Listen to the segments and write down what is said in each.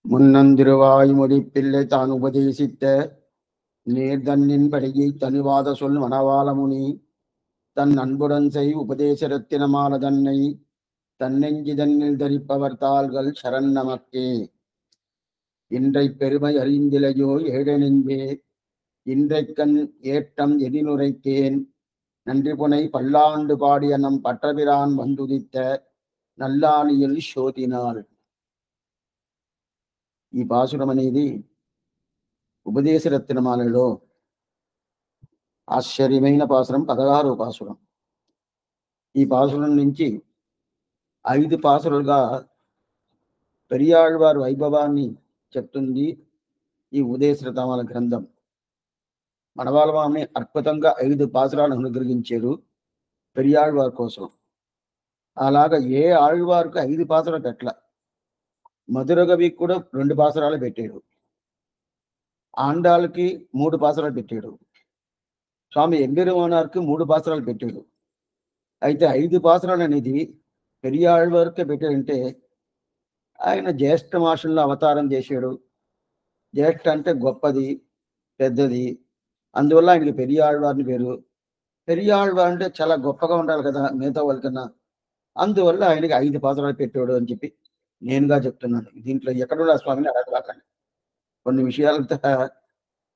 முன்னந்திருவாய்மொழி பிள்ளை தான் உபதேசித்த நேர்தன்னின் படியை தனிவாத சொல் மணவாளமுனி தன் அன்புடன் செய் உபதேச ரத்தினமால தன்னை தன்னெஞ்சிதன்னில் தரிப்பவர் தாள்கள் சரண் நமக்கே. இன்றை பெருமை அறிந்திலையோ ஏழனெஞ்சே, இன்றைக்கண் ஏற்றம் எதினுரைத்தேன். நன்றி புனை பல்லாண்டு பாடிய நம் பற்றபிரான் வந்துதித்த నల్లానియల్ శోధినాల్. ఈ పాసురం అనేది ఉపదేశ రత్నమాలలో ఆశ్చర్యమైన పాసురం, 16వ పాసురం. ఈ పాసురం నుంచి 5 పాసురాలుగా పెరియాళ్వారు వైభవాన్ని చెప్తుంది ఈ ఉపదేశ రత్నమాల గ్రంథం. మనవాళ్ళని అద్భుతంగా 5 పాసురాలను అనుగ్రహించారు పెరియాళ్వారు కోసం. అలాగా ఏ ఆళ్వారికి 5 పాసురాలు పెట్టల. మధురగవికి కూడా 2 పాసురాలు పెట్టాడు. ఆండాళ్ళకి 3 పాసురాలు పెట్టాడు. స్వామి ఎంబెరుమానార్కి 3 పాసురాలు పెట్టాడు. అయితే 5 పాసురాలు అనేది పెరియాళ్వారికే పెట్టాడంటే ఆయన జ్యేష్ఠ మాసంలో అవతారం చేశాడు. జ్యేష్ఠ అంటే గొప్పది, పెద్దది. అందువల్ల ఆయనకి పెరియాళ్వారిని పేరు. పెరియాళ్వారు అంటే చాలా గొప్పగా ఉండాలి కదా మిగతా వాళ్ళకన్నా. అందువల్ల ఆయనకి 5 పాసురాలు పెట్టాడు అని చెప్పి నేనుగా చెప్తున్నాను. దీంట్లో ఎక్కడున్నా స్వామిని అడగబాకండి. కొన్ని విషయాలంతా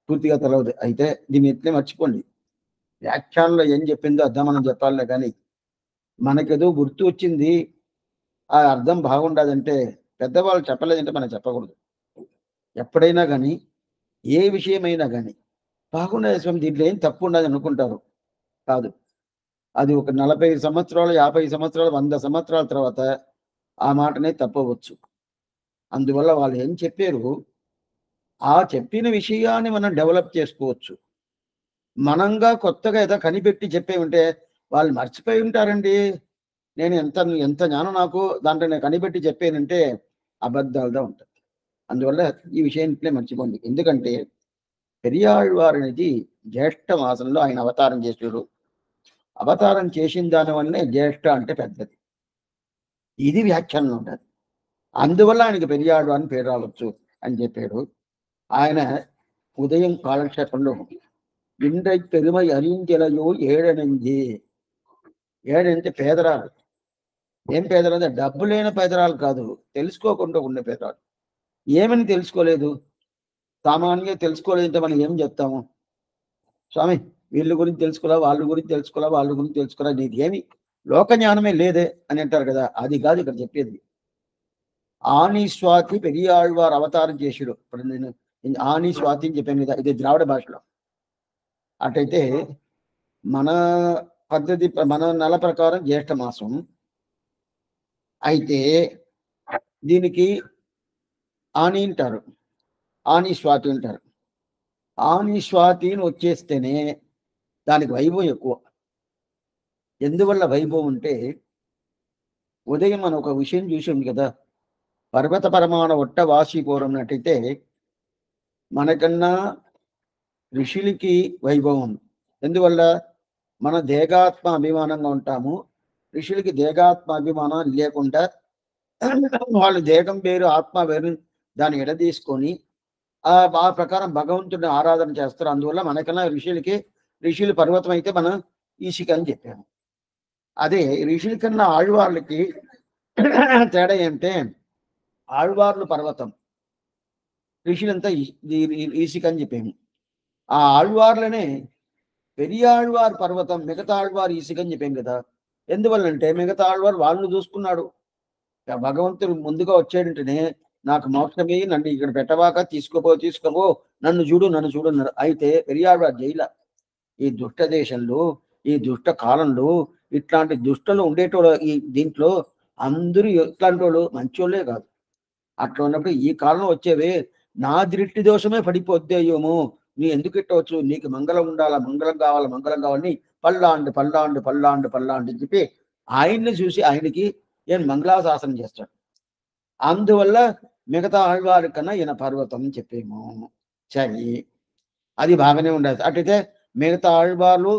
పూర్తిగా తెలవదు. అయితే దీన్ని ఎట్లే మర్చిపోండి. వ్యాఖ్యానంలో ఏం చెప్పిందో అర్థం మనం చెప్పాలే కానీ మనకేదో గుర్తు వచ్చింది ఆ అర్థం బాగుండదంటే పెద్దవాళ్ళు చెప్పలేదంటే మనం చెప్పకూడదు. ఎప్పుడైనా కానీ ఏ విషయమైనా కానీ బాగుండదు స్వామి, దీంట్లో ఏం తప్పు ఉండదు అనుకుంటారు. కాదు, అది ఒక 40 సంవత్సరాలు, 50 సంవత్సరాలు, 100 సంవత్సరాల తర్వాత ఆ మాటనే తప్పవచ్చు. అందువల్ల వాళ్ళు ఏం చెప్పారు, ఆ చెప్పిన విషయాన్ని మనం డెవలప్ చేసుకోవచ్చు. మనంగా కొత్తగా ఏదో కనిపెట్టి చెప్పేమంటే వాళ్ళు మర్చిపోయి ఉంటారండి. నేను ఎంత జ్ఞానం నాకు దాంట్లో నేను కనిపెట్టి చెప్పానంటే అబద్ధాలుగా ఉంటుంది. అందువల్ల ఈ విషయం ఇట్లే మర్చిపోండి. ఎందుకంటే పెరియాళ్వారు అనేది జ్యేష్ఠ మాసంలో ఆయన అవతారం చేశాడు. అవతారం చేసిన దానివల్లనే జ్యేష్ఠ అంటే పెద్దది. ఇది వ్యాఖ్యానం ఉంటుంది. అందువల్ల ఆయనకి పెరియాళ్వారు అని పేరు రావచ్చు అని చెప్పాడు. ఆయన ఉదయం కాలక్షేపంలో ఇండ్రై పెరుమై అరించెలయో ఏడనంది. ఏడంటే పేదరాలు. ఏం పేదరాలు? డబ్బు లేని పేదరాలు కాదు, తెలుసుకోకుండా ఉండే పేదరాలు. ఏమని తెలుసుకోలేదు, సామాన్యంగా తెలుసుకోలేదంటే మనం ఏం చెప్తాము, స్వామి వీళ్ళ గురించి తెలుసుకోవాలా, వాళ్ళ గురించి తెలుసుకోవాలా, వాళ్ళ గురించి తెలుసుకోవాలా, నీకు ఏమి లోక జ్ఞానమే లేదే అని అంటారు కదా. అది కాదు ఇక్కడ చెప్పేది. ఆని స్వాతి పెరియాళ్వారు అవతారం చేసాడు. ఇప్పుడు నేను ఆని స్వాతి అని చెప్పాను కదా, ఇది ద్రావిడ భాషలో. అటైతే మన పద్ధతి, మన నెల ప్రకారం జ్యేష్ఠ మాసం. అయితే దీనికి ఆని అంటారు, ఆని స్వాతి అంటారు. ఆని స్వాతిని వచ్చేస్తేనే దానికి వైభవం ఎక్కువ. ఎందువల్ల వైభవం అంటే ఉదయం మనం ఒక విషయం చూసాం కదా, పర్వత పరమాణ ఒట్ట వాసిపోరం అన్నట్టయితే మనకన్నా ఋషులకి వైభవం. ఎందువల్ల మన దేగాత్మ అభిమానంగా ఉంటాము. ఋషులకి దేగాత్మ అభిమానం లేకుండా వాళ్ళు దేహం వేరు ఆత్మ వేరు దాన్ని ఎడదీసుకొని ఆ ప్రకారం భగవంతుడిని ఆరాధన చేస్తారు. అందువల్ల మనకన్నా ఋషులు పర్వతం అయితే మనం ఈశిక అని చెప్పాము. అదే ఋషుల కన్నా ఆళ్వార్లకి తేడా ఏమిటే, ఆళ్వార్లు పర్వతం, ఋషులంతా ఈశిక అని చెప్పాము. ఆ ఆళ్వార్లనే పెరియాళ్వారు పర్వతం, మిగతా ఆళ్వారు ఈశిక అని చెప్పాం కదా. ఎందువల్లంటే మిగతా ఆళ్వారు వాళ్ళను చూసుకున్నాడు. భగవంతుడు ముందుగా వచ్చాడంటేనే నాకు మోక్షమే, నన్ను ఇక్కడ పెట్టవాక తీసుకోపో నన్ను చూడు అన్నారు. అయితే పెరియాళ్వారు జైల ఈ దుష్ట దేశంలో, ఈ దుష్ట కాలంలో ఇట్లాంటి దుష్టలు ఉండేటోళ్ళు ఈ దీంట్లో అందరూ ఎట్లాంటి వాళ్ళు మంచోళ్ళే కాదు. అట్లా ఉన్నప్పుడు ఈ కాలంలో వచ్చేవే నా దృష్టి దోషమే పడిపోద్దేయేమో, నీ ఎందుకు ఇట్టవచ్చు, నీకు మంగళం ఉండాలా, మంగళం కావాలని పల్లాండు అని చెప్పి ఆయన్ని చూసి ఆయనకి ఈయన మంగళాశాసనం చేస్తాడు. అందువల్ల మిగతా ఆళ్వారి కన్నా ఈయన పర్వతం చెప్పేమో. సరే, అది బాగానే ఉండదు. అటైతే మిగతా ఆళ్వార్లు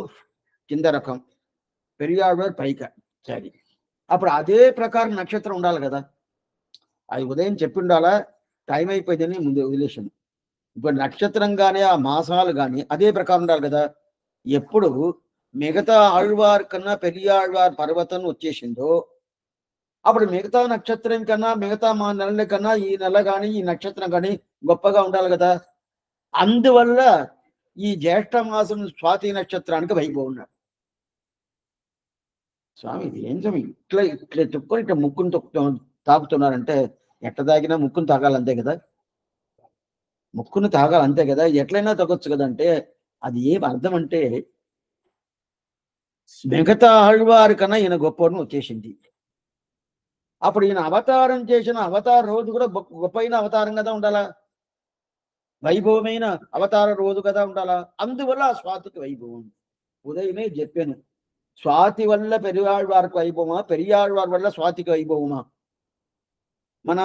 కింద రకం, పెరియాళ్వారు పైక. సరే, అప్పుడు అదే ప్రకారం నక్షత్రం ఉండాలి కదా. అది ఉదయం చెప్పి ఉండాలా, టైం అయిపోయిందని ముందు వదిలేసాను. ఇప్పుడు నక్షత్రం కానీ ఆ మాసాలు కానీ అదే ప్రకారం ఉండాలి కదా. ఎప్పుడు మిగతా ఆళ్వార్ కన్నా పెరియాళ్వార్ పర్వతం వచ్చేసిందో అప్పుడు మిగతా నక్షత్రం కన్నా మిగతా మా నెలల కన్నా ఈ నెల కానీ ఈ నక్షత్రం కానీ గొప్పగా ఉండాలి కదా. అందువల్ల ఈ జ్యేష్ఠ మాసం స్వాతి నక్షత్రానికి వైభవం ఉన్నాడు. స్వామి ఇది ఏం స్వామి ఇట్లా ఇట్లా చెప్పుకొని ఇట్లా ముక్కును తాగుతున్నారంటే ఎట్ట తాగినా ముక్కును తాగాలంతే కదా. ముక్కును తాగాలంతే కదా, ఎట్లయినా తాగొచ్చు కదా. అంటే అది ఏం అర్థం అంటే మిగతా ఆళ్వారి కన్నా ఈయన గొప్పని వచ్చేసింది. అప్పుడు ఈయన అవతారం చేసిన అవతార రోజు కూడా గొప్పైన అవతారం కదా ఉండాలా, వైభవమైన అవతార రోజు కదా ఉండాలా. అందువల్ల ఆ స్వాతికి వైభవం. ఉదయమే చెప్పాను, స్వాతి వల్ల పెరియాళ్వారికి వైభవమా, పెరియాళ్వారి వల్ల స్వాతికి వైభవమా. మన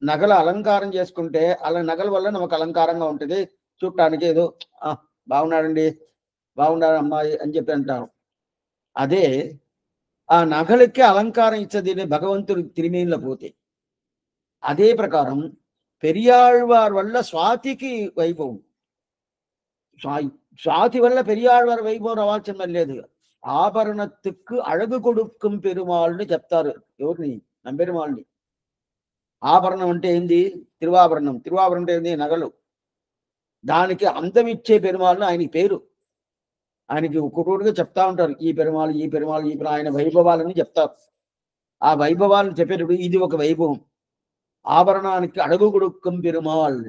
నగల అలంకారం చేసుకుంటే అలా నగల వల్ల நமக்கு అలంకారంగా ఉంటుంది, చూడటానికి ఏదో బాగున్నాడండి, బాగున్నాడు అమ్మాయి అని చెప్పి అంటారు. అదే ఆ నగలకి అలంకారం ఇచ్చేది భగవంతుడు తిరిమేనిలో పోతే. అదే ప్రకారం పెరియాళ్వార్ వల్ల స్వాతికి వైభవం. స్వాతి వల్ల పెరియాళ్వార్ వైభవం రావాల్సిన లేదు. ఆభరణத்துக்கு అழகு கொடுக்கும் పెరుమాళ్ళని చెప్తారు. ఎవరిని? నంబెరుమాళ్ళని. ఆభరణం అంటే ఏంది? తిరువాభరణం. తిరువాభరణం అంటే ఏంది? నగలు. దానికి అందం ఇచ్చే పెరుమాళ్ళని ఆయనకి పేరు. ఆయనకి ఒక్కొక్కటిగా చెప్తా ఉంటారు, ఈ పెరుమాళ్ళు ఈ పెరుమాళ్ళు ఈ ఆయన వైభవాలని చెప్తారు. ఆ వైభవాలను చెప్పేటప్పుడు ఇది ఒక వైభవం. ఆభరణానికి అడుగు కొడుక్కం పెరుమాళ్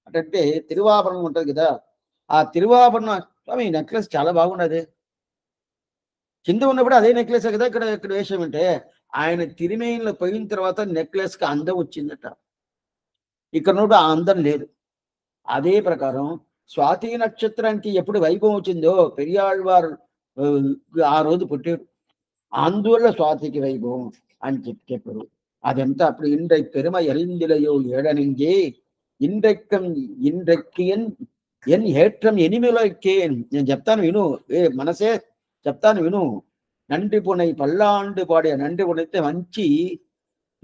అంటే తిరువాభరణం ఉంటుంది కదా. ఆ తిరువాభరణం స్వామి నెక్లెస్ చాలా బాగున్నది. కింద ఉన్నప్పుడు అదే నెక్లెస్ కదా. ఇక్కడ ఇక్కడ వేషం అంటే ఆయన తిరిమేనిలో పోయిన తర్వాత నెక్లెస్ కి అందం వచ్చిందట. ఇక్కడ నుండి ఆ అందం లేదు. అదే ప్రకారం స్వాతి నక్షత్రానికి ఎప్పుడు వైభవం వచ్చిందో పెరియాళ్వారు ఆ రోజు పుట్టాడు. అందువల్ల స్వాతికి వైభవం అని చెప్పారు. అదంతా అప్పుడు ఇండ్రై పెరుమ ఎరిందిలయో ఏడనింగే ఇండ్రెక్కి ఎన్ ఏట్రం ఎనిమిలకే. నేను చెప్తాను విను, ఏ మనసే చెప్తాను విను. నండి పునై పల్లాండు పాడే. నండి పునైతే మంచి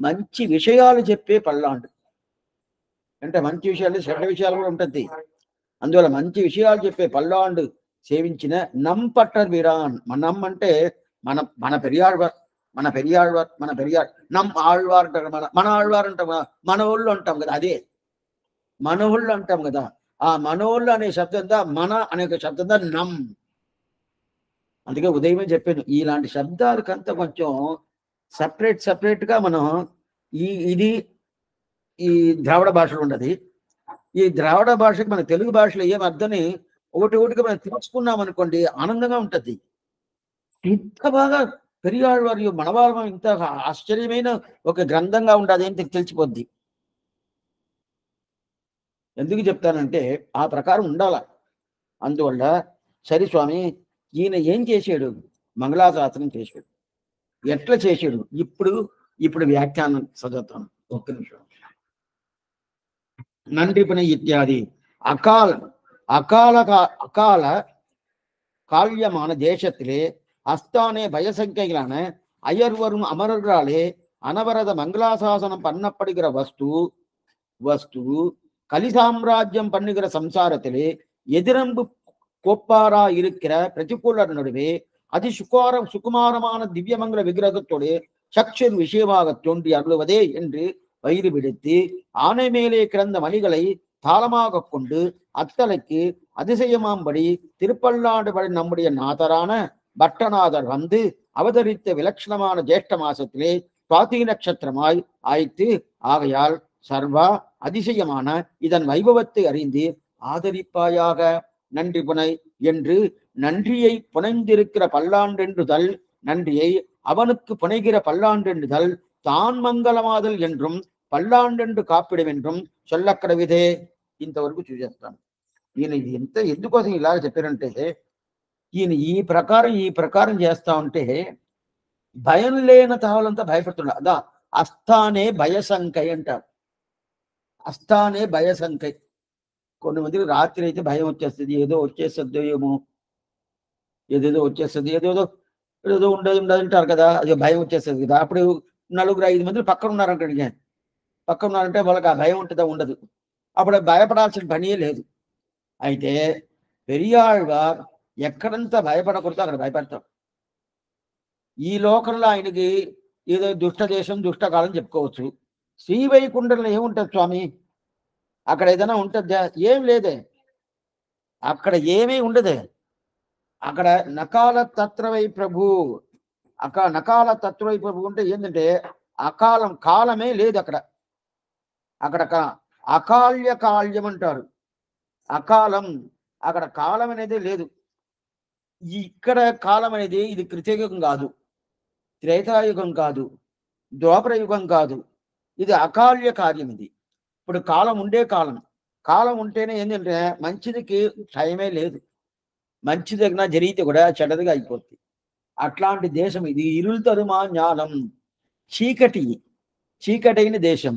మంచి విషయాలు చెప్పే పల్లాండు అంటే మంచి విషయాలు, చెడ్డ విషయాలు కూడా ఉంటుంది. అందువల్ల మంచి విషయాలు చెప్పే పల్లాండు సేవించిన నంపట్టర్ వీరాన్. నమ్ అంటే మన మన పెరియాళ్వార్, మన పెరియాళ్వార్, మన పెరియాళ్. నమ్ ఆళ్వార్ అంటారు, మన ఆళ్వార్ అంటాం కదా, మనోళ్ళు అంటాం కదా. అదే మనోళ్ళు అంటాం కదా. ఆ మనోళ్ళు అనే శబ్దంతో మన అనే శబ్దంతో నమ్. అందుకే ఉదయమే చెప్పాను, ఇలాంటి శబ్దాలకంతా కొంచెం సపరేట్ గా మనం ఇది ఈ ద్రావిడ భాషలో ఉన్నది. ఈ ద్రావిడ భాషకి మన తెలుగు భాషలో ఏం అర్థమని ఒకటిగా మనం తెలుసుకున్నాం అనుకోండి, ఆనందంగా ఉంటుంది. ఇంత బాగా పెరియాళ్వారి మనవాళ్ళం ఇంత ఆశ్చర్యమైన ఒక గ్రంథంగా ఉండదు ఏంటి తెలిసిపోద్ది. ఎందుకు చెప్తానంటే ఆ ప్రకారం ఉండాల. అందువల్ల సరే స్వామి ఈయన ఏం చేశాడు? మంగళాశాసనం చేశాడు. ఎట్లా చేశాడు? ఇప్పుడు వ్యాఖ్యానం చదువుతాను, ఒక్క నిమిషం. நன்றிபனை இத்தியாதி அகால கால்யமான தேசத்திலே அஸ்தானே பயசங்கைகளான அயர்வரும் அமரர்களாலே அனவரத மங்களாசாசனம் பண்ணப்படுகிற வஸ்து கலிசாம்ராஜ்யம் பண்ணுகிற சம்சாரத்திலே எதிரம்பு கோப்பாரா இருக்கிற பிரதிகூலர் நடுவே சுகுமாரமான திவ்யமங்கல விக்கிரகத்தோடு சக்ஷர் விஷயமாக தோன்றி அருளுவதே என்று வயிறு பிடித்து ஆனை மேலே கிடந்த மணிகளை தாளமாக கொண்டு அத்தலைக்கு அதிசயமாம்படி திருப்பல்லாண்டுபடி நம்முடைய நாதரான பட்டநாதர் வந்து அவதரித்த விலட்சணமான ஜேஷ்ட மாசத்திலே சுவாதி நட்சத்திரமாய் ஆய்த்து ஆகையால் சர்வா அதிசயமான இதன் வைபவத்தை அறிந்து ஆதரிப்பாயாக. நன்றி புனை என்று நன்றியை புனைந்திருக்கிற பல்லாண்டென்றுதல், நன்றியை அவனுக்கு புனைகிற பல்லாண்டென்றுதல் தான் మంగళమాదల్ என்றும் పల్లాండెండు కాపిడం என்றுం చొల్లక్కడవిదే. ఇంతవరకు చూసేస్తాను. ఈయన ఎంత ఎందుకోసం ఇలాగ చెప్పారంటే ఈయన ఈ ప్రకారం చేస్తా ఉంటే భయం లేని తావులంతా భయపడుతున్నాడు. అదా అస్థానే భయసంకై అంటారు. అస్థానే భయసంకై. కొంతమందికి రాత్రి అయితే భయం వచ్చేస్తుంది, ఏదో వచ్చేస్తుందో ఏమో, ఏదేదో వచ్చేస్తుంది, ఏదేదో ఏదో ఉండదు ఉండదు అంటారు కదా, అది భయం వచ్చేస్తుంది కదా. అప్పుడు 4-5 మంది పక్కన ఉన్నారనుకోండి, పక్కన ఉన్నారంటే వాళ్ళకి ఆ భయం ఉంటుందా? ఉండదు. అప్పుడు భయపడాల్సిన పనే లేదు. అయితే పెరియాళ్వార్ ఎక్కడంతా భయపడకూడదో అక్కడ భయపడతాం. ఈ లోకంలో ఆయనకి ఏదో దుష్ట దేశం దుష్టకాలం చెప్పుకోవచ్చు. శ్రీవైకుంఠంలో ఏముంటది స్వామి? అక్కడ ఏదైనా ఉంటుందా? ఏం లేదే. అక్కడ ఏమీ ఉండదే. అక్కడ నకాల తత్రవై ప్రభు. నకాల తత్రవై ప్రభు అంటే ఏంటంటే అకాలం, కాలమే లేదు అక్కడ. అక్కడ అకాల్య కాల్యం అంటారు. అకాలం, అక్కడ కాలం అనేది లేదు. ఇక్కడ కాలం అనేది ఇది కృతయుగం కాదు, త్రేతాయుగం కాదు, ద్వాపర యుగం కాదు. ఇది అకాల్య కార్యం. ఇది ఇప్పుడు కాలం ఉండే కాలం. కాలం ఉంటేనే ఏంటంటే మంచిదికి టైమే లేదు. మంచి దగ్గర జరిగితే కూడా చెడ్డదిగా అయిపోతుంది. అట్లాంటి దేశం ఇది. ఇరుల్ తరుమా జ్ఞానం, చీకటి చీకటైన దేశం.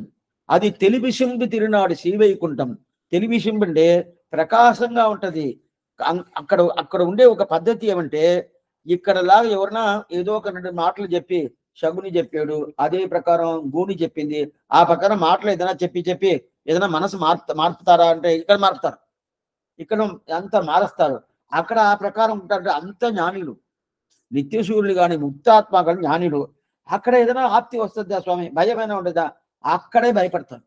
అది తెలివిశింబి తిరునాడు శ్రీవైకుంఠం. తెలివిశింబి అంటే ప్రకాశంగా ఉంటది. అక్కడ అక్కడ ఉండే ఒక పద్ధతి ఏమంటే, ఇక్కడలాగా ఎవరన్నా ఏదో ఒక 2 మాటలు చెప్పి, శగుని చెప్పాడు, అదే ప్రకారం గూని చెప్పింది, ఆ ప్రకారం మాటలు ఏదైనా చెప్పి ఏదైనా మనసు మార్పుతారా అంటే ఇక్కడ మార్పుతారు, ఇక్కడ అంత మారుస్తారు. అక్కడ ఆ ప్రకారం ఉంటారు. అంత జ్ఞానులు, నిత్యశూరులు కానీ ముక్తాత్మ కానీ జ్ఞానులు. అక్కడ ఏదైనా ఆప్తి వస్తుందా స్వామి? భయమైనా ఉండదా? అక్కడే భయపడతారు.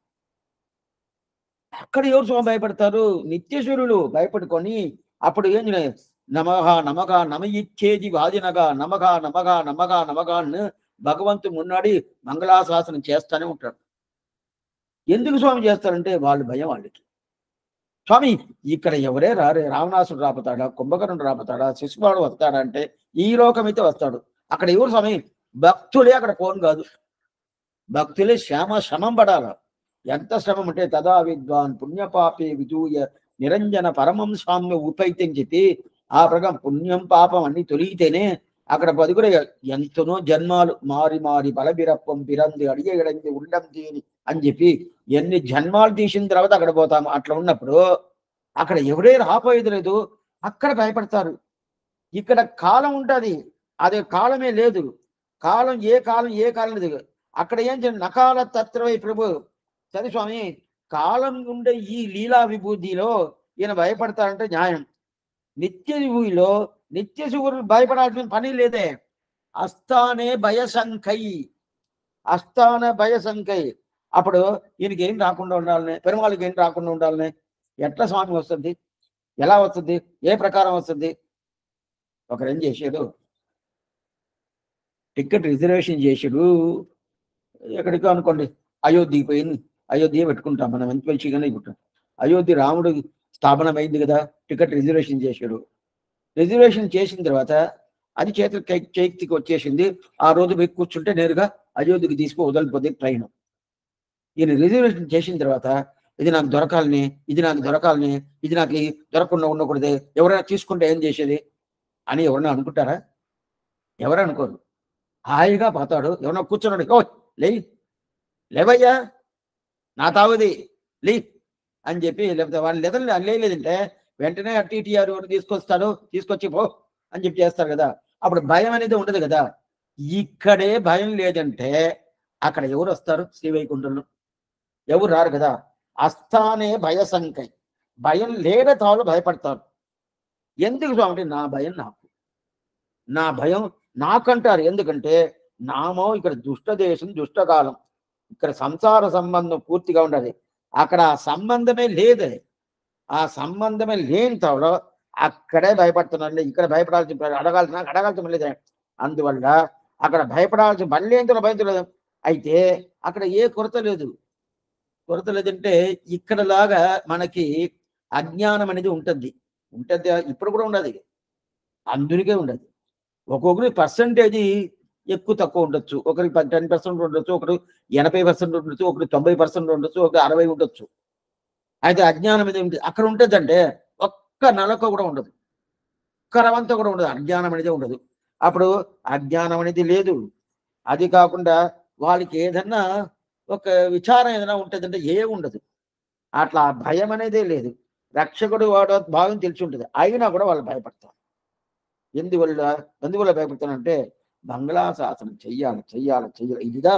అక్కడ ఎవరు స్వామి భయపడతారు? నిత్యశూరులు భయపడుకొని అప్పుడు ఏం నమగ నమగ నమయిచ్చేది వాదినగా నమగ నమగ నమగ నమగా అని భగవంతుడు మున్నాడి మంగళాశాసనం చేస్తానే ఉంటాడు. ఎందుకు స్వామి చేస్తారంటే వాళ్ళు భయం వాళ్ళకి. స్వామి ఇక్కడ ఎవరే రారే, రావణాసుడు రాపుతాడా, కుంభకర్ణుడు రాపుతాడా, శిశుపాడు వస్తాడా అంటే ఈ లోకమైతే వస్తాడు. అక్కడ ఎవరు స్వామి? భక్తులే అక్కడ పోను కాదు. భక్తులే శ్రమం పడాల. ఎంత శ్రమం అంటే తదా విద్వాన్ పుణ్యపాపే విదూయ నిరంజన పరమం సామ్య ఉపైతే అని చెప్పి ఆ ప్రకారం పుణ్యం పాపం అన్ని తొలిగితేనే అక్కడ బతుకుడే. ఎంతనో జన్మాలు మారి మారి బలబిరప్పం బిరంది అడిగేయడంది ఉండం తీని అని చెప్పి ఎన్ని జన్మాలు తీసిన తర్వాత అక్కడ పోతాము. అట్లా ఉన్నప్పుడు అక్కడ ఎవరే రాపోయేది లేదు. అక్కడ భయపడతారు. ఇక్కడ కాలం ఉంటుంది, అదే కాలమే లేదు. కాలం ఏ కాలం లేదు. అక్కడ ఏం చేయండి, నకాల తత్రవై ప్రభు. సరే స్వామి, కాలం ఉండే ఈ లీలా విభూతిలో ఈయన భయపడతారంటే న్యాయం. నిత్య విభూతిలో నిత్య శివుడు భయపడాల్సిన పని లేదే. అస్థానే భయసంకై, అస్థాన భయసంకై. అప్పుడు ఈయనకి ఏం రాకుండా ఉండాలని, పెరుమాళకి ఏం రాకుండా ఉండాలని ఎట్లా స్వామి వస్తుంది? ఎలా వస్తుంది? ఏ ప్రకారం వస్తుంది? ఒకరేం చేశాడు, టికెట్ రిజర్వేషన్ చేసాడు. ఎక్కడికో అనుకోండి, అయోధ్యకి పోయింది. అయోధ్య పెట్టుకుంటాం మనం, మంచి మంచిగానే పెట్టుకుంటాం. అయోధ్య రాముడు స్థాపనం అయింది కదా, టికెట్ రిజర్వేషన్ చేశాడు. రిజర్వేషన్ చేసిన తర్వాత అది చేతికి వచ్చేసింది. ఆ రోజు పోయి కూర్చుంటే నేరుగా అయోధ్యకి తీసుకు వదలిపోతే ట్రైన్. ఈయన రిజర్వేషన్ చేసిన తర్వాత ఇది నాకు దొరకాలని, ఇది నాకు దొరకాలని, ఇది నాకు దొరకకుండా ఉండకూడదు, ఎవరైనా తీసుకుంటే ఏం చేసేది అని ఎవరైనా అనుకుంటారా? ఎవరు అనుకోరు. హాయిగా పోతాడు. ఎవరన్నా కూర్చున్నాడు, ఓ లేవయ్యా నా తావుది లే అని చెప్పి, లేకపోతే వాళ్ళని లేదంటే వెంటనే టీటీఆర్ తీసుకొస్తాడు, తీసుకొచ్చి పో అని చెప్పి చేస్తారు కదా. అప్పుడు భయం అనేది ఉండదు కదా. ఇక్కడే భయం లేదంటే అక్కడ ఎవరు వస్తారు? శ్రీవైకుంఠంలో ఎవరు రారు కదా. అస్థానే భయసంకై, భయం లేని తాళ్ళు భయపడతారు. ఎందుకు స్వామి? నా భయం నాకు, నా భయం నాకంటారు. ఎందుకంటే నామో ఇక్కడ దుష్ట దేశం, దుష్టకాలం. ఇక్కడ సంసార సంబంధం పూర్తిగా ఉండదు. అక్కడ ఆ సంబంధమే లేదే. ఆ సంబంధమే లేని తావులో అక్కడే భయపడుతున్నాడు. ఇక్కడ భయపడాల్సిన అడగాల్సిన లేదే. అందువల్ల అక్కడ భయపడాల్సిన పని లేని భయపడలేదు. అయితే అక్కడ ఏ కొరత లేదు. కొరత లేదంటే ఇక్కడలాగా మనకి అజ్ఞానం అనేది ఉంటుంది. ఇప్పుడు కూడా ఉండదు, అందరికీ ఉండదు. ఒక్కొక్కరి పర్సంటేజ్ ఎక్కువ తక్కువ ఉండొచ్చు. ఒకరికి 10% ఉండొచ్చు, ఒకరు 80% ఉండొచ్చు, ఒకరు 90% ఉండొచ్చు, ఒకరు 60 ఉండొచ్చు. అయితే అజ్ఞానం అనేది అక్కడ ఉంటుందంటే ఒక్క నలక కూడా ఉండదు, ఒక్క రవంతా కూడా ఉండదు. అజ్ఞానం అనేది ఉండదు. అప్పుడు అజ్ఞానం అనేది లేదు, అది కాకుండా వాళ్ళకి ఏదన్నా ఒక విచారం ఏదైనా ఉంటుందంటే ఏ ఉండదు. అట్లా భయం అనేదే లేదు. రక్షకుడు వాడు భావం తెలిసి ఉంటుంది. అయినా కూడా వాళ్ళు భయపడతారు. ఎందువల్ల ఎందువల్ల భయపడతానంటే మంగళాశాసనం చెయ్యాలి, చెయ్యాలి, చెయ్యాలి. ఇదిగా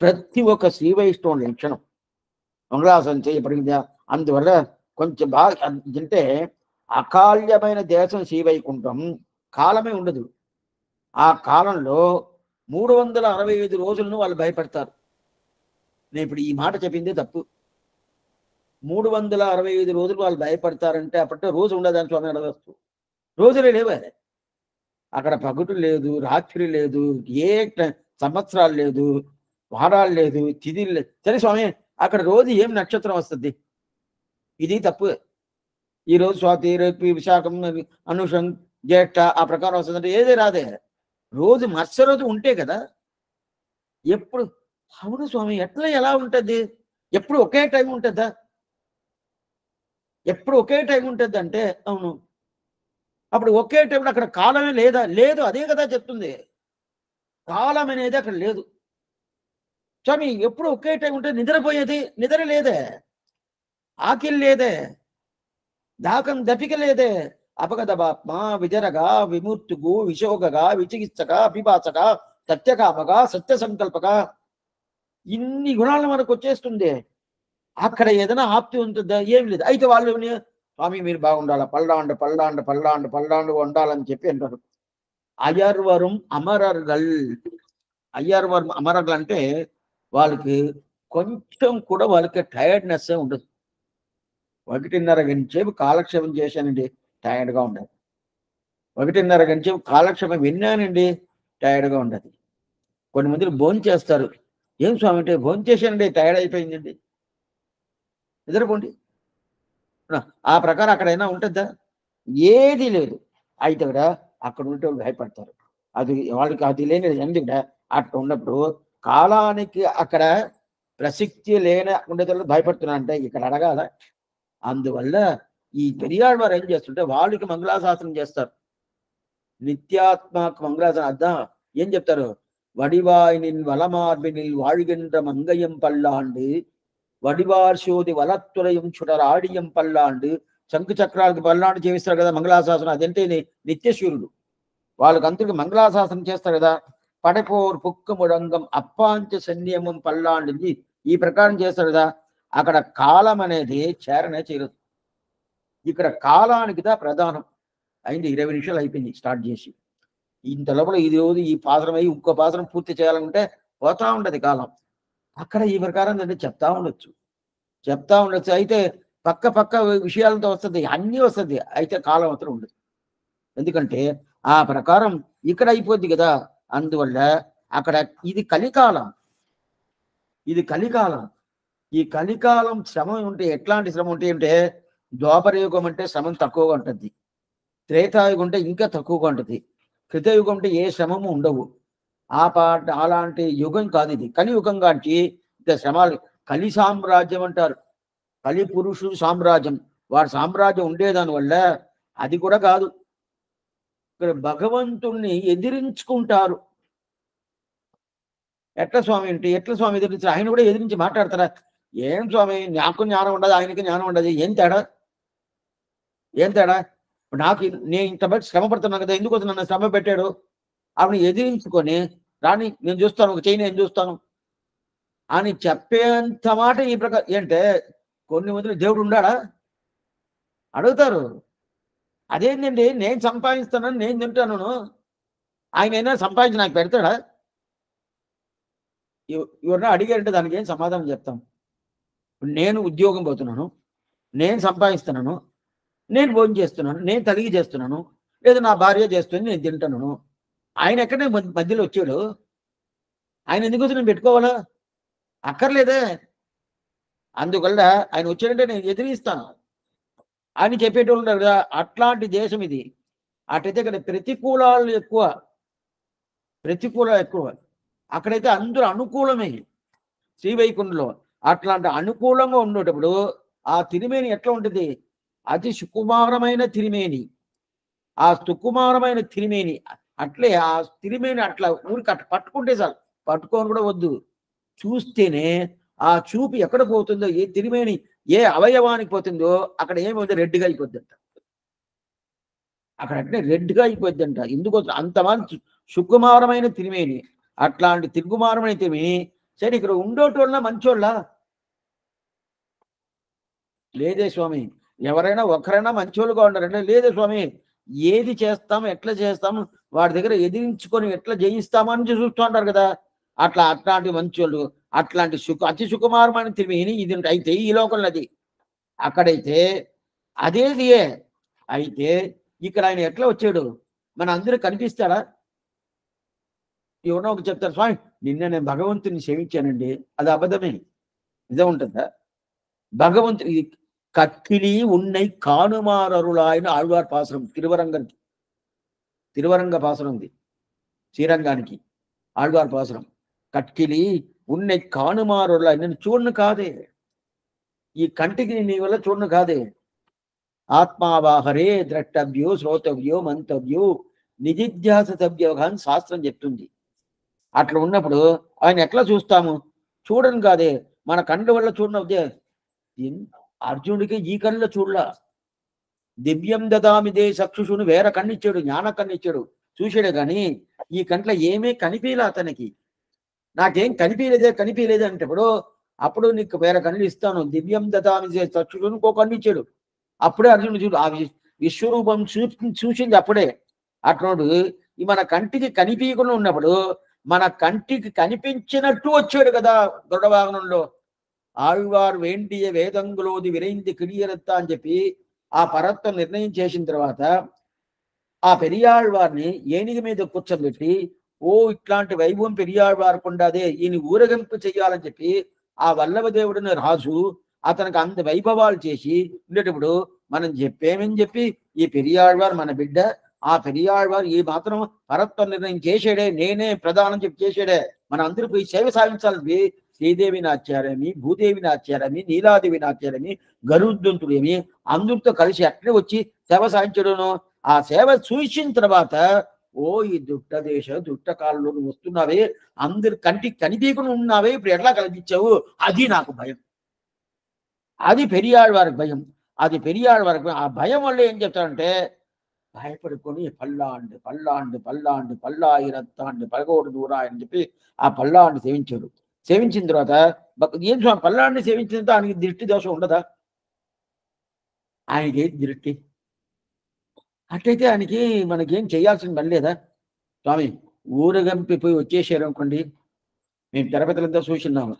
ప్రతి ఒక్క శ్రీ వైష్ణవుల లక్షణం. మంగళాశాసనం చేయబడిందా అందువల్ల కొంచెం బాగా అంటే అకాల్యమైన దేశం శ్రీవైకుంఠం కాలమే ఉండదు. ఆ కాలంలో 365 రోజులను వాళ్ళు భయపడతారు. నేను ఇప్పుడు ఈ మాట చెప్పిందే తప్పు. 365 రోజులు వాళ్ళు భయపడతారంటే అప్పట్లో రోజు ఉండదని స్వామి అడగచ్చు. రోజులే లేవే. అక్కడ పగటు లేదు, రాత్రి లేదు, ఏ సంవత్సరాలు లేదు, వారాలు లేదు, తిథిలు లేదు. సరే స్వామి అక్కడ రోజు ఏం నక్షత్రం వస్తుంది? ఇది తప్పు. ఈరోజు స్వాతి, రేపు విశాఖం, అనుషం, జ్యేష్ఠ ఆ ప్రకారం వస్తుందంటే ఏదే రాదే. రోజు మత్స రోజు ఉంటే కదా. ఎప్పుడు అవును స్వామి ఎట్లా ఎలా ఉంటుంది? ఎప్పుడు ఒకే టైం ఉంటుందా? ఎప్పుడు ఒకే టైం ఉంటుంది అంటే అవును. అప్పుడు ఒకే టైంలో అక్కడ కాలమే లేదా? లేదు. అదే కదా చెప్తుంది. కాలం అనేది అక్కడ లేదు. స్వామి ఎప్పుడు ఒకే టైం ఉంటే నిద్రపోయేది నిద్ర లేదే, ఆకిలి లేదే, దాకం దపిక లేదే, అపగదపాత్మ విజరగా విమూర్తుగు విశోగగా విచికిత్సక అభిభాసక సత్యకామగా సత్య సంకల్పక ఇన్ని గుణాలు మనకు వచ్చేస్తుంది. అక్కడ ఏదైనా ఆప్తి ఉంటుందా? ఏం లేదు. అయితే వాళ్ళు స్వామి మీరు బాగుండాలా, పల్లాండు పల్లాండు పల్లాండు పల్లాండు ఉండాలని చెప్పి అంటారు. అయర్వరం అమరర్గల్. అయ్యర్వరం అమరర్గల్ అంటే వాళ్ళకి కొంచెం కూడా వాళ్ళకి టైర్డ్నెస్ ఉండదు. 1:30 గంట సేపు కాలక్షేపం చేశానండి, టైర్డ్గా ఉండదు. 1:30 గంట సేపు కాలక్షేపం విన్నానండి, టైర్డ్గా ఉండదు. కొన్ని మందిలు భోజనం చేస్తారు. ఏం స్వామి అంటే భోజనం చేశానండి, టైర్డ్ అయిపోయిందండి, నిద్రపోండి. ఆ ప్రకారం అక్కడైనా ఉంటుందా? ఏది లేదు. అయితే కూడా అక్కడ ఉంటే భయపడతారు. అది వాళ్ళకి అది లేని ఎందుకంటే అట్లా ఉన్నప్పుడు కాలానికి అక్కడ ప్రసక్తి ఉండేది భయపడుతున్నా అంటే ఇక్కడ అడగాల. అందువల్ల ఈ పెరియాడు వారు ఏం చేస్తుంటే వాళ్ళకి మంగళాశాసనం చేస్తారు. నిత్యాత్మకు మంగళాశాసనం అర్థం ఏం చెప్తారు? వడివాయినిన్ వలమార్బినిల్ வாழ்கின்ற మంగయం పల్లాండు వడివార్ శోధి వలత్తురయం చుడరాడియం పల్లాండు. శంకు చక్రాలకు పల్లాండు చేయిస్తారు కదా మంగళాశాసనం. అదంటే నిత్యశూరుడు. వాళ్ళకి అంతకు మంగళాశాసనం చేస్తారు కదా. పడపోర్ పుక్కు ముడంగం అప్పాంచ సన్నియమం పల్లాండింది ఈ ప్రకారం చేస్తారు కదా. అక్కడ కాలం అనేది చేరనే చేరదు. ఇక్కడ కాలానికి దా ప్రధానం అయింది. 20 నిమిషాలు అయిపోయింది స్టార్ట్ చేసి. ఇంత లోపల ఇది రోజు ఈ పాసరం అయ్యి ఇంకో పాసరం పూర్తి చేయాలంటే పోతా ఉండదు కాలం. అక్కడ ఈ ప్రకారం చెప్తా ఉండొచ్చు. అయితే పక్క విషయాలతో వస్తుంది, అన్నీ వస్తుంది. అయితే కాలం అతను ఉండదు. ఎందుకంటే ఆ ప్రకారం ఇక్కడ అయిపోద్ది కదా. అందువల్ల అక్కడ ఇది కలికాలం. ఇది కలికాలం. ఈ కలికాలం శ్రమ ఉంటే ఎట్లాంటి శ్రమ ఉంటే అంటే ద్వాపరయుగం అంటే శ్రమం తక్కువగా ఉంటుంది. త్రేతాయుగం అంటే ఇంకా తక్కువగా ఉంటుంది. కృతయుగం అంటే ఏ శ్రమము ఉండవు. అలాంటి యుగం కాదు ఇది. కలియుగం కాబట్టి ఇంకా శ్రమాలు. కలి సామ్రాజ్యం అంటారు. కలి పురుషుడు సామ్రాజ్యం. వారి సామ్రాజ్యం ఉండేదాని వల్ల అది కూడా కాదు. ఇక్కడ భగవంతుణ్ణి ఎదిరించుకుంటారు. ఎట్ల స్వామి అంటే ఎట్ల స్వామి ఎదిరించి? ఆయన కూడా ఎదిరించి మాట్లాడతారా? ఏం స్వామి నాకు జ్ఞానం ఉండదు, ఆయనకి జ్ఞానం ఉండదు. ఏం తేడా? ఏం తేడా? నాకు నేను ఇంత బట్టి శ్రమ పడుతున్నాను కదా, ఎందుకు నన్ను శ్రమ పెట్టాడు? ఆవిడ ఎదిరించుకొని రాని నేను చూస్తాను, ఒక చెయ్యి నేను చూస్తాను అని చెప్పేంత మాట ఈ ప్రకారం. ఏంటే కొన్ని మందిలో దేవుడు ఉండాడా అడుగుతారు. అదేంటండి నేను సంపాదిస్తానని నేను తింటాను, ఆయన అయినా సంపాదించి నాకు పెడతాడా? ఎవరన్నా అడిగారంటే దానికి ఏం సమాధానం చెప్తాం? నేను ఉద్యోగం పోతున్నాను, నేను సంపాదిస్తున్నాను, నేను భోజనం చేస్తున్నాను, నేను తలిగి చేస్తున్నాను, లేదా నా భార్య చేస్తుంది, నేను తింటాను. ఆయన ఎక్కడే మధ్యలో వచ్చాడు? ఆయన ఎందుకు నేను పెట్టుకోవాలా? అక్కర్లేదే. అందువల్ల ఆయన వచ్చాడంటే నేను ఎదిరిస్తాను అని చెప్పేటోళ్ళు ఉన్నారు కదా. అట్లాంటి దేశం ఇది. అటైతే ఇక్కడ ప్రతికూలాలు ఎక్కువ. అక్కడైతే అందరూ అనుకూలమే. శ్రీవైకుంఠంలో అట్లాంటి అనుకూలంగా ఉండేటప్పుడు ఆ తిరిమేని ఎట్లా ఉంటుంది? అతి సుకుమారమైన తిరిమేని. ఆ సుకుమారమైన తిరిమేని అట్లే ఆ తిరిమేని అట్లా ఊరికి అట్లా పట్టుకుంటే చాలు పట్టుకొని కూడా వద్దు, చూస్తేనే ఆ చూపు ఎక్కడ పోతుందో, ఏ తిరిమేని ఏ అవయవానికి పోతుందో అక్కడ ఏమవుతుంది, రెడ్గా అయిపోద్దంట. అక్కడ అంటే రెడ్గా అయిపోద్దంట. ఎందుకోసం అంతమంది సుకుమారమైన తిరిమేని, అట్లాంటి తిరుగుమారమైన తిరిమి సరే ఇక్కడ ఉండేటోళ్ళ మంచోళ్ళ లేదే స్వామి. ఎవరైనా ఒకరైనా మంచోళ్ళుగా ఉండాలంటే లేదే స్వామి. ఏది చేస్తాము, ఎట్లా చేస్తాము, వాడి దగ్గర ఎదిరించుకొని ఎట్లా జయిస్తామని చూస్తూ ఉంటారు కదా. అట్లాంటి మంచోళ్ళు, అట్లాంటి అతి సుకుమారమైన తిరిమి ఇది అయితే ఈ లోకంలో అది. అక్కడైతే అదేదియే. అయితే ఇక్కడ ఆయన ఎట్లా వచ్చాడు, మన అందరూ కనిపిస్తాడా? ఎవరో ఒక చెప్తారు, స్వామి నిన్న నేను భగవంతుని సేవించానండి, అది అబద్ధమే. నిజం ఉంటుందా? భగవంతుని కక్కిలి ఉన్నై కానుమారరులాయన ఆళ్వార్ పాసురం, తిరువరంగ పాసురం ఉంది శ్రీరంగానికి. ఆళ్వార్ పాసురం కట్కిలి ఉన్నై కానుమారులాయన, నేను చూడను కాదే, ఈ కంటికి నీ వల్ల చూడను కాదే. ఆత్మావాహరే ద్రష్టవ్యో శ్రోతవ్యో మంతవ్యో నిజిధ్యాసతవ్యో అని శాస్త్రం చెప్తుంది. అట్లా ఉన్నప్పుడు ఆయన ఎట్లా చూస్తాము? చూడను కాదే, మన కండ్ల వల్ల చూడనవుతే. అర్జునుడికి ఈ కళ్ళలో చూడలా. దివ్యం దదామిదే చక్షుషును వేరే కన్నిచ్చాడు, జ్ఞాన కన్నిచ్చాడు, చూసాడే కానీ ఈ కంట్లో ఏమీ కనిపించలే అతనికి. నాకేం కనిపించలేదే అంటే అప్పుడు నీకు వేరే కళ్ళు ఇస్తాను, దివ్యం దదామిదే చక్షుషును ఇంకో కన్నిచ్చాడు. అప్పుడే అర్జునుడు చూడు ఆ విశ్వరూపం చూసింది అప్పుడే. అట్లోడు ఈ మన కంటికి కనిపించకుండా ఉన్నప్పుడు మన కంటికి కనిపించినట్టు వచ్చాడు కదా గరుడవాహనంలో. ఆళ్వార్ వేండియ వేదంగులోది విరైంది కిడియరత్త అని చెప్పి ఆ పరత్వం నిర్ణయం చేసిన తర్వాత ఆ పెరియాళ్వారిని ఏనుగు మీద కూర్చోబెట్టి, ఓ ఇట్లాంటి వైభవం పెరియాళ్వారికి ఉండదే, ఈయన ఊరగింపు చెయ్యాలని చెప్పి ఆ వల్లభదేవుడిని రాజు అతనికి అంత వైభవాలు చేసి ఉండేటప్పుడు మనం చెప్పేమని చెప్పి ఈ పెరియాళ్వారు మన బిడ్డ, ఆ పెరియాళ్వారు ఈ మాత్రం పరత్వ నిర్ణయం చేసాడే, నేనే ప్రధానం చెప్పి చేసాడే, మన అందరూ పోయి సేవ సాధించాలని శ్రీదేవి నాచ్యారమి, భూదేవి నాచ్యారమి, నీలాదేవి నాచ్యారమి, గరుద్దంతుడేమి అందరితో కలిసి అట్లే వచ్చి సేవ సాధించడను. ఆ సేవ చూసిన తర్వాత ఓ ఈ దుట్ట కాలంలో వస్తున్నావే, అందరు కంటికి కనిపించకుండా ఉన్నావే, ఇప్పుడు ఎట్లా కల్పించావు, అది నాకు భయం. అది పెరియాళ్వారికి భయం. అది పెరియాళ్వారికి ఆ భయం వల్ల ఏం చెప్తాడంటే భయపడుకొని పల్లాయిరత్తాండి పలగోడు దూరా అని చెప్పి ఆ పల్లాన్ని సేవించాడు. సేవించిన తర్వాత ఏం స్వామి పల్లాన్ని సేవించిన తర్వాత ఆయనకి దృష్టి దోషం ఉండదా? ఆయనకి దృష్టి అట్లయితే ఆయనకి మనకేం చేయాల్సిన పని లేదా? స్వామి ఊరగంపిపోయి వచ్చేసారు అనుకోండి, మేము తిరుపతిలంతా చూసినాము,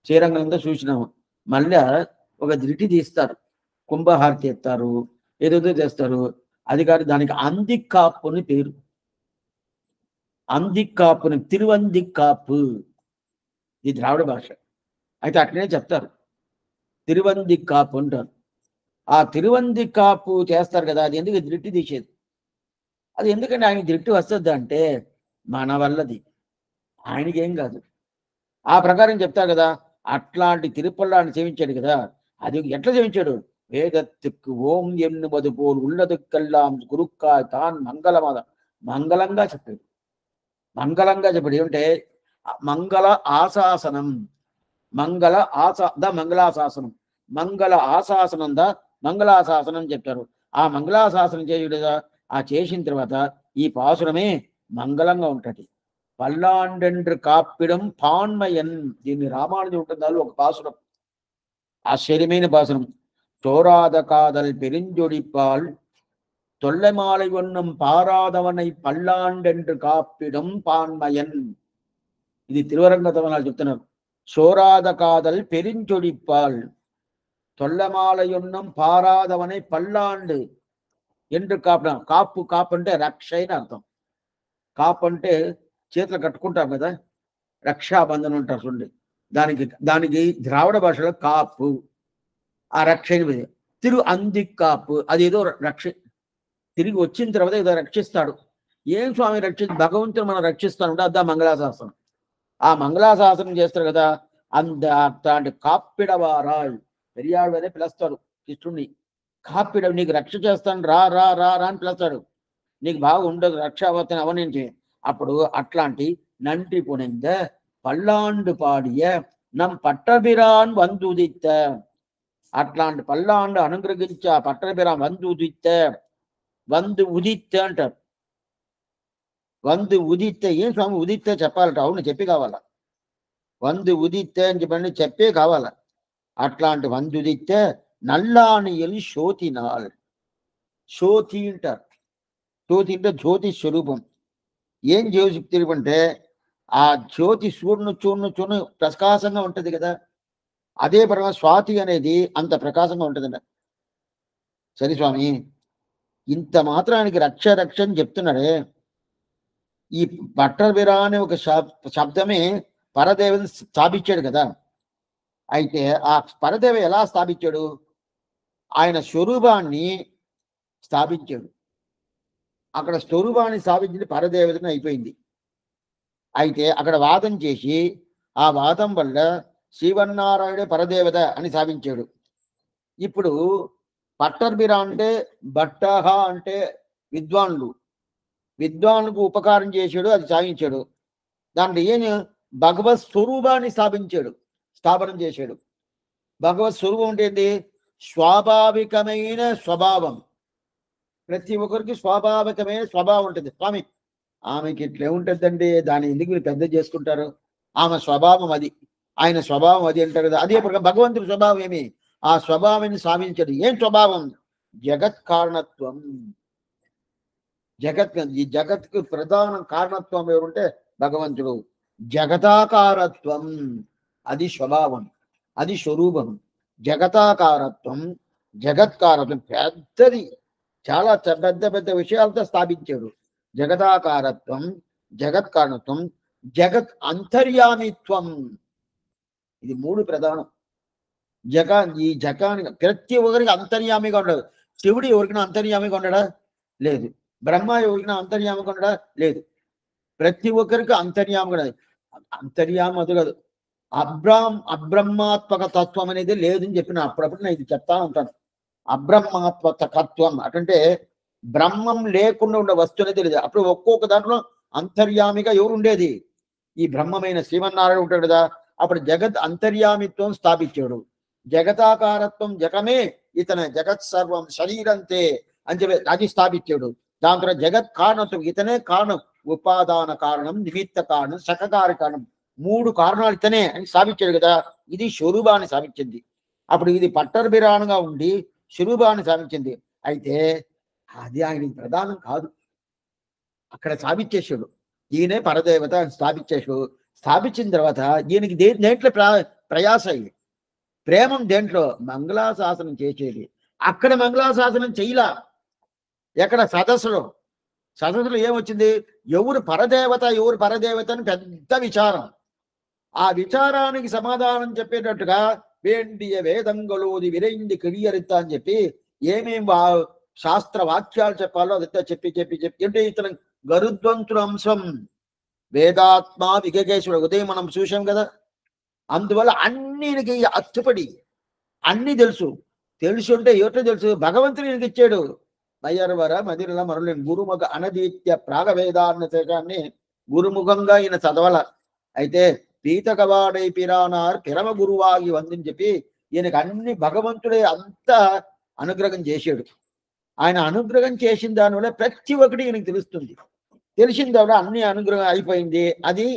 శ్రీరంగంలో చూసినాము, మళ్ళా ఒక దృష్టి తీస్తారు, కుంభహారతి ఎత్తారు, ఏదేదో చేస్తారు. అది కాదు, దానికి అందిక్కాపుని పేరు. అందిక్కాపుని తిరువందిక్కాపు, ఇది ద్రావిడ భాష. అయితే అట్లనే చెప్తారు, తిరువందిక్కాపు అంటారు. ఆ తిరువందిక్కాపు చేస్తారు కదా, అది ఎందుకు దృష్టి తీసేది? అది ఎందుకంటే ఆయన దృష్టి వస్తుంది అంటే మన వల్లది, ఆయనకేం కాదు. ఆ ప్రకారం చెప్తారు కదా. అట్లాంటి తిరుపల్లాన్ని సేవించాడు కదా, అది ఎట్లా సేవించాడు? వేదత్తుకు ఓం ఎన్నుమది పోల్ ఉన్నదుక్కల్లాం గురుక్కాయ్ తాన్ మంగళంగా చెప్పాడు. మంగళంగా చెప్పాడు ఏమంటే మంగళ ఆశాసనం, మంగళాశాసనం, మంగళ ఆశాసనం మంగళాశాసనం చెప్తారు. ఆ మంగళాశాసనం చేయడా, ఆ చేసిన తర్వాత ఈ పాసురమే మంగళంగా ఉంటుంది. పల్లాండెండ్రు కాప్పిడం పాన్మయన్, దీన్ని రామానుజం ఉంటుందాలు ఒక పాసురం, ఆశ్చర్యమైన పాసురం. చోరాద కాదల్ పెరింజొడిపాల్ తొల్లమాலை ஒன்னும் పారాదవనై పల్లాండెండ్రు కాప్పిడం పాన్మయన్. ఇది తిరువరంగ తవనాలు చెప్తున్నారు. చోరాద కాదల్ పెరింజొడిపాల్ తొల్లమాலை ஒன்னும் పారాదవనై పల్లాండు ఎండ్రు కాపడం. కాపు అంటే రక్ష అని అర్థం. కాపు అంటే చేతులు కట్టుకుంటాం కదా, రక్షాబంధనం అంటారు చూడండి, దానికి ద్రావిడ భాషలో కాపు, ఆ రక్ష తిరు అందిక్కాపు, అదేదో రక్ష, తిరిగి వచ్చిన తర్వాత ఏదో రక్షిస్తాడు. ఏం స్వామి భగవంతుడు మనం రక్షిస్తాడు, అదా మంగళాశాసనం. ఆ మంగళాశాసనం చేస్తారు కదా, అట్లాంటి కాప్పిడవారాయ్, పెరియాళ్ళనే పిలుస్తాడు కృష్ణుడిని. కాప్పిడ, నీకు రక్ష చేస్తాను, రా రా రా రా అని పిలుస్తాడు. నీకు బాగా ఉండదు రక్షావతిని అవనించి. అప్పుడు అట్లాంటి నంటి పునింద பல்லாண்டு பாடிய நம் பட்டபிரான் வந்துதித்த, అట్లాంటి పల్లాండు అనుగ్రహించి ఆ పట్టణబిరాన్ వందు ఉదిత్తే అంటారు. వందు ఉదిత్తే ఏం స్వామి ఉదిత్తే చెప్పాలట? అవును చెప్పి కావాల. వందు ఉదిత్తే అని చెప్పండి చెప్పే కావాల. అట్లాంటి వందుదిత్తే నల్లానియలు శోతినాల్. శోతి అంటారు. జ్యోతి అంటే జ్యోతి స్వరూపం. ఏం జ్యోతి అంటే ఆ జ్యోతి చూడు ప్రకాశంగా ఉంటది కదా, అదే పరమ స్వాతి అనేది అంత ప్రకాశంగా ఉంటుందండి. సరే స్వామి, ఇంత మాత్రానికి రక్ష అని చెప్తున్నాడే, ఈ పట్టబిరా అనే ఒక శబ్దమే పరదేవని స్థాపించాడు కదా. అయితే ఆ పరదేవ ఎలా స్థాపించాడు? ఆయన స్వరూపాన్ని స్థాపించాడు. అక్కడ స్వరూపాన్ని స్థాపించింది పరదేవతని అయిపోయింది. అయితే అక్కడ వాదం చేసి ఆ వాదం వల్ల శ్రీవన్నారాయణే పరదేవత అని స్థాపించాడు. ఇప్పుడు పట్టర్బిరా అంటే బట్టహ అంటే విద్వాన్లకు ఉపకారం చేశాడు, అది సాగించాడు. దాంట్లో ఏం భగవత్ స్వరూపాన్ని స్థాపనం చేశాడు. భగవత్ స్వరూపం అంటే ఏంటి? స్వాభావికమైన స్వభావం. ప్రతి ఒక్కరికి స్వాభావికమైన స్వభావం ఉంటుంది. స్వామి ఆమెకి ఇట్లా ఉంటుందండి, దాన్ని ఎందుకు మీరు పెద్ద చేసుకుంటారు? ఆమె స్వభావం అది, ఆయన స్వభావం అది అంటారు కదా. అదే ప్రకారం భగవంతుడి స్వభావం ఏమి? ఆ స్వభావాన్ని సాధించడు. ఏం స్వభావం? జగత్ కారణత్వం. ఈ జగత్కు ప్రధాన కారణత్వం ఎవరుంటే భగవంతుడు. జగతాకారత్వం అది స్వభావం, అది స్వరూపం. జగతాకారత్వం, జగత్కారత్వం పెద్దది, చాలా పెద్ద విషయాలతో స్థాపించాడు. జగతాకారత్వం, జగత్కారణత్వం, జగత్ అంతర్యామిత్వం. ఇది మూడు ప్రధానం. ఈ జగానికి ప్రతి ఒక్కరికి అంతర్యామిగా ఉండడు. శివుడు ఎవరికైనా అంతర్యామిగా ఉండడా? లేదు. బ్రహ్మ ఎవరికైనా అంతర్యామిగా ఉండడా? లేదు. ప్రతి ఒక్కరికి అంతర్యామిగా. అంతర్యామి అది కాదు, అబ్రహ్మాత్మక తత్వం అనేది లేదని చెప్పిన అప్పుడప్పుడు నేను ఇది చెప్తా ఉంటాను. అబ్రహ్మాత్మక తత్వం అంటే బ్రహ్మం లేకుండా ఉండే వస్తువు అనేది లేదు. అప్పుడు ఒక్కొక్క దాంట్లో అంతర్యామిగా ఎవరు ఉండేది? ఈ బ్రహ్మమైన శ్రీమన్నారాయణ ఉంటాడు కదా. అప్పుడు జగత్ అంతర్యామిత్వం స్థాపించాడు. జగతాకారత్వం, జగమే ఇతనే, జగత్ సర్వం శరీరంతే అని చెప్పి అది స్థాపించాడు. దాంతో జగత్ కారణత్వం, ఇతనే కారణం, ఉపాదాన కారణం, నిమిత్త కారణం, సహకార కారణం, మూడు కారణాలు ఇతనే అని స్థాపించాడు కదా. ఇది స్వరూపాన్ని స్థాపించింది. అప్పుడు ఇది పట్టర్బిరానుగా ఉండి స్వరూపాన్ని స్థాపించింది. అయితే అది ఆయనకి ప్రధానం కాదు, అక్కడ స్థాపించేశాడు. ఈయనే పరదేవత అని స్థాపించేశాడు. స్థాపించిన తర్వాత ఈయనకి దేంట్లో ప్రయాస అయ్యి ప్రేమం దేంట్లో? మంగళాశాసనం చేసేది. అక్కడ మంగళాశాసనం చెయ్యలా. ఎక్కడ? సదస్సులో ఏమొచ్చింది? ఎవరు పరదేవత అని పెద్ద విచారం. ఆ విచారానికి సమాధానం చెప్పేటట్టుగా వేండియ వేదంగలోది విరైంది కిరియరిత అని చెప్పి ఏమేం శాస్త్ర వాక్యాలు చెప్పాలో అదంతా చెప్పి అంటే ఇతను గరుద్వంతుల అంశం, వేదాత్మ విగకేశ్వరుడు ఉదయం మనం చూసాం కదా. అందువల్ల అన్నిటికి అత్తుపడి అన్ని తెలుసుంటే ఏటో తెలుసు భగవంతుని ఈయనకి ఇచ్చాడు. మయ్యర్వర మదిరల మరలేని గురుముఖ అనదీత్య ప్రాగవేదాన్న శేఖాన్ని గురుముఖంగా ఈయన చదవాల. అయితే పీతకవాడై పిరానార్ పిరమ గురువాగి వందని చెప్పి ఈయనకి అన్ని భగవంతుడే అంతా అనుగ్రహం చేశాడు. ఆయన అనుగ్రహం చేసిన దానివల్ల ప్రతి ఒక్కటి ఈయనకి తెలుస్తుంది. తెలిసిన తర్వాత అన్ని అనుగ్రహం అయిపోయింది. అది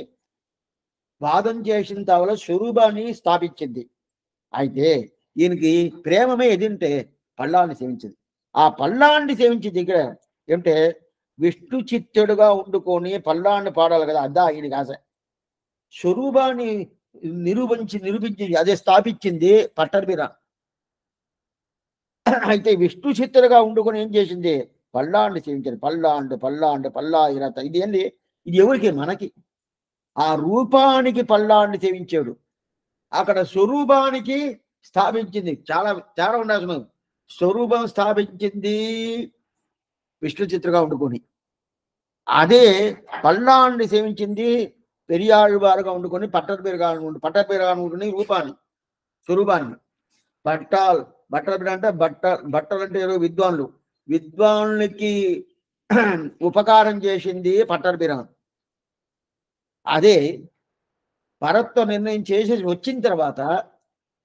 వాదం చేసిన తర్వాత స్వరూపాన్ని స్థాపించింది. అయితే ఈయనకి ప్రేమమే ఎదింటే పళ్ళాన్ని సేవించింది. ఆ పళ్ళాన్ని సేవించింది ఇక్కడ ఏమిటే విష్ణు చిత్తుడుగా ఉండుకొని పళ్ళాన్ని పాడాలి కదా. అదా ఈయనకి ఆశ. స్వరూపాన్ని నిరూపించింది, అదే స్థాపించింది పట్టర్బిరా. అయితే విష్ణు చిత్తుడుగా ఉండుకొని ఏం చేసింది? పళ్ళాన్ని సేవించింది. పల్లాయిరత. ఇది ఏంది? ఇది ఎవరికి? మనకి. ఆ రూపానికి పళ్ళాన్ని సేవించాడు. అక్కడ స్వరూపానికి స్థాపించింది. చాలా తేడా ఉండాల్సిన. స్వరూపం స్థాపించింది విష్ణు చిత్రుగా ఉండుకొని, అదే పళ్ళాన్ని సేవించింది పెరియాళ్ళవారుగా ఉండుకొని పట్టర్బిరగా ఉండుకొని రూపాన్ని, స్వరూపాన్ని. బట్టలు అంటే బట్టలు అంటే విద్వాన్లకి ఉపకారం చేసింది పట్టర్బిరా. అదే పరత్వ నిర్ణయం చేసేసి వచ్చిన తర్వాత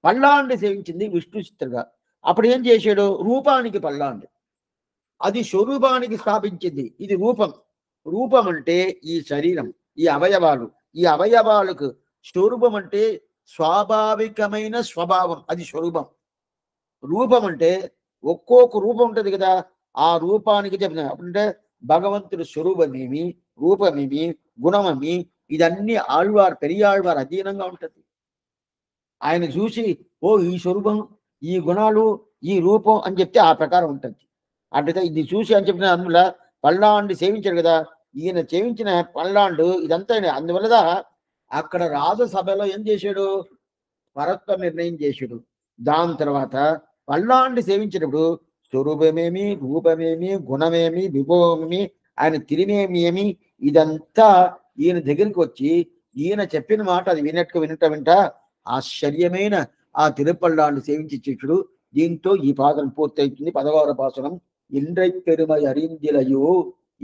పల్లాండి సేవించింది విష్ణు చిత్రగా. అప్పుడు ఏం చేశాడు? రూపానికి పల్లాండి, అది స్వరూపానికి స్థాపించింది. ఇది రూపం. రూపం అంటే ఈ శరీరం, ఈ అవయవాలు. ఈ అవయవాలకు స్వరూపం అంటే స్వాభావికమైన స్వభావం, అది స్వరూపం. రూపం అంటే ఒక్కొక్క రూపం ఉంటుంది కదా, ఆ రూపానికి చెప్పిన. అంటే భగవంతుడు స్వరూపమేమి, రూపమేమి, గుణమేమి, ఇదన్నీ ఆళ్వార్ పెరియాళ్వార్ అధీనంగా ఉంటుంది. ఆయన చూసి ఓ ఈ స్వరూపం, ఈ గుణాలు, ఈ రూపం అని చెప్తే ఆ ప్రకారం ఉంటుంది. అంటే ఇది చూసి అని చెప్పిన అందులో పల్లాండి సేవించాడు కదా, ఈయన సేవించిన పల్లాండు ఇదంతా అందువల్ల అక్కడ రాజసభలో ఏం చేశాడు? పరత్వ నిర్ణయం చేశాడు. దాని తర్వాత పల్లాండి సేవించినప్పుడు స్వరూపమేమి, రూపమేమి, గుణమేమి, విభవమేమి, ఆయన తిరిమేమి, ఇదంతా ఈయన దగ్గరికి వచ్చి ఈయన చెప్పిన మాట అది వింట ఆశ్చర్యమైన ఆ తిరుపల్లాండి సేవించి శిష్యుడు. దీంతో ఈ పాదం పూర్తవుతుంది. 16వ పాసనం. ఇండ్రై పెరుమై அறிந்திலையோ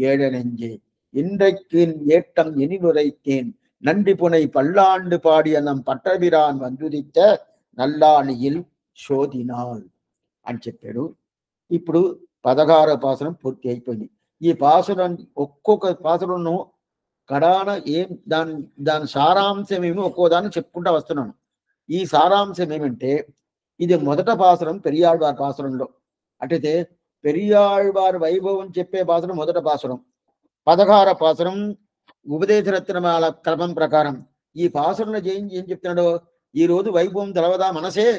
ஏழனெஞ்சே இன்றைக்கு ஏட்டம் எனினுரைத்தேன் நன்றி புனை பல்லாண்டு பாடிய நம் పట్టభిరాన్ వందుదిత్త నల్లానిயில் శోధినాల్ అని చెప్పాడు. ఇప్పుడు 16వ పాసనం పూర్తి అయిపోయింది. ఈ పాసనం ఒక్కొక్క పాసనం కడాన ఏం దాని సారాంశం ఏమి ఒక్కో దాన్ని చెప్పుకుంటా వస్తున్నాను. ఈ సారాంశం ఏమంటే, ఇది మొదట పాసనం పెరియాళ్వార్ పాసనంలో. అంటే పెరియాళ్వార్ వైభవం చెప్పే పాసనం మొదట పాసనం. 16వ పాసనం ఉపదేశరత్నమాల క్రమం ప్రకారం ఈ పాసనంలో ఏం చెప్తున్నాడు? ఈ రోజు వైభవం తెలవదా మనసే,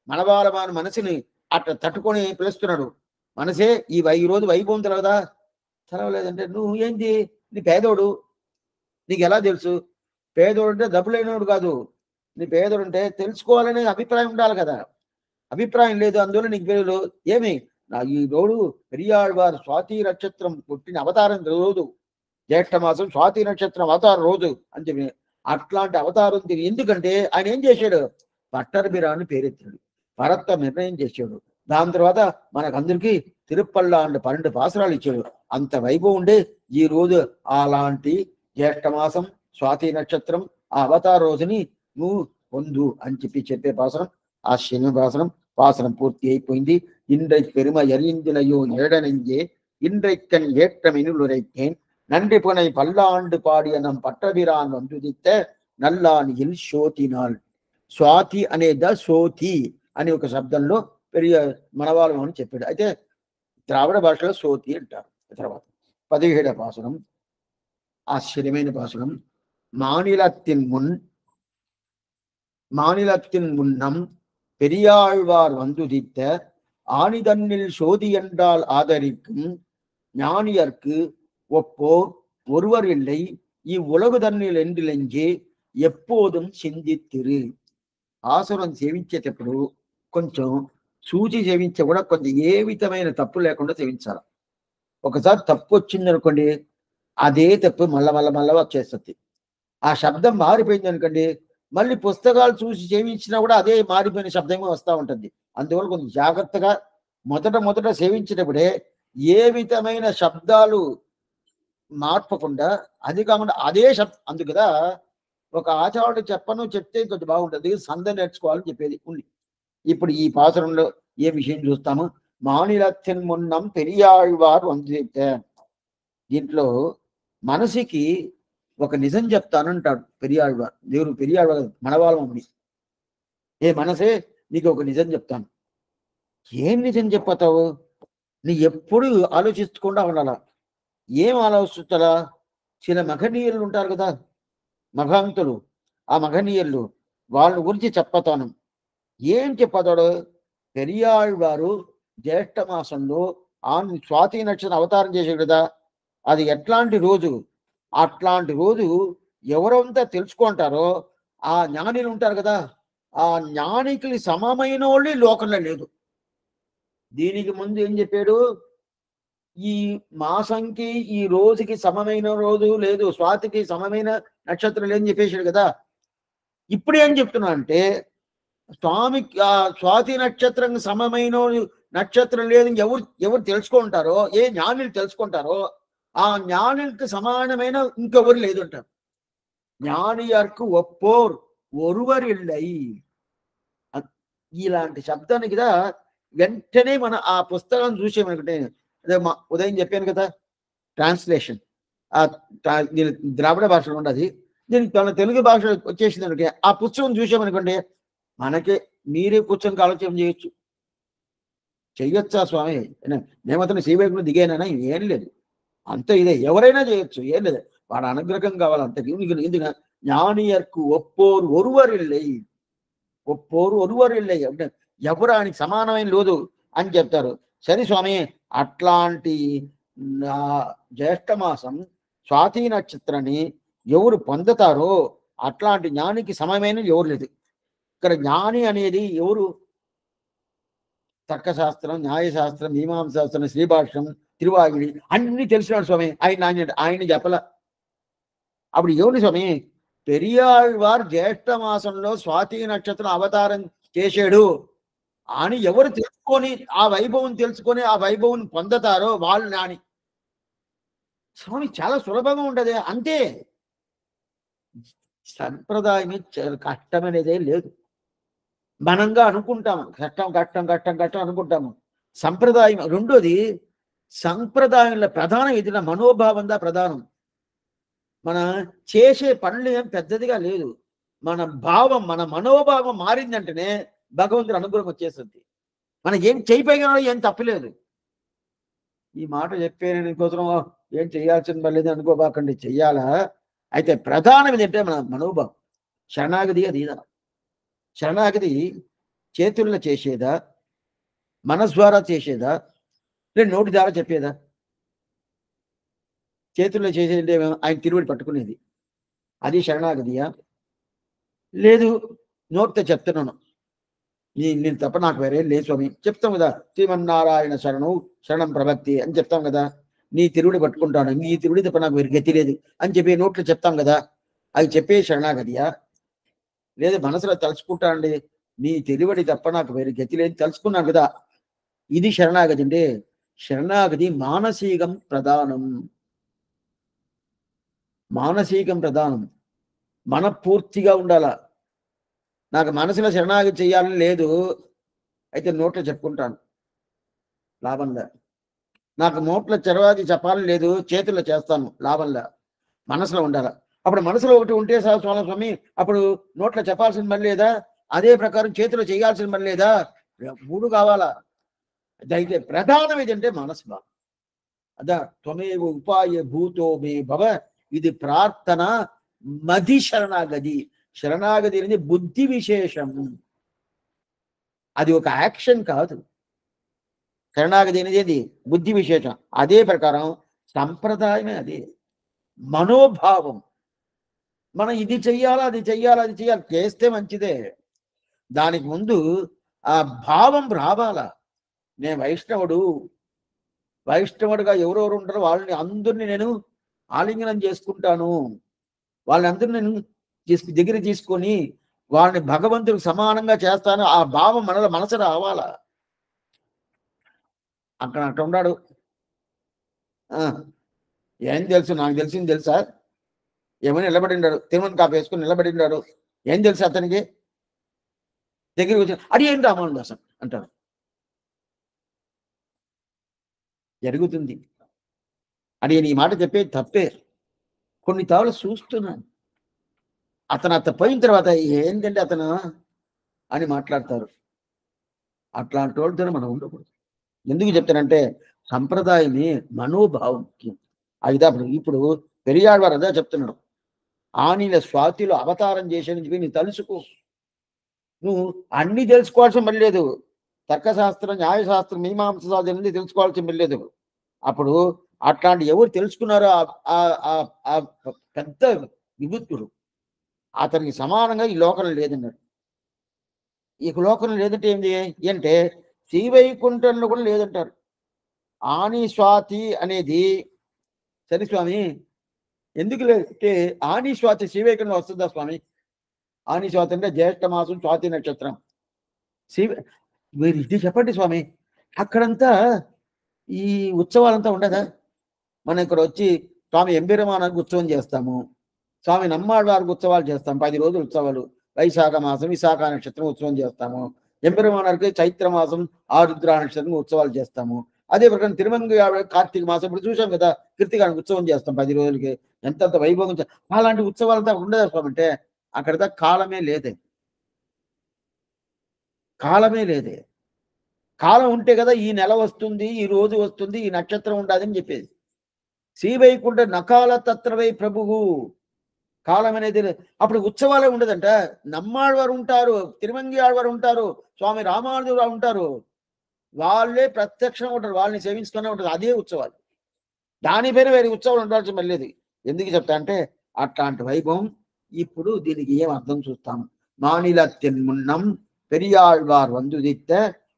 మనవాళ్ళ మనసుని అట్లా తట్టుకొని పిలుస్తున్నాడు. మనసే ఈ రోజు వైభవం తెలవదా? తెలవలేదంటే నువ్వు ఏంది, నీ పేదోడు, నీకు ఎలా తెలుసు? పేదోడు అంటే డబ్బులైనోడు కాదు. నీ పేదోడు అంటే తెలుసుకోవాలనే అభిప్రాయం ఉండాలి కదా. అభిప్రాయం లేదు, అందువల్ల నీకు పేరు ఏమి. ఈ రోజు పెరియాళ్వారు స్వాతి నక్షత్రం పుట్టిన అవతారం రోజు, జ్యేష్ఠ మాసం స్వాతి నక్షత్రం అవతారం రోజు అని చెప్పి అట్లాంటి అవతారం తిరిగి. ఎందుకంటే ఆయన ఏం చేశాడు? పట్టభిరాన్ని పేరెత్తాడు, పరత్వ నిర్ణయం చేశాడు. దాని తర్వాత మనకందరికీ తిరుపల్లాండు 12 పాసరాలు ఇచ్చాడు. అంత వైభవం ఉండే ఈ రోజు అలాంటి జ్యేష్ఠ మాసం స్వాతి నక్షత్రం ఆ అవతార రోజుని నువ్వు పొందు అని చెప్పే పాసనం ఆ శని పాసనం. పాసనం పూర్తి అయిపోయింది. ఇండ్రై పెరుమ ఎరిందిలయో ఏడనెంజే இன்றைக்கன் ஏற்றமெனுரைத்தேன் நன்றி புனை பல்லாண்டு பாடிய நம் పట్టభిరాన్ వందుదిత్త నల్లానిயில் శోతినాల్. స్వాతి అనేద సోతి అనే ఒక శబ్దంలో పెరియ మనవాళ్ళం అని చెప్పాడు. అయితే ద్రావిడ భాషలో సోతి అంటారు. తర్వాత 17వ పాసనం ఆశ్చర్యమైన పాసనం. மாநிலத்தின் முன்னம் பெரியாழ்வார் வந்துதித்த ஆணிதன்னில் சோதி என்றால் ஆதரிக்கும் ஞானியர்க்கு ஒப்போர் ஒருவர் இல்லை இவ்வுலகு தன்னில் என்றிலெஞ்சే எப்போதும் చిందిత్తిరు. ఆసురం సేవించేటప్పుడు కొంచెం సూచి సేవించే కూడా కొంచెం ఏ విధమైన తప్పు లేకుండా సేవించాలి. ఒకసారి తప్పు వచ్చింది అనుకోండి, అదే తప్పు మళ్ళా వచ్చేస్తుంది. ఆ శబ్దం మారిపోయింది అనుకోండి, మళ్ళీ పుస్తకాలు చూసి సేవించినా కూడా అదే మారిపోయిన శబ్దమే వస్తూ ఉంటుంది. అందువల్ల కొంచెం జాగ్రత్తగా మొదట సేవించేటప్పుడే ఏ విధమైన శబ్దాలు మార్పకుండా అది కాకుండా అదే శబ్దం. అందుకదా ఒక ఆచార్యుడు చెప్తే కొంచెం బాగుంటుంది, సంద నేర్చుకోవాలని చెప్పేది ఉంది. ఇప్పుడు ఈ పాసరంలో ఏ విషయం చూస్తాము? మానిలత్తిన్ మున్నం పెరియాళ్వార్ వందిత. దీంట్లో మనసుకి ఒక నిజం చెప్తానంటాడు పెరియాళ్వార్. దేవుడు పెరియాళ్వార్ మనవాళ్ళం ఉంది. ఏ మనసే నీకు ఒక నిజం చెప్తాను. ఏం నిజం చెప్పతావు? నీ ఎప్పుడు ఆలోచించకుండా ఉండాలా. ఏం ఆలోచిస్తారా? చిన్న మహనీయులు ఉంటారు కదా, మహాంతులు. ఆ మహనీయులు వాళ్ళ గురించి చెప్పతాను. ఏం చెప్పతాడు? పెరియాళ్వారు జ్యేష్ఠ మాసంలో స్వాతి నక్షత్రం అవతారం చేశాడు కదా, అది ఎట్లాంటి రోజు? అట్లాంటి రోజు ఎవరంతా తెలుసుకుంటారో ఆ జ్ఞానిలు ఉంటారు కదా, ఆ జ్ఞానికులు సమమైన వాళ్ళు లోకంలో లేదు. దీనికి ముందు ఏం చెప్పాడు? ఈ మాసంకి ఈ రోజుకి సమమైన రోజు లేదు, స్వాతికి సమమైన నక్షత్రం లేదని చెప్పేశాడు కదా. ఇప్పుడు ఏం చెప్తున్నా అంటే స్వామి స్వాతి నక్షత్రం సమమైన నక్షత్రం లేదని ఎవరు తెలుసుకుంటారో, ఏ జ్ఞానులు తెలుసుకుంటారో ఆ జ్ఞానులకు సమానమైన ఇంకెవరు లేదు అంటారు. జ్ఞానియర్కు ఒప్పోర్ ఒరువరిల్లై. ఇలాంటి శబ్దానికి కదా వెంటనే మన ఆ పుస్తకం చూసేమనుకుంటే, అదే మా ఉదయం చెప్పాను కదా ట్రాన్స్లేషన్, ఆ ద్రావిడ భాషలో ఉండదు, దీనికి తన తెలుగు భాష వచ్చేసింది అనుకుంటే ఆ పుస్తకం చూసామనుకోండి, మనకే మీరే కూర్చొని ఆలోచన చేయొచ్చు. చెయ్యొచ్చా స్వామి, మేమతను శ్రీవైకుంఠం దిగానా? ఏం లేదు, అంత ఇదే, ఎవరైనా చేయొచ్చు, ఏం లేదు, వాడు అనుగ్రహం కావాలి అంత. ఎందుకు జ్ఞానియర్కు ఒప్పోరు ఒరువరిల్లై, ఒప్పోరు ఒరువరిల్లై అంటే ఎవరు ఆయనకి సమానమైన లేదు అని చెప్తారు. సరే స్వామి, అట్లాంటి జ్యేష్ఠమాసం స్వాతి నక్షత్రాన్ని ఎవరు పొందుతారో అట్లాంటి జ్ఞానికి సమమైన ఎవరు లేదు. ఇక్కడ జ్ఞాని అనేది ఎవరు? తర్కశాస్త్రం, న్యాయశాస్త్రం, మీమాంసాస్త్రం, శ్రీభాష్యం, తిరువాగిడి అన్ని తెలిసినాడు స్వామి. ఆయన చెప్పల. అప్పుడు ఎవరు స్వామి? పెరియాళ్వారు జ్యేష్ఠ మాసంలో స్వాతి నక్షత్రం అవతారం చేశాడు అని ఎవరు తెలుసుకొని ఆ వైభవం తెలుసుకొని ఆ వైభవం పొందుతారో వాళ్ళు నాని. స్వామి చాలా సులభంగా ఉంటది అంతే. సంప్రదాయం కష్టమనేదే లేదు. మనంగా అనుకుంటాము కష్టం కష్టం కష్టం కష్టం అనుకుంటాము. సంప్రదాయం రెండోది, సంప్రదాయంలో ప్రధానం ఇది, మనోభావంగా ప్రధానం. మన చేసే పనులు ఏం పెద్దదిగా లేదు, మన భావం, మన మనోభావం మారిందంటేనే భగవంతుడు అనుగ్రహం వచ్చేస్తుంది. మనకేం చేయిపోయినా ఏం తప్పలేదు. ఈ మాట చెప్పేనే కోసం ఏం చేయాల్సిన పర్లేదు అనుకోబాకండి, చెయ్యాలా. అయితే ప్రధానం ఏంటంటే మన మనోభావం. శరణాగతి అది. శరణాగతి చేతుల్లో చేసేదా, మనసు ద్వారా చేసేదా, లేదు నోటి ద్వారా చెప్పేదా? చేతుల్లో చేసేది ఆయన తిరువడి పట్టుకునేది, అది శరణాగతియా? లేదు నోటితో చెప్తున్నాను, నేను తప్ప నాకు వేరే లేదు స్వామి చెప్తాం కదా, శ్రీమన్నారాయణ శరణం శరణం ప్రభక్తి అని చెప్తాం కదా, నీ తిరువుడి పట్టుకుంటాను, ఈ తిరువుడి తప్ప నాకు వేరే గతి లేదు అని చెప్పి నోట్లో చెప్తాం కదా, అవి చెప్పే శరణాగతియా? లేదు మనసులో తలుచుకుంటానండి, నీ తిరువడి తప్ప నాకు వేరే గతి లేదు తలుచుకున్నాను కదా, ఇది శరణాగతి. అంటే శరణాగతి మానసికం ప్రధానం. మానసికం ప్రధానం, మనపూర్తిగా ఉండాల. నాకు మనసులో శరణాగతి చేయాలని లేదు, అయితే నోట్లో చెప్పుకుంటాను లాభంగా. నాకు నోట్లో చెరవాది చెప్పాలని లేదు, చేతుల్లో చేస్తాను లాభంగా. మనసులో ఉండాల. అప్పుడు మనసులో ఒకటి ఉంటే స్వామి, అప్పుడు నోట్లో చెప్పాల్సిన పని లేదా, అదే ప్రకారం చేతిలో చేయాల్సిన పని లేదా? మూడు కావాలా. అయితే ప్రధానం ఏదంటే మనసు బా. అదా త్వమేవ ఉపాయ భూతో మే భవ, ఇది ప్రార్థన మది శరణాగతి. శరణాగతి అనేది బుద్ధి విశేషం, అది ఒక యాక్షన్ కాదు. శరణాగతి అనేది బుద్ధి విశేషం. అదే ప్రకారం సంప్రదాయమే అదే మనోభావం. మనం ఇది చెయ్యాలా, అది చెయ్యాలా, అది చెయ్యాలి, చేస్తే మంచిదే. దానికి ముందు ఆ భావం రావాలా. నేను వైష్ణవుడుగా ఎవరెవరు ఉంటారో వాళ్ళని అందరినీ నేను ఆలింగనం చేసుకుంటాను, వాళ్ళందరూ నేను దగ్గర తీసుకొని వాళ్ళని భగవంతుడికి సమానంగా చేస్తాను, ఆ భావం మనసు రావాలా. అక్కడ అట్లా ఉన్నాడు. ఏం తెలుసు, నాకు తెలిసింది తెలుసా, ఏమని నిలబడినాడు, తిరుమల కాపు వేసుకుని నిలబడినాడు, ఏం తెలుసు అతనికి? దగ్గరికి వచ్చి అది ఏం రామానుదాసం అంటాడు. జరుగుతుంది అని ఈ మాట చెప్పేది తప్పే. కొన్ని తావులు చూస్తున్నాను, అతను పోయిన తర్వాత ఏంటంటే అతను అని మాట్లాడతారు. అట్లాంటి వాళ్ళతో మనం ఉండకూడదు. ఎందుకు చెప్తానంటే సంప్రదాయమే మనోభావం ముఖ్యం. అయినప్పుడు ఇప్పుడు పెరియాళ్వారు అదే చెప్తున్నాడు, ఆనిల స్వాతిలో అవతారం చేసేది చెప్పి నీ తలుసుకో. నువ్వు అన్ని తెలుసుకోవాల్సిన పని లేదు, తర్కశాస్త్రం, న్యాయశాస్త్రం, మీమాంస శాస్త్రం తెలుసుకోవాల్సిన పని లేదు. అప్పుడు అట్లాంటి ఎవరు తెలుసుకున్నారో ఆ పెద్ద విభూతుడు, అతనికి సమానంగా ఈ లోకంలో లేదన్నాడు. ఈ లోకంలో లేదంటే ఏంటి అంటే శ్రీవైకుంఠంలో కూడా లేదంటారు. ఆని స్వాతి అనేది సరే స్వామి, ఎందుకు లేదంటే ఆని స్వాతి శ్రీవైకుంఠంలో వస్తుందా స్వామి? ఆని స్వాతి అంటే జ్యేష్ఠ మాసం స్వాతి నక్షత్రం. మీరు ఇది చెప్పండి స్వామి, అక్కడంతా ఈ ఉత్సవాలంతా ఉండదా? మనం ఇక్కడ వచ్చి స్వామి ఎంబీరమానానికి ఉత్సవం చేస్తాము, స్వామి నమ్మాళ్ళవారికి ఉత్సవాలు చేస్తాం, 10 రోజులు ఉత్సవాలు. వైశాఖ మాసం విశాఖ నక్షత్రం ఉత్సవం చేస్తాము. ఎంపెరుమానారికి చైత్ర మాసం ఆరుద్ర నక్షత్రం ఉత్సవాలు చేస్తాము. అదే ప్రకారం తిరుమంగ కార్తీక మాసం ఇప్పుడు చూసాం కదా, కృతికానికి ఉత్సవం చేస్తాం 10 రోజులకి. ఎంతంత వైభవం. అలాంటి ఉత్సవాలంతా ఉండదు స్వామి. అంటే అక్కడ కాలమే లేదే, కాలమే లేదే. కాలం ఉంటే కదా ఈ నెల వస్తుంది, ఈ రోజు వస్తుంది, ఈ నక్షత్రం ఉండదని చెప్పేది. శ్రీవైకుంఠ నకాల తత్రవై ప్రభువు. కాలం అనేది అప్పుడు ఉత్సవాలే ఉండదంట. నమ్మాళ్ళవారు ఉంటారు, తిరుమంగి ఆళ్వారు ఉంటారు, స్వామి రామానుజులు ఉంటారు. వాళ్ళే ప్రత్యక్షంగా ఉంటారు, వాళ్ళని సేవించుకునే ఉంటారు. అదే ఉత్సవాలు. దాని పేరు వేరే ఉత్సవాలు ఉండాల్సి మళ్ళీ. ఎందుకు చెప్తా అంటే అట్లాంటి వైభవం. ఇప్పుడు దీనికి ఏం అర్థం చూస్తాం. மாநிலத்தின் முன்னம் பெரியாழ்வார் வந்துதித்த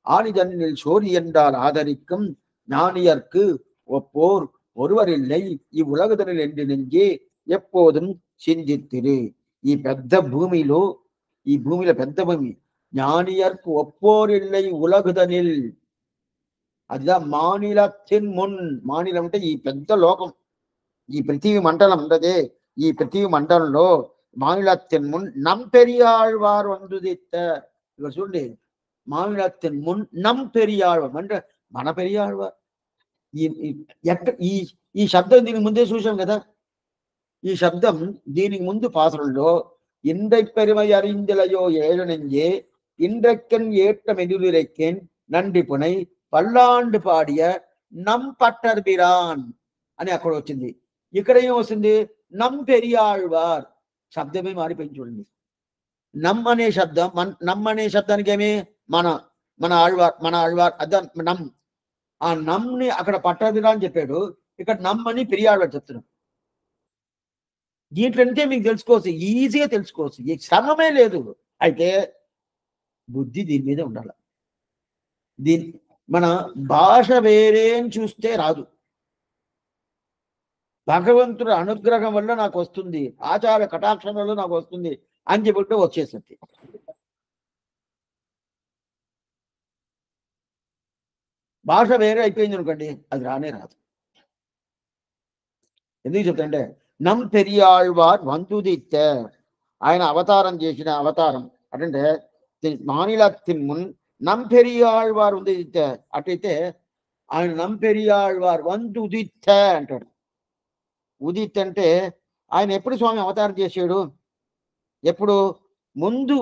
ஆணிதன்னில் சோரி என்றால் ஆதரிக்கும் ஞானியர்க்கு ஒப்போர் ஒருவரில்லை இவ்வுலகுதனில் என்று நெஞ்சே எப்போதும் చిందిత్తిరి. ఈ పెద్ద భూమిలో, ఈ భూమిలో పెద్ద భూమి, ஞானியர்க்கு ఒప్పోరిల్లై ఉలగుదనిల్. అదిదా మానిలத்தின் మున్. మానిలం అంటే ఈ పెద్ద లోకం, ఈ పృథివీ మండలం ఉండదే, ఈ పృథివీ మండలంలో మానిలத்தின் మున్ నమ్ పెరియాళ్వార్ వందుదిత్త. ఇక్కడ చూడండి, మానిలத்தின் మున్ నమ్ పెరియాళ్వార్ అంటే మన పెరియాళ్వార్. ఈ శబ్దం దీనికి ముందే చూసాం కదా. ఈ శబ్దం దీనికి ముందు పాత్రలో ఇండ్రై పెరుమై அறிந்திலையோ ஏழனெஞ்சே இன்றைக்கன் ஏற்றம் எதிரிரைக்கேன் நன்றி புனை పల్లాండు పాడియ నమ్ పట్టర్బిరాన్ అని అక్కడ వచ్చింది. ఇక్కడ ఏం వస్తుంది? నమ్ పెరియాళ్వార్. శబ్దమే మారిపోయింది చూడండి. నమ్ అనే శబ్దం, నమ్ అనే శబ్దానికి ఏమి మన మన ఆళ్వార్, మన ఆళ్వార్ అద నమ్. ఆ నమ్ని అక్కడ పట్టర్బిరాన్ చెప్పాడు, ఇక్కడ నమ్ అని పెరియాళ్వార్ చెప్తున్నాం. దీంట్లో అంటే మీకు తెలుసుకోవచ్చు, ఈజీగా తెలుసుకోవచ్చు, ఈ శ్రమమే లేదు. అయితే బుద్ధి దీని మీద ఉండాలి. మన భాష వేరే చూస్తే రాదు. భగవంతుడి అనుగ్రహం వల్ల నాకు వస్తుంది, ఆచార కటాక్షం వల్ల నాకు వస్తుంది అని చెప్పుకుంటే వచ్చేసింది. భాష వేరే అయిపోయింది అనుకోండి, అది రానే రాదు. ఎందుకు చెప్తాంటే నమ్ పెరియాళ్వార్ వందుదిత్త, ఆయన అవతారం చేసిన అవతారం అంటే మానిలத்தின் మున్ నమ్ పెరియాళ్వార్ వందుదిత్త. అటైతే ఆయన నమ్ పెరియాళ్వార్ వందుదిత్త అంటాడు. ఉదిత్ అంటే ఆయన ఎప్పుడు స్వామి అవతారం చేశాడు? ఎప్పుడు? ముందు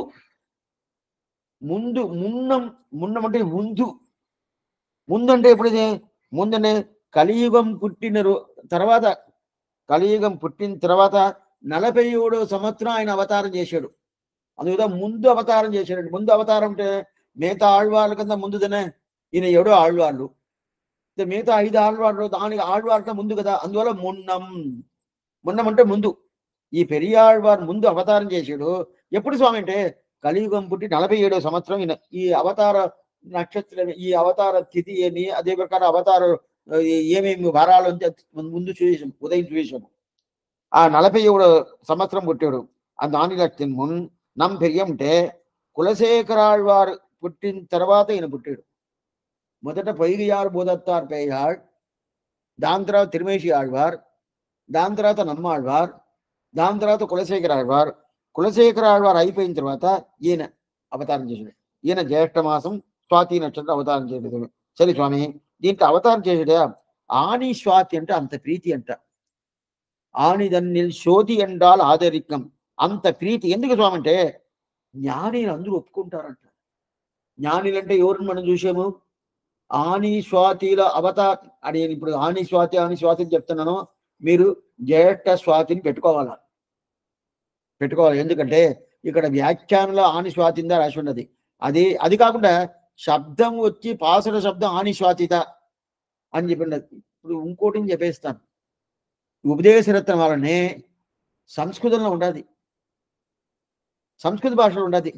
ముందు మున్నం. మున్నం అంటే ముందు. ముందు అంటే ఎప్పుడైతే? ముందనే కలియుగం పుట్టిన తర్వాత, కలియుగం పుట్టిన తర్వాత 47వ సంవత్సరం ఆయన అవతారం చేశాడు. అందువల్ల ముందు అవతారం చేశాడు. ముందు అవతారం అంటే మిగతా ఆళ్వార్ల కింద ముందుదనే, ఈయన 7వ ఆళ్వార్లు. మిగతా 5 ఆళ్వార్లు దానికి ఆళ్వార్ల ముందు కదా. అందువల్ల మున్నం. మున్నం అంటే ముందు. ఈ పెరియాళ్వార్ ముందు అవతారం చేశాడు. ఎప్పుడు స్వామి అంటే కలియుగం పుట్టి 47వ సంవత్సరం ఈయన ఈ అవతార నక్షత్రం, ఈ అవతార తిథి ఏమి, అదే ప్రకారం అవతార ఏమేమి వారాలు ముందు చూసాం, ఉదయం చూసాము. ఆ 47వ సంవత్సరం పుట్టాడు. ఆ మానిలத்தின் మున్ నమ్ పెరియం అంటే కులశేఖరాళ్వారు పుట్టిన తర్వాత ఈయన పుట్టాడు. మొదట పొయ్యియార్ బోధత్తార్ పేయాళ్, దాని తర్వాత తిరుమేషి ఆళ్వార్, దాని తర్వాత నమ్మాళ్వార్, దాని తర్వాత కులశేఖర ఆళ్వార్. కులశేఖర ఆళ్వార్ అయిపోయిన తర్వాత ఈయన అవతారం చేశాడు. ఈయన జ్యేష్ఠ మాసం స్వాతి నక్షత్రం అవతారం చేశాడు. సరే స్వామి, దీంట్లో అవతారం చేసాడా? ఆని స్వాతి అంటే అంత ప్రీతి అంట. ఆనిదన్నిల్ శోధి ఎండాల్ ఆదరికం, అంత ప్రీతి. ఎందుకు స్వామి అంటే జ్ఞానిలు అందరూ ఒప్పుకుంటారంట. జ్ఞానిలు అంటే ఎవరిని మనం చూసాము? ఆని స్వాతిల అవతార్ అని. ఇప్పుడు ఆని స్వాతి అని చెప్తున్నాను, మీరు జ్యేష్ఠ స్వాతిని పెట్టుకోవాలి. ఎందుకంటే ఇక్కడ వ్యాఖ్యానంలో ఆని స్వాతిందా రాసి ఉన్నది. అది కాకుండా శబ్దం వచ్చి పాసర శబ్దం ఆని స్వాతిత అని చెప్పినది. ఇప్పుడు ఇంకోటిని చెప్పేస్తాను. ఉపదేశరత్నం వలనే సంస్కృతంలో ఉండదు, సంస్కృత భాషలో ఉండదు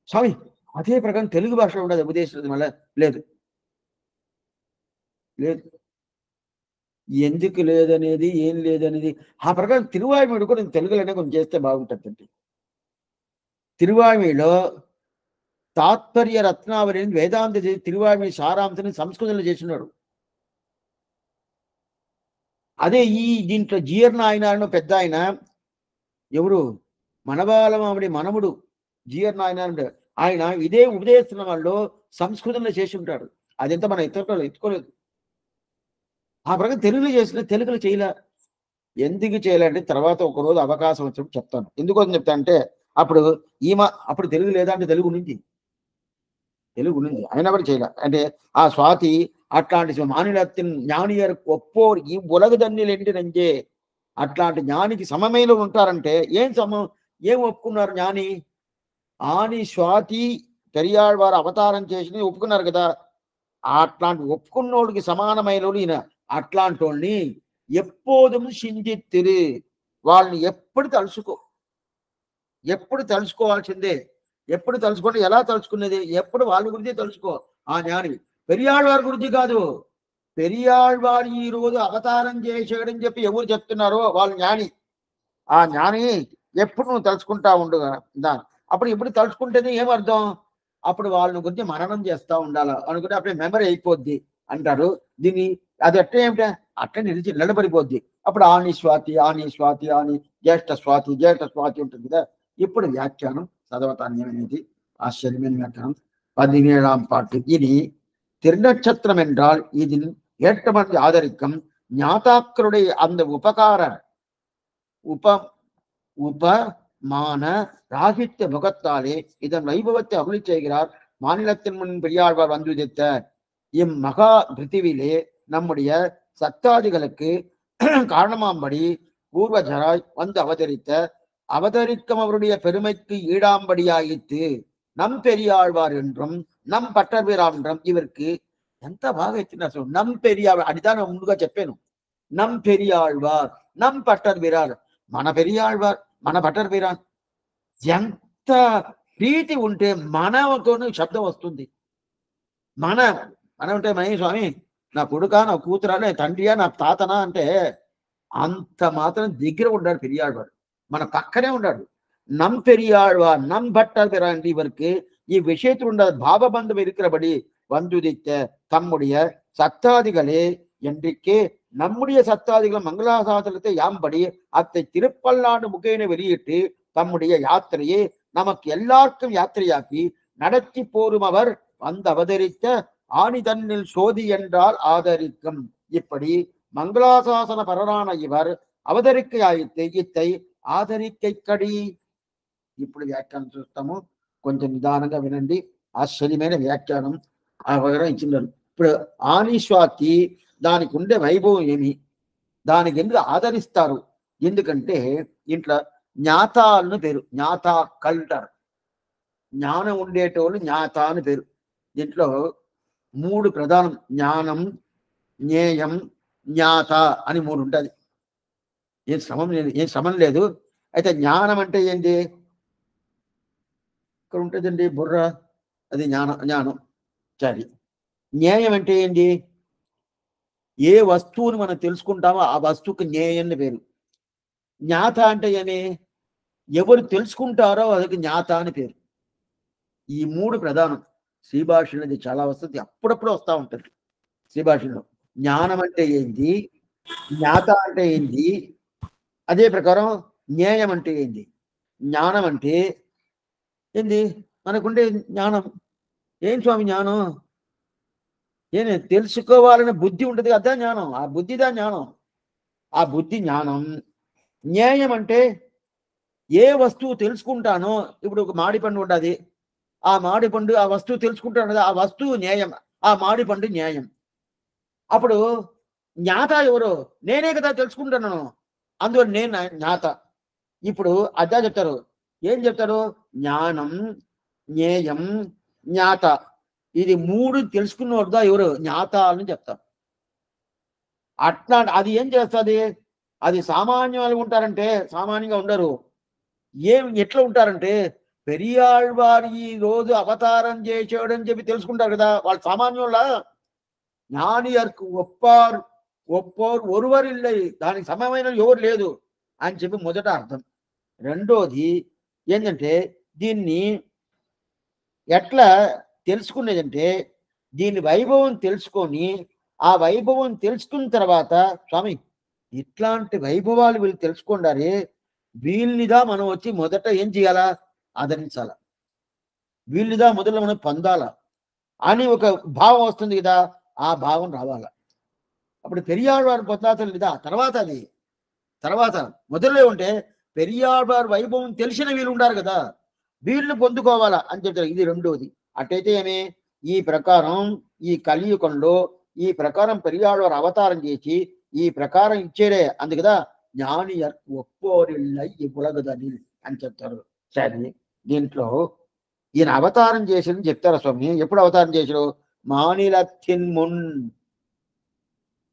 స్వామి. అదే ప్రకారం తెలుగు భాషలో ఉండదు ఉపదేశరత్నం వల్ల. లేదు. ఎందుకు లేదనేది, ఏం లేదనేది ఆ ప్రకారం తిరువాయిమీడు కూడా తెలుగులోనే కొంచెం చేస్తే బాగుంటుందండి. తిరువాయిమీలో తాత్పర్య రత్నావళిని వేదాంత తిరువాయిమీ సారాంశాన్ని సంస్కృతంలో చేస్తున్నాడు. అదే ఈ దీంట్లో జీర్ణ ఆయన పెద్ద ఆయన ఎవరు? మనవాళ్ళ మామిడి మనముడు జిఆర్ నాయన. ఆయన ఇదే ఉపదేశిస్తున్న వాళ్ళు సంస్కృతంలో చేసి ఉంటాడు. అదంతా మనం ఎత్తుకోలేదు. ఆ ప్రకారం తెలుగులో చేసిన తెలుగులో చేయలే. ఎందుకు చేయలేంటే తర్వాత ఒకరోజు అవకాశం వచ్చినప్పుడు చెప్తాను. ఎందుకోసం చెప్తా అంటే అప్పుడు అప్పుడు తెలుగు లేదా అంటే తెలుగు ఉంది. అయినా కూడా చేయలే. అంటే ఆ స్వాతి అట్లాంటి మానిలத்தின் ஞானியர் ஒப்போர் இவ்வுலகுதன்னில் நெஞ்சே అట్లాంటి జ్ఞానికి సమమైనలో ఉంటారంటే ఏం ఒప్పుకున్నారు జ్ఞాని? ఆని స్వాతి పెరియాళ్వారు అవతారం చేసి ఒప్పుకున్నారు కదా. అట్లాంటి ఒప్పుకున్నోడికి సమానమైనోడు ఈయన. అట్లాంటోళ్ళని ఎప్పోదుం సింజిత్తిరు, వాళ్ళని ఎప్పుడు తలుచుకోవాల్సిందే. ఎప్పుడు తలుచుకుంటే ఎలా తలుచుకునేది? ఎప్పుడు వాళ్ళ గురించి తలుచుకో. ఆ జ్ఞాని పెరియాళ్వారి గురించి కాదు. పెరియాళ్వారు ఈ రోజు అవతారం చేసాడని చెప్పి ఎవరు చెప్తున్నారో వాళ్ళు జ్ఞాని. ఆ జ్ఞాని ఎప్పుడు నువ్వు తలుచుకుంటా ఉండుగా దాని. అప్పుడు ఎప్పుడు తలుచుకుంటేనే ఏమర్థం? అప్పుడు వాళ్ళని గురించి మననం చేస్తూ ఉండాలి అనుకుంటే అప్పుడే మెమరీ అయిపోద్ది అంటారు. దీన్ని అది ఏమిటా అట్లా నిలబడిపోద్ది. అప్పుడు ఆని స్వాతి అని జ్యేష్ఠ స్వాతి ఉంటుంది కదా. ఇప్పుడు వ్యాఖ్యానం చదవటాన్ని అనేది ఆశ్చర్యమైన వ్యాఖ్యానం 17ஆம் பாட்டு. இனி திருநட்சத்திரம் என்றால் இதில் ஏற்றமன் ஆதரிக்கம் ஞாதாக்களுடைய அந்த உபமான ராகித்ய முகத்தாலே இதன் வைபவத்தை அருளி செய்கிறார். மாநிலத்தின் முன் பெரியாழ்வார் வந்துதித்த இம்மகா பிருத்திவிலே நம்முடைய சத்தாதிகளுக்கு காரணமாம்படி பூர்வஜராய் வந்து அவதரிக்கும் அவருடைய பெருமைக்கு ஈடாம்படியாயிற்று நம் பெரியாழ்வார் என்றும் నమ్ పట్టర్బిరాన్ என்றும் ఇవరికి ఎంత బాగా ఇచ్చినారు. నమ్ పెరియాళ్వార్ అడిదా ముందుగా చెప్పాను. నమ్ పెరియాళ్వార్, నమ్ పట్టర్బిరాన్, మన పెరియాళ్వార్, మన పట్టర్బిరాన్. ఎంత ప్రీతి ఉంటే మనతోనే శబ్దం వస్తుంది. మన అంటే మహేష్ స్వామి నా కొడుకా, నా కూతురా, నా తండ్రియా, నా తాతనా అంటే అంత మాత్రం దగ్గర ఉన్నాడు పెరియాళ్వారు. మన పక్కనే ఉన్నాడు. நம் பெரியாழ்வார், நம் பட்டர்பிரான் இவருக்கு இவ்விஷயத்தில் உள்ள பாவபந்தம் இருக்கிறபடி வந்துதித்த தம்முடைய சத்தாதிகளே என்றைக்கே நம்முடைய சத்தாதிகள் மங்களாசாசனத்தை யாம்படி அத்தை திருப்பல்லாண்டு முகேன வெளியிட்டு தம்முடைய யாத்திரையை நமக்கு எல்லாருக்கும் யாத்திரையாக்கி நடத்தி போரும் அவர் வந்து அவதரித்த ஆணி தன்னில் சோதி என்றால் ஆதரிக்கும். இப்படி மங்களாசாசன பரரான இவர் அவதரிக்கையாயித்து இத்தை ఆదరికై కడి. ఇప్పుడు వ్యాఖ్యానం చూస్తాము. కొంచెం నిదానంగా వినండి. ఆశ్చర్యమైన వ్యాఖ్యానం ఇచ్చినారు. ఇప్పుడు ఆనిశ్వాతి దానికి ఉండే వైభవం ఏమి, దానికి ఎందుకు ఆదరిస్తారు? ఎందుకంటే ఇంట్లో జ్ఞాతాలను పేరు, జ్ఞాతా కల్టర్, జ్ఞానం ఉండేటోళ్ళు జ్ఞాత అని పేరు. దీంట్లో 3 ప్రధానం, జ్ఞానం, జ్ఞేయం, జ్ఞాత అని 3 ఉంటుంది. ఏం శ్రమం లేదు. అయితే జ్ఞానం అంటే ఏంటి? ఇక్కడ ఉంటుందండి బుర్ర, అది జ్ఞానం. సరే, జ్ఞేయం అంటే ఏంటి? ఏ వస్తువుని మనం తెలుసుకుంటామో ఆ వస్తువుకి జ్ఞేయం పేరు. జ్ఞాత అంటే ఏమి? ఎవరు తెలుసుకుంటారో అదొక జ్ఞాత అని పేరు. ఈ 3 ప్రధానం. శ్రీభాషలో అది చాలా వస్తుంది, అప్పుడప్పుడు వస్తూ ఉంటుంది శ్రీభాషలో. జ్ఞానం అంటే ఏంటి, జ్ఞాత అంటే ఏంటి, అదే ప్రకారం జ్ఞేయం అంటే ఏంటి. జ్ఞానం అంటే ఏంది? మనకుండే జ్ఞానం. ఏం స్వామి జ్ఞానం? తెలుసుకోవాలనే బుద్ధి ఉంటుంది కదా జ్ఞానం. ఆ బుద్ధిదా జ్ఞానం. ఆ బుద్ధి జ్ఞానం. జ్ఞేయం అంటే ఏ వస్తువు తెలుసుకుంటానో, ఇప్పుడు ఒక మామిడిపండు ఉంటుంది. ఆ మామిడిపండు, ఆ వస్తువు తెలుసుకుంటాను కదా, ఆ వస్తువు జ్ఞేయం, ఆ మామిడిపండు జ్ఞేయం. అప్పుడు జ్ఞాత ఎవరు? నేనే కదా తెలుసుకుంటున్నాను, అందువల్ల నేను జ్ఞాత. ఇప్పుడు అదే చెప్తారు. ఏం చెప్తారు? జ్ఞానం, జ్ఞేయం, జ్ఞాత. ఇది 3 తెలుసుకున్నదా ఎవరు? జ్ఞాత అని చెప్తారు. అట్లా అది ఏం చేస్తుంది? అది సామాన్యంగా ఉంటారంటే సామాన్యంగా ఉండరు. ఎట్లా ఉంటారంటే, పెరియాళ్వారు ఈ రోజు అవతారం చేసాడని చెప్పి తెలుసుకుంటారు కదా, వాళ్ళు సామాన్యులా. ஞானியர்க்கு ఒప్పోరు ఒరువరిల్లై, దానికి సమమైన ఎవరు లేదు అని చెప్పి మొదట అర్థం. రెండోది ఏంటంటే, దీన్ని ఎట్లా తెలుసుకునేదంటే, దీని వైభవం తెలుసుకొని, ఆ వైభవం తెలుసుకున్న తర్వాత స్వామి ఇట్లాంటి వైభవాలు వీళ్ళు తెలుసుకుంటారే, వీళ్ళనిదా మనం వచ్చి మొదట ఏం చేయాలా? ఆదరించాల. వీళ్ళనిదా మొదలు మనం పొందాల అని ఒక భావం వస్తుంది కదా, ఆ భావం రావాల. అప్పుడు పెరియాళ్వారు పొందాతలు ఇదా తర్వాత, అది తర్వాత మొదలే ఉంటే పెరియాళ్వారు వైభవం తెలిసిన వీళ్ళు ఉండారు కదా, వీళ్ళు పొందుకోవాలా అని చెప్తారు. ఇది రెండోది. అట్టయితే ఏమి, ఈ ప్రకారం ఈ కలియుగంలో ఈ ప్రకారం పెరియాళ్వారు అవతారం చేసి ఈ ప్రకారం ఇచ్చేడే అందుకదా ஞானியர் ఒప్పోరిల్లై ఈ ఉలగదని అని చెప్తారు. సరే, దీంట్లో ఈయన అవతారం చేసింది చెప్తారా స్వామి? ఎప్పుడు అవతారం చేసాడు? మానిలత్తిన్ మున్,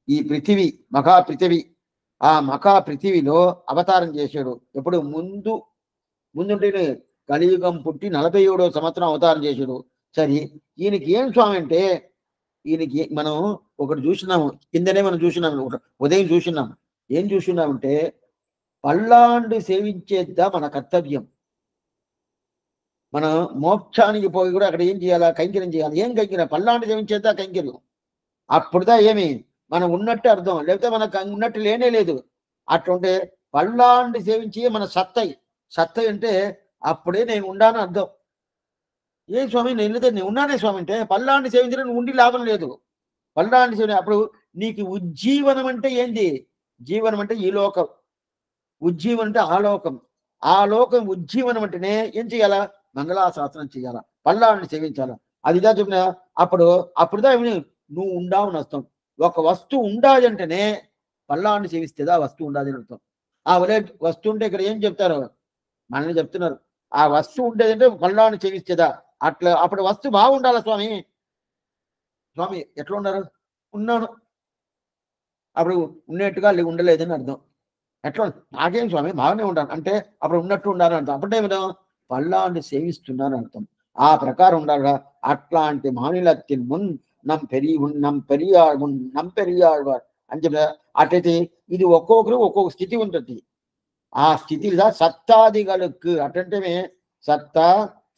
ఈ పృథివీ మఖా పృథివీ, ఆ మఖా పృథివీలో అవతారం చేశాడు. ఎప్పుడు? ముందుంటే కలియుగం పుట్టి 47వ సంవత్సరం అవతారం చేశాడు. సరే, ఈయనకి ఏం స్వామి అంటే, ఈయనకి మనం ఒకటి చూసినాము, కిందనే మనం చూసినాము, ఉదయం చూసినాము. ఏం చూసినామంటే, పల్లాండు సేవించేద్దా మన కర్తవ్యం. మనం మోక్షానికి పోయి కూడా అక్కడ ఏం చేయాలా? కైంకర్యం చేయాలి. ఏం కైంకర్యం? పల్లాండు సేవించేద్దా కైంకర్యం. అప్పుడుదా ఏమి మనం ఉన్నట్టు అర్థం, లేకపోతే మనకు ఉన్నట్టు లేనే లేదు. అట్లుంటే పల్లాండు సేవించి మన సత్తై అంటే అప్పుడే నేను ఉండాను అర్థం. ఏ స్వామి నేను ఉన్నానే స్వామి అంటే, పల్లాండు సేవించడం నువ్వు ఉండి లాభం లేదు. పల్లాండు సేవ అప్పుడు నీకు ఉజ్జీవనం అంటే ఏంది? జీవనం అంటే ఈ లోకం, ఉజ్జీవనం అంటే ఆ లోకం. ఆ లోకం ఉజ్జీవనం అంటేనే ఏం చేయాలా? మంగళాశాసనం చేయాలా, పల్లాండు సేవించాలా. అదిదా చెప్పిన అప్పుడుదా నువ్వు ఉండావు అర్థం. ఒక వస్తువు ఉండాలి అంటేనే పల్లాండు సేవిస్తేదా వస్తువు ఉండాలి అని అర్థం. ఆ వస్తువు ఉంటే ఇక్కడ ఏం చెప్తారు? మనల్ని చెప్తున్నారు. ఆ వస్తువు ఉండేదంటే పల్లాండు సేవిస్తేదా. అట్లా అప్పుడు వస్తువు బాగుండాలా స్వామి. స్వామి ఎట్లా ఉన్నారు? ఉన్నాను. అప్పుడు ఉన్నట్టుగా ఉండలేదని అర్థం. ఎట్లా? నాకేం స్వామి బాగానే ఉంటాను అంటే అప్పుడు ఉన్నట్టు ఉండాలని అర్థం. అప్పుడేమిటో పల్లాండు సేవిస్తున్నాను అర్థం. ఆ ప్రకారం ఉండాలిగా. అట్లాంటి మానిలత్తిన్ మున్ పెరియాళ్వార్ అని చెప్పి అట్లయితే ఇది ఒక్కొక్కరు ఒక్కొక్క స్థితి ఉంటుంది. ఆ స్థితిలో సత్తాదిగలకు అటంటేమే సత్తా,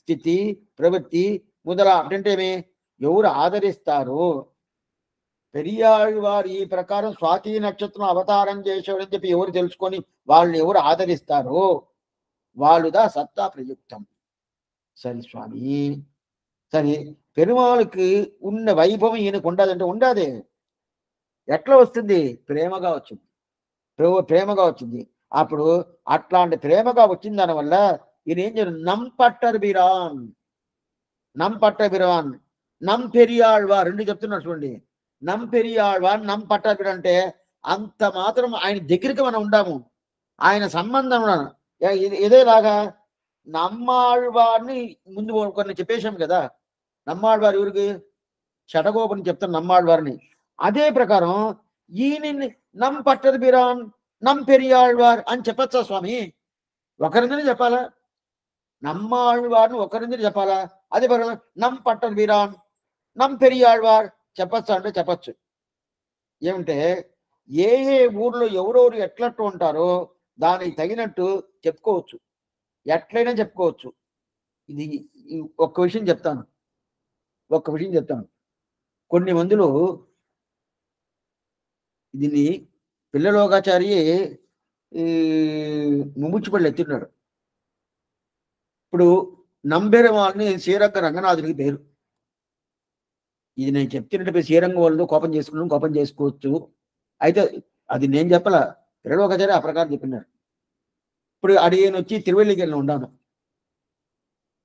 స్థితి, ప్రవృత్తి అటంటేమే ఎవరు ఆదరిస్తారో, పెరియాళ్వారు ఈ ప్రకారం స్వాతి నక్షత్రం అవతారం చేశాడని చెప్పి ఎవరు తెలుసుకొని వాళ్ళని ఎవరు ఆదరిస్తారో వాళ్ళుదా సత్తా ప్రయుక్తం. సరే స్వామి, సరే పెరుమాళకి ఉన్న వైభవం ఈయనకు ఉండదంటే ఉండదే. ఎట్లా వస్తుంది? ప్రేమగా వచ్చింది. ప్రేమగా వచ్చింది. అప్పుడు అట్లాంటి ప్రేమగా వచ్చిన దానివల్ల ఈయన ఏం చేయాలి? నంపట్టర్ బిరాన్ నంపెరియాళ్వార్ రెండు చెప్తున్నాడు చూడండి. నంపెరియాళ్వార్ నంపట్టర్ బిరాన్ అంటే అంత మాత్రం ఆయన దగ్గరికి మనం ఉండాము, ఆయన సంబంధం ఇదేలాగా నమ్మాళ్వారిని ముందు కొన్ని చెప్పేశాం కదా. నమ్మాళ్వారు ఎవరికి? షటగోపని చెప్తాను నమ్మాళ్వారిని. అదే ప్రకారం ఈయన నంపట్టర్ బిరాన్ నంపెరియాళ్వార్ అని చెప్పచ్చా స్వామి? ఒకరిందని చెప్పాలా? నమ్మాళ్వారిని ఒకరిందని చెప్పాలా? అదే ప్రకారం నంపట్టర్ బిరాన్ నంపెరియాళ్వార్ చెప్పచ్చా అంటే చెప్పచ్చు. ఏమంటే ఏ ఊర్లో ఎవరెవరు ఎట్లట్టు ఉంటారో దానికి తగినట్టు చెప్పుకోవచ్చు, ఎట్లయినా చెప్పుకోవచ్చు. ఇది ఒక్క విషయం చెప్తాను. కొన్ని మందులు దీన్ని పిల్లలోకాచారి ఈ ముముచ్చిపళ్ళు ఎత్తున్నాడు. ఇప్పుడు నంబెరవాళ్ళని శ్రీరంగ రంగనాథుడికి పేరు. ఇది నేను చెప్తున్నట్టు శ్రీరంగం వాళ్ళు కోపం చేసుకోవచ్చు. అయితే అది నేను చెప్పాల, పిల్లలోకాచారి ఆ ప్రకారం చెప్పినాడు. ఇప్పుడు అడిగిన వచ్చి తిరువెల్లికెళ్ళి ఉన్నాను.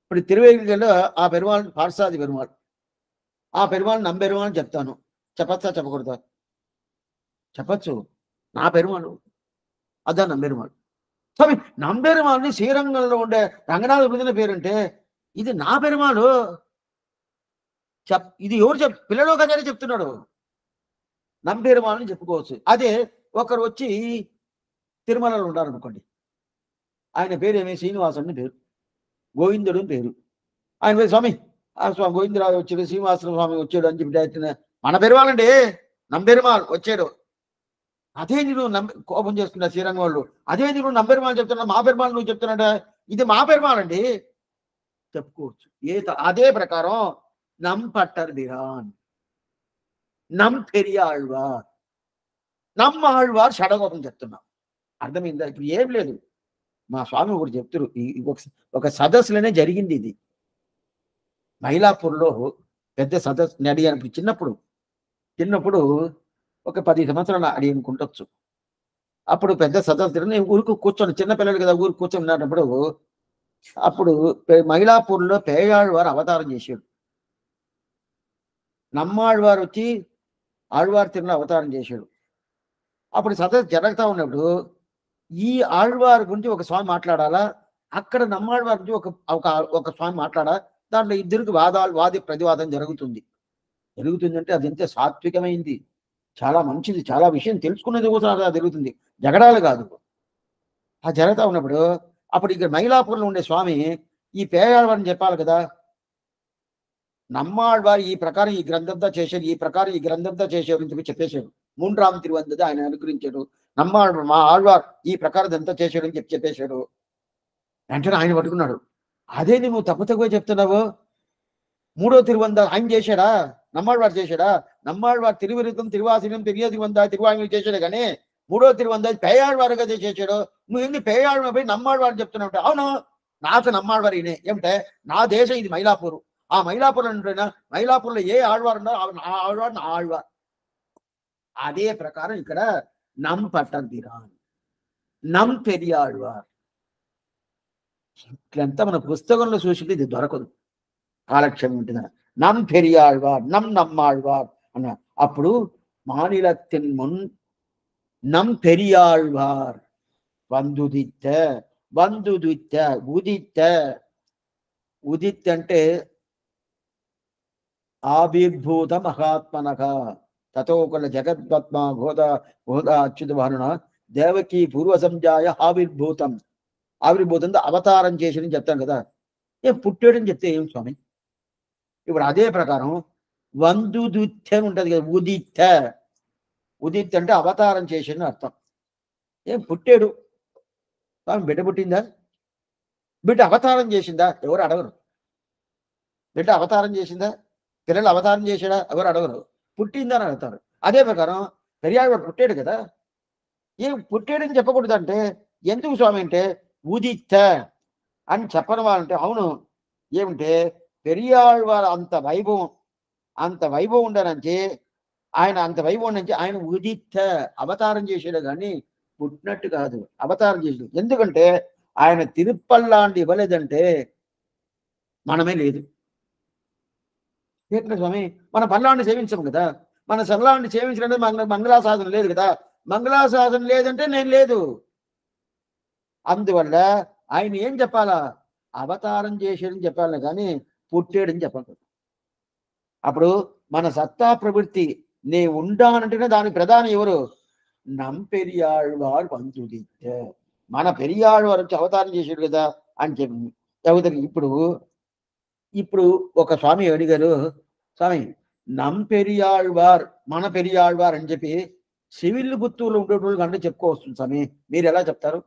ఇప్పుడు తిరువెల్లికెళ్ళి ఆ పెరుమాళ్ పార్సాది పెరుమాళ్, ఆ పెరుమాళ్ నంబెరుమాళ్ చెప్తాను. చెప్పచ్చా చెప్పకూడదా? చెప్పచ్చు. నా పెరుమాళ్ అదా నంబెరుమాళ్. స్వామి నంబెరుమాల్ని శ్రీరంగంలో ఉండే రంగనాథ వృదిన పేరుంటే ఇది నా పెరుమాళ్. ఇది ఎవరు పిల్లలోకాచారి చెప్తున్నాడు. నంబెరుమాల్ని చెప్పుకోవచ్చు. అదే ఒకరు వచ్చి తిరుమలలో ఉన్నారనుకోండి, ఆయన పేరు ఏమి? శ్రీనివాసుని పేరు, గోవిందుడు పేరు. ఆయన పేరు స్వామి స్వామి గోవిందరావు వచ్చాడు, శ్రీనివాస స్వామి వచ్చాడు అని చెప్పి మన పెరుమాళండి, నంబెరుమాళ్ వచ్చాడు. అదే నేను కోపం చేసుకున్నా శ్రీరంగం వాళ్ళు. అదే నేను నంబెరుమాళ్ చెప్తున్నా, మా పెరుమాళ్ నువ్వు చెప్తున్నా, ఇది మా పెరుమాళండి చెప్పుకోవచ్చు. అదే ప్రకారం నంపట్టర్ బిరాన్ నంపెరియాళ్వార్ షడగోపం చెప్తున్నాం. అర్థమైందా? ఇప్పుడు ఏం లేదు. మా స్వామి ఒకటి చెప్తారు. ఒక సదస్సులోనే జరిగింది ఇది. మైలాపూర్‌లో పెద్ద సదస్సు నేను అడిగాను చిన్నప్పుడు ఒక 10 సంవత్సరాలు అడిగనుకుంటొచ్చు. అప్పుడు పెద్ద సదస్సు నేను ఊరుకు కూర్చొని చిన్న పిల్లలు కదా! ఊరుకు కూర్చొని ఉన్నప్పుడు అప్పుడు మైలాపూర్‌లో పేయాళ్వారు అవతారం చేశాడు. నమ్మాళ్వారు వచ్చి ఆళ్వార్ తిరునాళ్ళ అవతారం చేశాడు. అప్పుడు సదస్సు జరుగుతా ఉన్నప్పుడు ఈ ఆళ్వార్ గురించి ఒక స్వామి మాట్లాడాలా, అక్కడ నమ్మాళ్వార్ గురించి ఒక ఒక స్వామి మాట్లాడాలా, దాంట్లో ఇద్దరికి వాది ప్రతివాదం జరుగుతుందంటే అది ఎంత సాత్వికమైంది, చాలా మంచిది, చాలా విషయం తెలుసుకునేది కోసం అలా జరుగుతుంది, జగడాలు కాదు. ఆ జరుగుతా ఉన్నప్పుడు అప్పుడు ఇక్కడ మైలాపూర్లో ఉండే స్వామి ఈ పేయాళ్వారిని చెప్పాలి కదా, నమ్మాళ్వారు ఈ ప్రకారం ఈ గ్రంథంతో చేశారు, ఈ ప్రకారం ఈ గ్రంథంతో చేశారు అని చెప్పి చెప్పేశాడు. మూండ్రామ్ తిరువందది ఆయన అనుగ్రహించాడు. మా ఆళ్వార్ ఈ ప్రకారం ఇదంతా చేశాడు అని చెప్పేశాడు. వెంటనే ఆయన పట్టుకున్నాడు. అదేంది నువ్వు తప్పుగా చెప్తున్నావు? మూడో తిరువంద ఆయన చేశాడా? నమ్మాళ్వారు చేశాడా? నమ్మాళ్వారు తిరువిరుతం తిరువాసినం తిరువంద తిరువాయుడు చేశాడు కానీ మూడో తిరువంద పేయాళ్వారుగా చేశాడు. నువ్వు ఎందుకు పేయాళ్వారు పోయి నమ్మాళ్వారు చెప్తున్నావు? అవును, నాకు నమ్మాళ్వారు ఈయనే. ఏమిటే నా దేశం ఇది మైలాపూరు. ఆ మైలాపూర్లో ఏ ఆళ్వారు ఉన్నారో ఆ ఆళ్వారు నా ఆళ్వార్. అదే ప్రకారం ఇక్కడ నమ్ పట్టంతిరాన్, నమ్ పెరియాళ్వార్. ఇట్లంతా మన పుస్తకంలో చూసింది ఇది దొరకదు, కాలక్షేపం ఉంటుందా. నమ్ పెరియాళ్వార్, నమ్మాళ్వార్ అన్న అప్పుడు మానిలத்தின் முன் நம் பெரியாழ்வார் వందుదిత్త ఉదిత్ అంటే ఆవిర్భూత మహాత్మనః తతోకుల జగద్పద్మ బోధ అచ్యుత భానున దేవకి పూర్వ సంజాయ ఆవిర్భూతం అవతారం చేసి చెప్తాను కదా. ఏం పుట్టాడని చెప్తే ఏం స్వామి? ఇప్పుడు అదే ప్రకారం వందుదిత్య ఉంటుంది కదా, ఉదిత్ అంటే అవతారం చేసిన అర్థం. ఏం పుట్టాడు స్వామి? బిడ్డ పుట్టిందా? బిడ్డ అవతారం చేసిందా? ఎవరు అడగరు. బిడ్డ అవతారం చేసిందా? పిల్లలు అవతారం చేశాడా? ఎవరు అడగరు. పుట్టిందని అడుగుతారు. అదే ప్రకారం పెరియాళ్వారు పుట్టాడు కదా. ఏం పుట్టాడని చెప్పకూడదంటే ఎందుకు స్వామి అంటే ఉదిత్త అని చెప్పని వాళ్ళంటే అవును. ఏమిటే పెరియాళ్వారు అంత వైభవం ఉండనంటే ఆయన అంత వైభవం నుంచి ఆయన ఉదిత్త అవతారం చేసాడు కానీ పుట్టినట్టు కాదు, అవతారం చేసాడు. ఎందుకంటే ఆయన తిరుపల్లాంటి ఇవ్వలేదంటే మనమే లేదు. ఏంటంటే స్వామి మన పల్లాంటి సేవించము కదా, మన సల్లాంటి సేవించడం మంగళాసాధన లేదు కదా, మంగళాసాధన లేదంటే నేను లేదు. అందువల్ల ఆయన ఏం చెప్పాలా? అవతారం చేసాడని చెప్పాలి కానీ పుట్టాడని చెప్పాలి. అప్పుడు మన సత్తా ప్రవృత్తి నే ఉండానంటేనే దానికి ప్రధానం ఎవరు? నమ్ పెరియాళ్వార్ వందుదిత్త. మన పెరియాళ్వారు వచ్చి అవతారం చేశాడు కదా అని చెప్పి ఇప్పుడు ఒక స్వామి అడిగారు, స్వామి నమ్ పెరియాళ్వార్ మన పెరియాళ్వార్ అని చెప్పి సివిల్ పుత్తూరులో ఉండేటోళ్ళు అంటే చెప్పుకోవస్తుంది స్వామి, మీరు ఎలా చెప్తారు?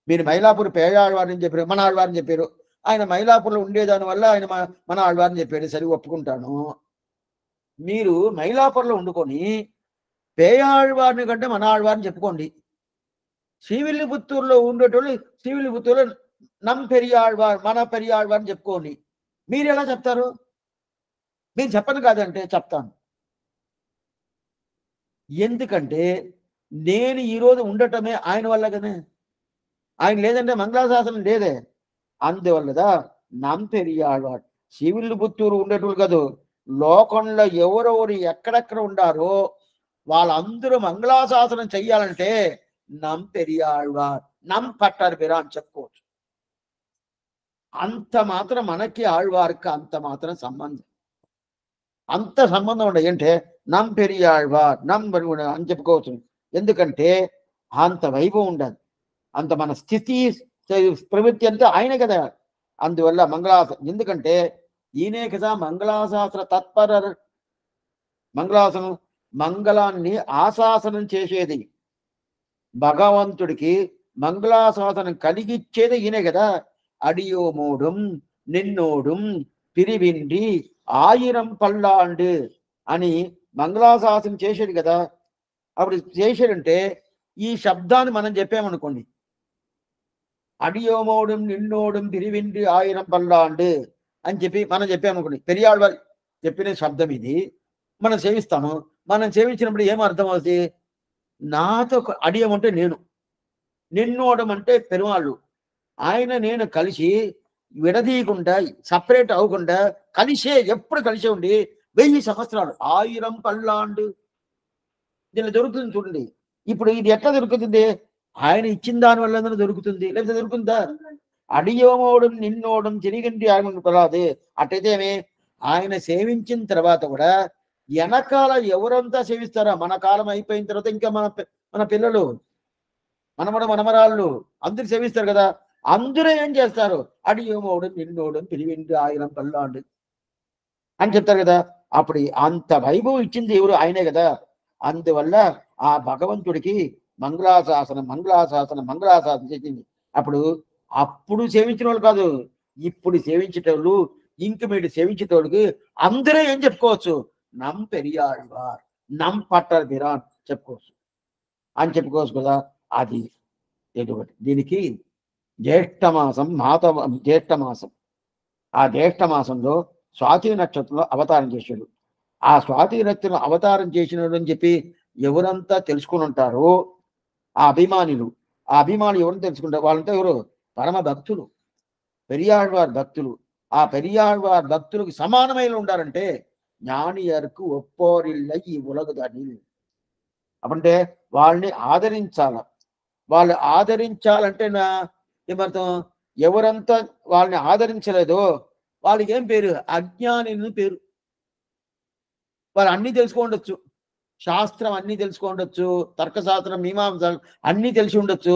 మీరు మైలాపూర్ పేయాళ్వారని చెప్పారు, మన ఆళ్వారని చెప్పారు. ఆయన మైలాపూర్లో ఉండేదాని వల్ల ఆయన మన ఆళ్వారని చెప్పాడు, సరి ఒప్పుకుంటాను. మీరు మైలాపూర్లో ఉండుకొని పేయాళ్వారిని కంటే మన ఆళ్వారిని చెప్పుకోండి. శ్రీవిల్లిపుత్తూరులో ఉండేటోళ్ళు శ్రీవిల్లిపుత్తూరులో నమ్ పెరియాళ్వార్ మన పెరియాళ్వారిని చెప్పుకోండి. మీరు ఎలా చెప్తారు? మీరు చెప్పను కాదంటే చెప్తాను. ఎందుకంటే నేను ఈరోజు ఉండటమే ఆయన వల్ల కదా. ఆయన లేదంటే మంగళాశాసనం లేదే. అందువల్లదా నమ్ పెరియాళ్వార్ శ్రీవిల్లిపుత్తూరు ఉండేటోళ్ళు కాదు, లోకంలో ఎవరెవరు ఎక్కడెక్కడ ఉండారో వాళ్ళందరూ మంగళాశాసనం చెయ్యాలంటే నమ్ పెరియాళ్వార్ నమ్ పట్టారు పేరా అని చెప్పుకోవచ్చు. అంత మాత్రం మనకి ఆళ్వారికి అంత మాత్రం అంత సంబంధం ఉండదు. అంటే నమ్ పెరియాళ్వార్ నమ్ అని చెప్పుకోవచ్చు. ఎందుకంటే అంత వైభవం ఉండదు, అంత మన స్థితి ప్రవృత్తి అంతా ఆయన కదా. అందువల్ల ఎందుకంటే ఈయనే కదా మంగళాశాస్త్ర తత్పర, మంగళాన్ని ఆశాసనం చేసేది, భగవంతుడికి మంగళాశాసనం కలిగిచ్చేది ఈయనే కదా. అడియోమోడుం నిన్నోడుం పిరివిండి ఆయిరం పల్లాండు అని మంగళాశాసనం చేసేది కదా. అప్పుడు చేశాడంటే ఈ శబ్దాన్ని మనం చెప్పామనుకోండి, అడియోమోடும் నిన్నోடும் తిరివిండి ఆయిరం పల్లాండు అని చెప్పి మనం చెప్పామనుకోండి, పెరియాళ్ళ చెప్పిన శబ్దం ఇది. మనం సేవిస్తాము. మనం సేవించినప్పుడు ఏం అర్థం అవుతుంది? నాతో అడియం అంటే నేను, నిన్నోడం అంటే పెరుమాళ్ళు, ఆయన నేను కలిసి విడదీయకుండా సపరేట్ అవ్వకుండా ఎప్పుడు కలిసే ఉండి 1000 సంవత్సరాలు ఆయిరం పల్లాండు దీనిలో దొరుకుతుంది చూడండి. ఇప్పుడు ఇది ఎట్లా దొరుకుతుంది? ఆయన ఇచ్చిన దాని వల్ల దొరుకుతుంది, లేకపోతే దొరుకుతుందా? అడియోమోడం నిన్నోడం తిరిగింటి ఆయన పరాదు. అట్టయితే ఏమి, ఆయన సేవించిన తర్వాత కూడా వెనకాల ఎవరంతా సేవిస్తారా? మన కాలం అయిపోయిన తర్వాత ఇంకా మన పిల్లలు, మనమరాళ్ళు అందరు సేవిస్తారు కదా. అందరూ ఏం చేస్తారు? అడియోమోడం నిన్నోడం తిరిగింటి ఆయిరం పల్లాండు అని చెప్తారు కదా. అప్పుడు అంత వైభవం ఇచ్చింది ఎవరు? ఆయనే కదా. అందువల్ల ఆ భగవంతుడికి మంగళాశాసనం చేసింది. అప్పుడు సేవించిన వాళ్ళు కాదు, ఇప్పుడు సేవించేటోళ్ళు, ఇంక మీరు సేవించేటోళ్ళకి అందరూ ఏం చెప్పుకోవచ్చు? నమ్ పెరియాళ్వార్, నమ్ పట్టర్ బిరాన్ చెప్పుకోవచ్చు అని చెప్పుకోవచ్చు కదా. అది ఎటువంటి దీనికి జ్యేష్ఠమాసం జ్యేష్ఠమాసం. ఆ జ్యేష్ఠమాసంలో స్వాతి నక్షత్రంలో అవతారం చేశాడు. ఆ స్వాతి నక్షత్రం అవతారం చేసినాడు అని చెప్పి ఎవరంతా తెలుసుకుని ఉంటారో ఆ అభిమానులు ఎవరిని తెలుసుకుంటారు? వాళ్ళంతా ఎవరు? పరమ భక్తులు, పెరియాళ్వార్ భక్తులు. ఆ పెరియాళ్వార్ భక్తులకు సమానమైన ఉండాలంటే ஞானியருக்கு ఒప్పోరిల్లై ఈ ఉలగుదని. అంటే వాళ్ళని ఆదరించాల. వాళ్ళు ఆదరించాలంటే ఏమర్థం? ఎవరంతా వాళ్ళని ఆదరించలేదో వాళ్ళకి ఏం పేరు? అజ్ఞాని పేరు. వాళ్ళు అన్నీ తెలుసుకోండొచ్చు, శాస్త్రం అన్నీ తెలుసుకోండొచ్చు, తర్కశాస్త్రం, మీమాంస అన్నీ తెలిసి ఉండొచ్చు.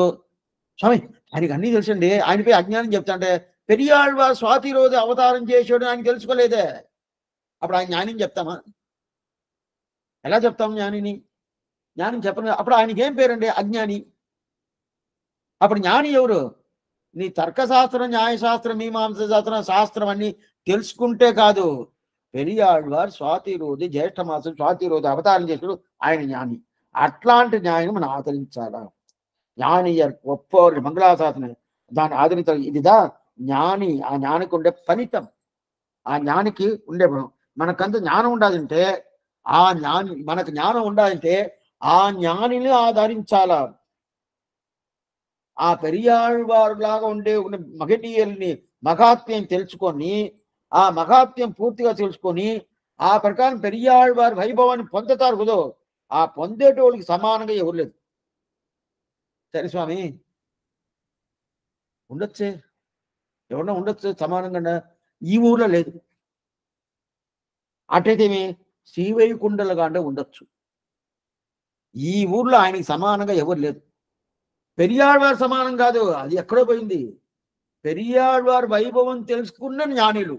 స్వామి ఆయనకి అన్నీ తెలుసండి, ఆయనపై అజ్ఞానం చెప్తా అంటే, పెరియాళ్వార్ స్వాతి రోజు అవతారం చేసాడు ఆయన తెలుసుకోలేదే, అప్పుడు ఆయన జ్ఞానిని చెప్తామా? ఎలా చెప్తాం జ్ఞానిని? జ్ఞానం చెప్పను. అప్పుడు ఆయనకి ఏం పేరండి? అజ్ఞాని. అప్పుడు జ్ఞాని ఎవరు? నీ తర్కశాస్త్రం, న్యాయశాస్త్రం, మీమాంస శాస్త్రం అన్నీ తెలుసుకుంటే కాదు. పెరియాళ్వార్ స్వాతి రోజు జ్యేష్ఠమాసం స్వాతి రోజు అవతారం చేసాడు, ఆయన జ్ఞాని. అట్లాంటి జ్ఞానిని మనం ఆదరించాలా. ஞானியர் ஒப்போர் మంగళాశాసనం దాన్ని ఆదరించాలి. ఇదిదా జ్ఞాని. ఆ జ్ఞానికి ఉండే ఫలితం, ఆ జ్ఞానికి ఉండే మనకంత జ్ఞానం ఉండాలంటే మనకు జ్ఞానం ఉండాలంటే ఆ జ్ఞానిని ఆదరించాల. ఆ పెరియాళ్వారులాగా ఉండే మహనీయుల్ని మహాత్మ్యం తెలుసుకొని, ఆ మహాత్మ్యం పూర్తిగా తెలుసుకొని ఆ ప్రకారం పెరియాళ్వారి వైభవాన్ని పొందుతారు కుదో. ఆ పొందేటోళ్ళకి సమానంగా ఎవరు లేదు. సరే స్వామి ఉండొచ్చే, ఎవరన్నా ఉండొచ్చు సమానంగా, ఈ ఊర్లో లేదు. అట్టయితేమి శ్రీవైకుంఠలుగా అంటే ఉండొచ్చు. ఈ ఊర్లో ఆయనకి సమానంగా ఎవరు లేదు. పెరియాళ్వారు సమానం కాదు, అది ఎక్కడో పోయింది. పెరియాళ్వారు వైభవం తెలుసుకున్న జ్ఞానులు,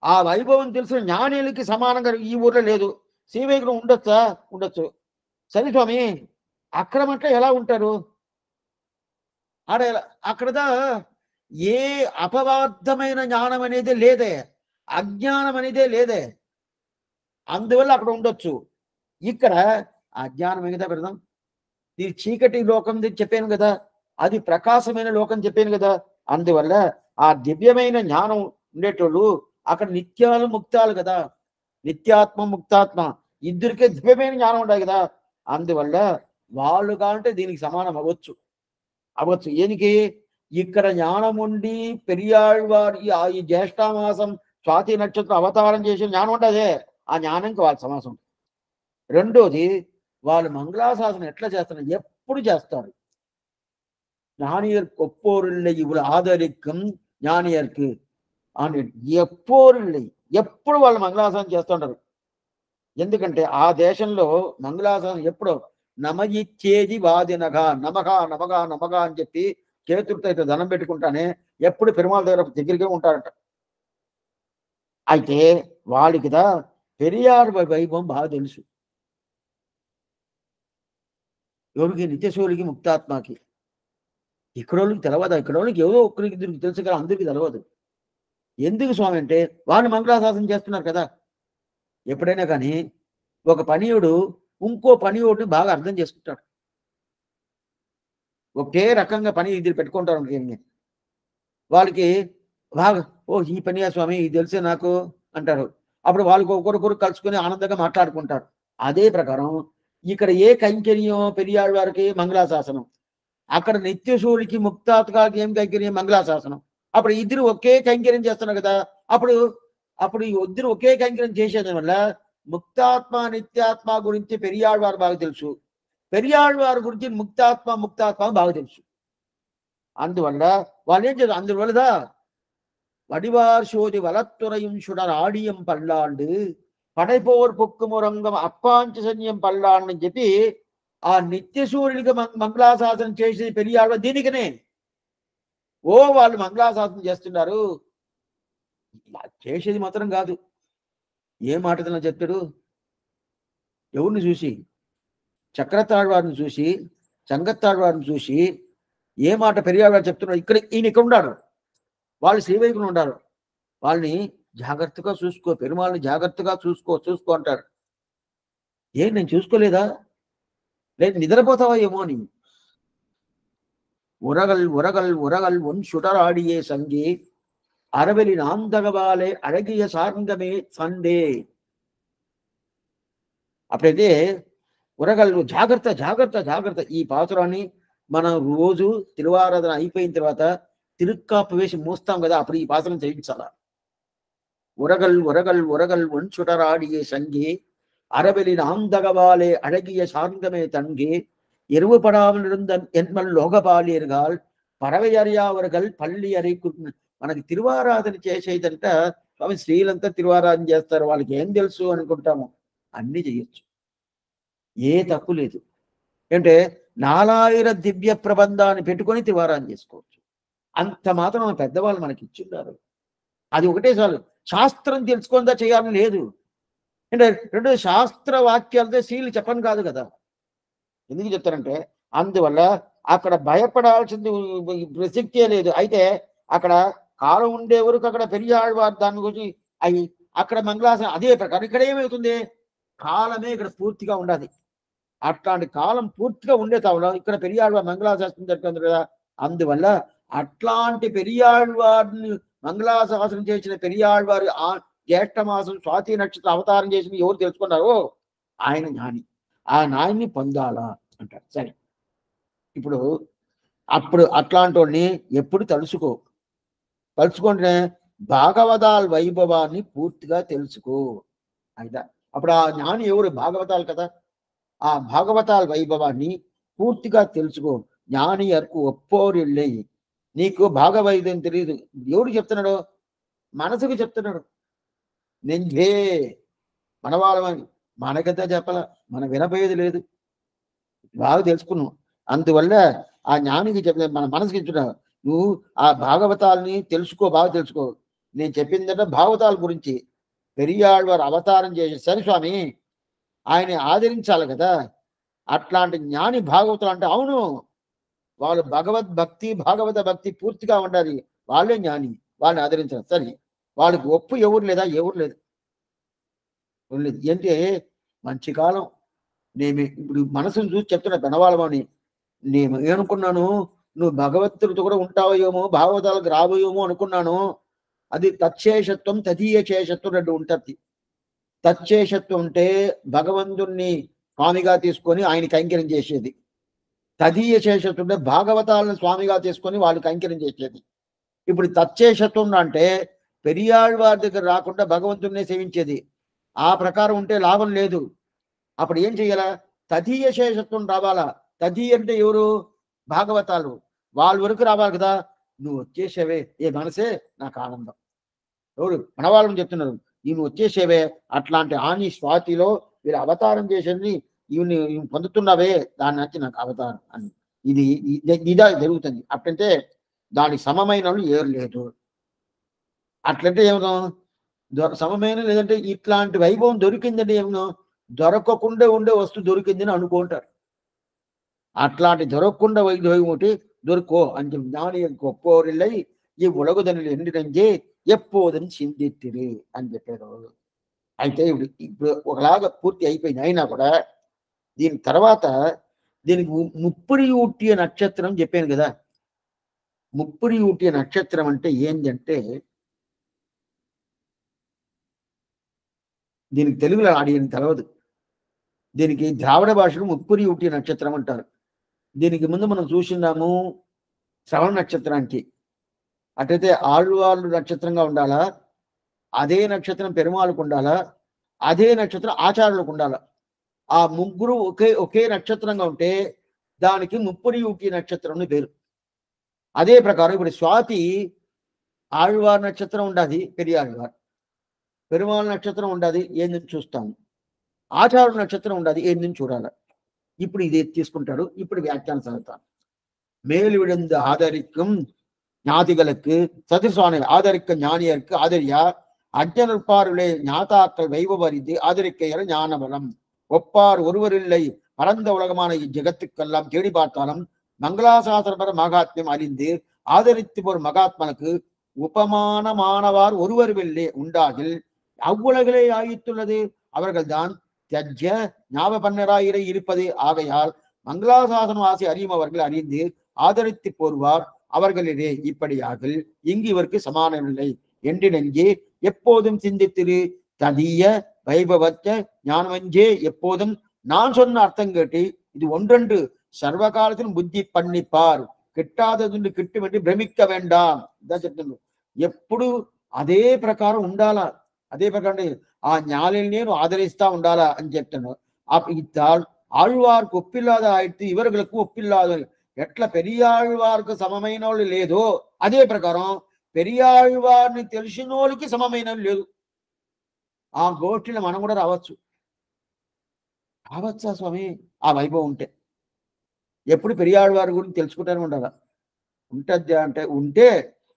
ఆ వైభవం తెలిసిన జ్ఞానులకి సమానంగా ఈ ఊర్లో లేదు. శ్రీవైకుంఠం ఉండొచ్చా? ఉండొచ్చు. సరే స్వామి అక్రమంటే ఎలా ఉంటారు? అక్కడదా ఏ అపవార్థమైన జ్ఞానం అనేది లేదే, అజ్ఞానం అనేదే లేదే. అందువల్ల అక్కడ ఉండొచ్చు. ఇక్కడ అజ్ఞానం మిగతా పెడదాం. ఈ చీకటి లోకం చెప్పాను కదా, అది ప్రకాశమైన లోకం చెప్పాను కదా. అందువల్ల ఆ దివ్యమైన జ్ఞానం ఉండేటోళ్ళు అక్కడ నిత్యాలు ముక్తాలు కదా. నిత్యాత్మ ముక్తాత్మ ఇద్దరికే దివ్యమైన జ్ఞానం ఉండాలి కదా. అందువల్ల వాళ్ళు కావాలంటే దీనికి సమానం అవ్వచ్చు. ఏనికి? ఇక్కడ జ్ఞానం ఉండి పెరియాళ్వారి ఈ జ్యేష్ఠమాసం స్వాతి నక్షత్రం అవతారం చేసిన జ్ఞానం ఉండదే, ఆ జ్ఞానంకి వాళ్ళ సమాసం. రెండోది వాళ్ళు మంగళాశాసనం ఎట్లా చేస్తారు? ఎప్పుడు చేస్తారు? ஞானியருக்கு ஒப்போரில்லை இவ்வளவு ஆதரிக்கும் ஞானியருக்கு అని ఎప్పోరిల్லை, ఎప్పుడు వాళ్ళు మంగళాశాసనం చేస్తుంటారు. ఎందుకంటే ఆ దేశంలో మంగళాశాసనం ఎప్పుడు నమయిచ్చేది వాదినగా నమగా అని చెప్పి చేతులతో అయితే ధనం పెట్టుకుంటానే ఎప్పుడు పెరుమాళ దగ్గరికి ఉంటారట. అయితే వాళ్ళకిదా పెరియార్ వైభవం బాగా తెలుసు. ఎవరికి? నిత్యశూరికి, ముక్తాత్మకి. ఇక్కడోళ్ళకి తెలవదు. ఇక్కడోళ్ళకి ఎవరో ఒక్కరికి తెలుసు కదా, అందరికీ తెలవదు. ఎందుకు స్వామి అంటే వాళ్ళు మంగళాశాసనం చేస్తున్నారు కదా. ఎప్పుడైనా కానీ ఒక పనీయుడు ఇంకో పనీయుడిని బాగా అర్థం చేసుకుంటాడు. ఒకే రకంగా పని ఇది పెట్టుకుంటారు. వాళ్ళకి బాగా ఓ ఈ పనియా స్వామి ఇది తెలిసే నాకు అంటారు. అప్పుడు వాళ్ళు ఒకరికొకరు కలుసుకొని ఆనందంగా మాట్లాడుకుంటారు. అదే ప్రకారం ఇక్కడ ఏ కైంకర్యం పెరియాళ్ళ వారికి మంగళాశాసనం, అక్కడ నిత్యశూడికి ముక్తాత్కాలకి ఏం కైంకర్యం మంగళాశాసనం. అప్పుడు ఇద్దరు ఒకే కైంకర్యం చేస్తున్నారు కదా. అప్పుడు అప్పుడు ఈ ఇద్దరు ఒకే కైంకర్యం చేసేది వల్ల ముక్తాత్మ నిత్యాత్మ గురించి పెరియాళ్ళ వారు బాగా తెలుసు, పెరియాళ్ళ వారి గురించి ముక్తాత్మ బాగా తెలుసు. అందువల్ల వాళ్ళు ఏం చేస్తారు, అందువల్ల வடிவார் சோதி வலத்துறையும் சுடர் ஆடியம் பல்லாண்டு పడైపోవర్ పొక్కుమురంగం అప్పాంచ సైన్యం పల్లాండు అని చెప్పి ఆ నిత్య సూర్యుడికి మంగళాశాసనం చేసేది పెరియాళ్ళ దీనికనే. ఓ వాళ్ళు మంగళాశాసనం చేస్తున్నారు, చేసేది మాత్రం కాదు. ఏ మాటదన్నా చెప్తాడు, ఎవరిని చూసి, చక్రతాழ்వారిని చూసి, చంగత్తాழ்వారిని చూసి ఏ మాట పెరియాళ్ళ చెప్తున్నాడు. ఈయన ఇక్కడ ఉన్నాడు, వాళ్ళు శ్రీవైకులు ఉంటారు, వాళ్ళని జాగ్రత్తగా చూసుకో, పెరుమాళ్ళని జాగ్రత్తగా చూసుకో అంటారు. నేను చూసుకోలేదా, లేదు నిద్రపోతావా ఏమో అని. ఉరగల్ ఒన్ சுடராடியே சங்கே அரவலின் ஆந்தகவாலே அழகிய சார்ந்தமே సండే. అప్పుడైతే ఉరగల్ జాగ్రత్త ఈ పాత్రాన్ని మనం రోజు తిరువారాధన అయిపోయిన తర్వాత తిరుక్కాపు వేసి మూస్తాం కదా, అప్పుడు ఈ పాత్రను చేయించాల. உரகல் ஒன் சுடராடியே சங்கே அரவலின் ஆந்தகவாலே அழகிய சார்ந்தமே தங்கே ఎరువుపడాமல் இருந்த ఎన్మల్ లోకపాలియర్గాల్ పరవ அறியாவர்கள் పల్లి అరి. మనకి తిరువారాధన చేసేదంట స్వామి స్త్రీలంతా తిరువారాధన చేస్తారు, వాళ్ళకి ఏం తెలుసు అనుకుంటాము. అన్ని చేయొచ్చు, ఏ తప్పు లేదు. అంటే 4000 దివ్య ప్రబంధాన్ని పెట్టుకొని తిరువారాధన చేసుకోవచ్చు. అంత మాత్రం మన పెద్దవాళ్ళు మనకి ఇచ్చిండారు. అది ఒకటే చాలు. శాస్త్రం తెలుసుకుందా చేయాలని లేదు. అంటే రెండు శాస్త్ర వాక్యాలతో స్త్రీలు చెప్పను కాదు కదా. ఎందుకు చెప్తారంటే అందువల్ల అక్కడ భయపడాల్సింది ప్రసక్తే లేదు. అయితే అక్కడ కాలం ఉండే వరకు అక్కడ పెరియాళ్ళవారు దాని గురించి అవి అక్కడ మంగళాసనం అదే ప్రకారం ఇక్కడ ఏమవుతుంది, కాలమే ఇక్కడ పూర్తిగా ఉండాలి. అట్లాంటి కాలం పూర్తిగా ఉండే తావులో ఇక్కడ పెరియాళ్ళవారు మంగళాశాసనం జరుగుతుంది కదా. అందువల్ల అట్లాంటి పెరియాళ్ళవారిని మంగళాశాసనం చేసిన పెరియాళ్ళవారు ఆ జ్యేష్ఠ మాసం స్వాతి నక్షత్ర అవతారం చేసిన ఎవరు తెలుసుకున్నారో ఆయన జ్ఞాని, ఆ న్యాయాన్ని పొందాలా అంటారు. సరే, ఇప్పుడు అప్పుడు అట్లాంటి వాడిని ఎప్పుడు తలుచుకుంటే భాగవతాల వైభవాన్ని పూర్తిగా తెలుసుకో. అయితే అప్పుడు ఆ జ్ఞాని ఎవరు, భాగవతాలు కదా. ఆ భాగవతాల వైభవాన్ని పూర్తిగా తెలుసుకో. జ్ఞాని అరకు ఒప్పోరిళ్ళి. నీకు భాగవైద్యం తెలియదు, ఎవరు చెప్తున్నాడు, మనసుకు చెప్తున్నాడు. నెంజే మనవాళ్ళమని మనకంతా చెప్పాల, మనం వినపోయేది లేదు, బాగా తెలుసుకున్నాం. అందువల్ల ఆ జ్ఞానికి చెప్ప మన మనసుకి చెప్తున్నావు, నువ్వు ఆ భాగవతాలని తెలుసుకో, బాగా తెలుసుకో. నేను చెప్పిందంటే భాగవతాల గురించి. పెరియాళ్ళవారు అవతారం చేసి సరే స్వామి ఆయన ఆదరించాలి కదా. అట్లాంటి జ్ఞాని భాగవతులు అంటే అవును, వాళ్ళు భగవద్భక్తి భాగవత భక్తి పూర్తిగా ఉండాలి, వాళ్ళే జ్ఞాని, వాళ్ళని ఆదరించాలి. సరే, వాళ్ళకి ఒప్పు ఎవరు లేదు. ఏంటంటే మంచి కాలం. నేను ఇప్పుడు మనసును చూసి చెప్తున్నా పెనవాళ్ళమని. నేను ఏమనుకున్నాను, నువ్వు భగవద్తులతో కూడా ఉంటావేమో, భాగవతాలకు రాబోయేమో అనుకున్నాను. అది తచ్చేషత్వం తదీయ శేషత్వం రెండు ఉంటుంది. తచ్చేషత్వం అంటే భగవంతుణ్ణి స్వామిగా తీసుకొని ఆయన కైంకర్యం చేసేది. తదీయ శేషత్వం అంటే భాగవతాలను స్వామిగా తీసుకొని వాళ్ళు కైంకర్యం చేసేది. ఇప్పుడు తచ్చేషత్వం అంటే పెరియాళ్ళవారి దగ్గర రాకుండా భగవంతుణ్ణి సేవించేది. ఆ ప్రకారం ఉంటే లాభం లేదు. అప్పుడు ఏం చెయ్యాలా, తదీయ శేషత్వం రావాలా. తదీయ అంటే ఎవరు, భాగవతాలు, వాళ్ళ వరకు రావాలి కదా. నువ్వు వచ్చేసేవే ఏ మనసే నాకు ఆనందం. ఎవరు మనవాళ్ళని చెప్తున్నారు, ఈయన వచ్చేసేవే. అట్లాంటి ఆని స్వాతిలో వీరు అవతారం చేసేది ఈయన్ని పొందుతున్నావే, దాని నుంచి నాకు అవతారం అని ఇది ఇదా జరుగుతుంది. అట్లంటే దానికి సమమైన ఏరు లేదు. అట్లంటే ఏమో సమమైన లేదంటే ఇట్లాంటి వైభవం దొరికిందంటే ఏమో దొరకకుండా ఉండే వస్తువు దొరికిందని అనుకుంటారు. అట్లాంటి దొరకకుండా వైద్యం ఒకటి దొరుకో అని చెప్పి జ్ఞాని గొప్పోరిల్లై ఈ ఉలగుదనులు ఎండినంజే ఎప్పోదని చిందిత్తిరి అని చెప్పారు. అయితే ఇప్పుడు ఒకలాగా పూర్తి అయిపోయింది. అయినా కూడా దీని తర్వాత దీనికి ముప్పురి ఊట్టియ నక్షత్రం చెప్పాను కదా. ముప్పురి ఊట్టియ నక్షత్రం అంటే ఏంటంటే, దీనికి తెలుగులో ఆడియని తెలవదు. దీనికి ద్రావిడ భాషలో ముప్పురి ఊట్టియ నక్షత్రం అంటారు. దీనికి ముందు మనం చూసినాము శ్రవణ నక్షత్రానికి. అటైతే ఆళ్వార్లు నక్షత్రంగా ఉండాలా, అదే నక్షత్రం పెరుమాళ్ళకు ఉండాలా, అదే నక్షత్రం ఆచార్యులకు ఉండాలా. ఆ ముగ్గురు ఒకే నక్షత్రంగా ఉంటే దానికి ముప్పురి ఊటి నక్షత్రం అని పేరు. అదే ప్రకారం ఇప్పుడు స్వాతి ఆళ్వార్ నక్షత్రం ఉండాది, పెరియాళ్వార్. పెరుమాళ్ నక్షత్రం ఉండాది, ఏంది చూస్తాము. ఆచార్యుల నక్షత్రం ఉండాది, ఏంది చూడాలి. ఇప్పుడు ఇది తీసుకుంటాడు. ఇప్పుడు వ్యాఖ్యానం చదువుతాను. மேல் விழுந்த ஆதரிக்கும் ஞாதிகளுக்கு சதுர்சுவாமி ஆதரிக்க ஞானியருக்கு ஆதரியா அஞ்சனற்பாருளே ஞாதாக்கள் வைபவரிது ஆதரிக்கையர ஞானபலம் ஒப்பார் ஒருவரில்லை பரந்த உலகமான இஜகத்துக்கெல்லாம் தேடி பார்த்தாலும் மங்களாசாசனபர மகாத்மியம் அறிந்து ஆதரித்து ஒரு மகாத்மனுக்கு உபமானமானவார் ஒருவருவில்லை உண்டாகில் அவ்வுலகிலே ஆயித்துள்ளது. அவர்கள்தான் தியஜ்ய ஞாபபன்னராயிரை இருப்பது. ஆகையால் மங்களாசாசனம் ஆசை அறியும் அவர்கள் அறிந்து ஆதரித்து போர்வார் அவர்களிலே. இப்படியாகில் இங்கு இவருக்கு சமானமில்லை என்று நெஞ்சே எப்போதும் சிந்தித்திரு. ததிய வைபவத்த ஞானமஞ்சே எப்போதும் நான் சொன்ன அர்த்தம் கேட்டு இது ஒன்றென்று சர்வ காலத்திலும் புத்தி பண்ணிப்பார். కిట్టాదదుండి కిట్టుబెట్టి భ్రమిక్క వేండాం. చెప్తున్నాడు. ఎప్పుడు అదే ప్రకారం ఉండాలా, అదే ప్రకారం ఆ ஞானில் నేను ఆదరిస్తా ఉండాలా అని చెప్తున్నాడు. ఇత్తాల్ ఆళ్వార్కు ఒప్పిల్లాద ఆయితే ఇవர்களுக்கு ఒప్పిల్లాదు. ఎట్లా పెరియాళ్వార్కు సమమైన వాళ్ళు లేదో అదే ప్రకారం పెరియాళ్వారిని తెలిసిన వాళ్ళకి సమమైన లేదు. ఆ గోష్ఠిలో మనం కూడా రావచ్చు. రావచ్చా స్వామి? ఆ వైభవం ఉంటే ఎప్పుడు పెరియాళ్వారి గురించి తెలుసుకుంటానే ఉండాలా. ఉంటద్దా అంటే ఉంటే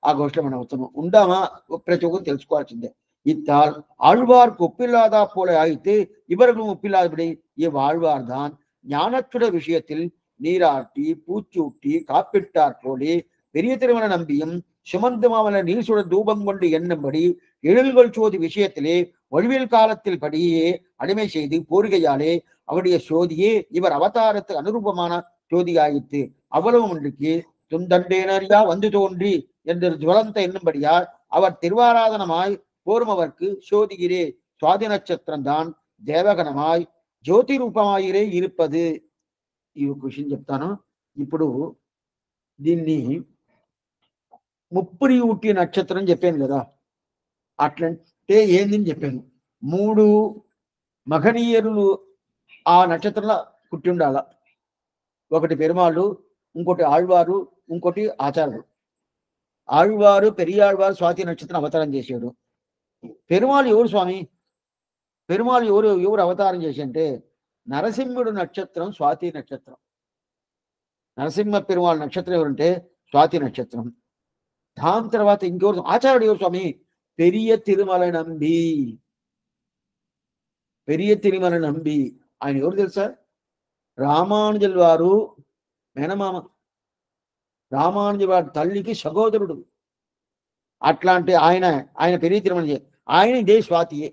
ఆ గోష్ఠిలో మనం అవుతాము. ఉండామా ప్రతి ఒక్కరు తెలుసుకోవాల్సిందే. இத்தால் ஆழ்வார்க்கு ஒப்பில்லாதா போல ஆயிட்டு இவர்களும் ஒப்பில்லாதபடி இவ்வாழ்வார்தான் ஞானத்துடைய விஷயத்தில் நீராட்டி பூச்சூட்டி காப்பிட்டார் போலே பெரிய திருமண நம்பியும் சுமந்து மாமல நீர் சுட தூபம் கொண்டு எண்ணும்படி எழில்கள் சோதி விஷயத்திலே ஒழிவில் காலத்தில் படியே அடிமை செய்து போர்கையாலே அவருடைய சோதியே இவர் அவதாரத்துக்கு அனுரூபமான சோதியாயிற்று. அவ்வளவு ஒன்றுக்கு துந்தண்டேனரியா வந்து தோன்றி என்று ஜுவலந்த என்னும்படியால் அவர் திருவாராதனமாய் போர்மவர்க்கு சோதிகிரே சுவாதி நட்சத்திரம் தான் దేవగణమాయ్ జ్యోతి రూపమాయిరే ఇరుపది. ఈ క్వశ్చన్ చెప్తాను. ఇప్పుడు దీన్ని ముప్పురి ఊటి నక్షత్రం చెప్పాను కదా, అట్లంటే ఏందని చెప్పాను. 3 మగనీయరులు ఆ నక్షత్రంలో పుట్టి ఉండాల. ఒకటి పెరుమాళ్ళు, ఇంకోటి ఆళ్వారు, ఇంకోటి ఆచార్యుడు. ఆళ్వారు పెరియాళ్వారు స్వాతి నక్షత్రం అవతారం చేశాడు. పెరుమాళ్ ఎవరు స్వామి? పెరుమాళ్ ఎవరు అవతారం చేసి అంటే నరసింహుడు నక్షత్రం స్వాతి నక్షత్రం. నరసింహ పెరుమాళ్ నక్షత్రం ఎవరంటే స్వాతి నక్షత్రం. దాని తర్వాత ఇంకెవరు? ఆచార్యుడు ఎవరు స్వామి? పెరియ తిరుమల నంబి. పెరియ తిరుమల నంబి ఆయన ఎవరు తెలుసా? రామానుజుల వారు మేనమామ. రామానుజుల వారి తల్లికి సహోదరుడు. అట్లాంటి ఆయన పెరియ తిరుమల, ఆయన ఇదే స్వాతియే.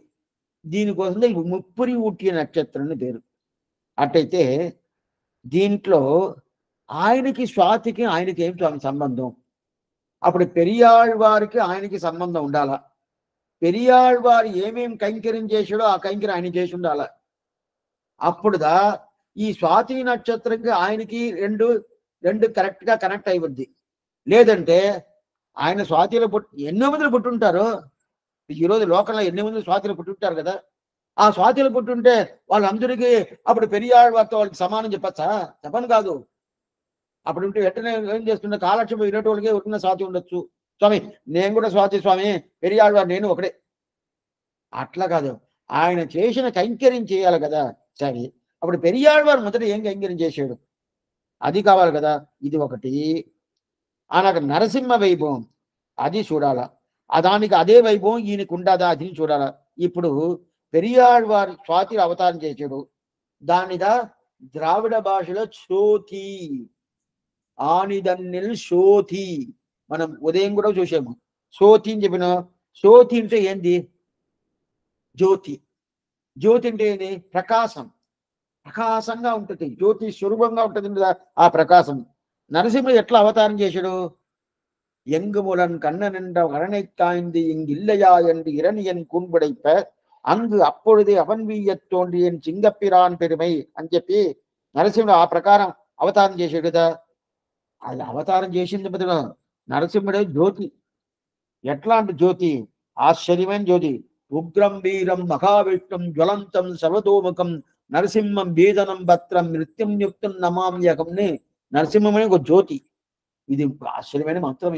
దీనికోసం ముప్పురి ఊటి నక్షత్రం అని పేరు. అట్టయితే దీంట్లో ఆయనకి స్వాతికి ఆయనకి ఏం సంబంధం? అప్పుడు పెరియాళ్వారికి ఆయనకి సంబంధం ఉండాలా. పెరియాళ్వారు ఏమేమి కైంకర్యం చేశాడో ఆ కైంకర్యం ఆయన చేసి ఉండాలా. అప్పుడుదా ఈ స్వాతి నక్షత్రంకి ఆయనకి రెండు కరెక్ట్ గా కనెక్ట్ అయిపోద్ది. లేదంటే ఆయన స్వాతిలో ఎన్నో మందిలో పుట్టుంటారు. ఈరోజు లోకంలో 8 మంది స్వాతిలో పుట్టుంటారు కదా. ఆ స్వాతిలో పుట్టుంటే వాళ్ళందరికీ అప్పుడు పెరియాళ్వారితో వాళ్ళకి సమానం చెప్పచ్చా? చెప్పను కాదు. అప్పుడు ఉంటే వెంటనే ఏం చేస్తుంటే కాలక్షేపం ఇరటోళ్ళకే ఉన్న స్వాతి ఉండొచ్చు. స్వామి నేను కూడా స్వాతి స్వామి, పెరియాళ్వారు నేను ఒకడే. అట్లా కాదు, ఆయన చేసిన కైంకర్యం చేయాలి కదా. సరే, అప్పుడు పెరియాళ్వారు మొదట ఏం కైంకర్యం చేశాడు అది కావాలి కదా. ఇది ఒకటి. ఆయనకు నరసింహ వైభవం అది చూడాలా. దానికి అదే వైభవం ఈయనకు ఉండదా అది చూడాలా. ఇప్పుడు పెరియాళ్వారు స్వాతి అవతారం చేశాడు. దానిదా ద్రావిడ భాషలో శోతి, ఆనిదన్నిల్ శోతి. మనం ఉదయం కూడా చూసాము శోతి అని చెప్పిన. శోతి అంటే ఏంది? జ్యోతి. జ్యోతి అంటే ఏంది? ప్రకాశం. ప్రకాశంగా ఉంటుంది, జ్యోతి స్వరూపంగా ఉంటుంది ఆ ప్రకాశం. నరసింహుడు ఎట్లా అవతారం చేశాడు? எங்குமுலன் கண்ணனென்ற வரனைக்காய்ந்து இங்கில்லையா என்று இரணியன் கூன்புடைப்ப అంగు అప్పుడుది అవన్వీయత్ తోండియన్ చింగప్పిరాన్ పెరుమై అని చెప్పి నరసింహుడు ఆ ప్రకారం అవతారం చేశాడు కదా. అది అవతారం చేసింది బదులు నరసింహుడే జ్యోతి. ఎట్లాంటి జ్యోతి? ఆశ్చర్యమైన జ్యోతి. ఉగ్రం వీరం మహావిష్ణుం జ్వలంతం సర్వతోముఖం నరసింహం వేదనం భద్రం నృత్యం యుక్తం నమామ్యకంని నరసింహమని ఒక జ్యోతి. ఇది ఆశ్చర్యమైన మంత్రం.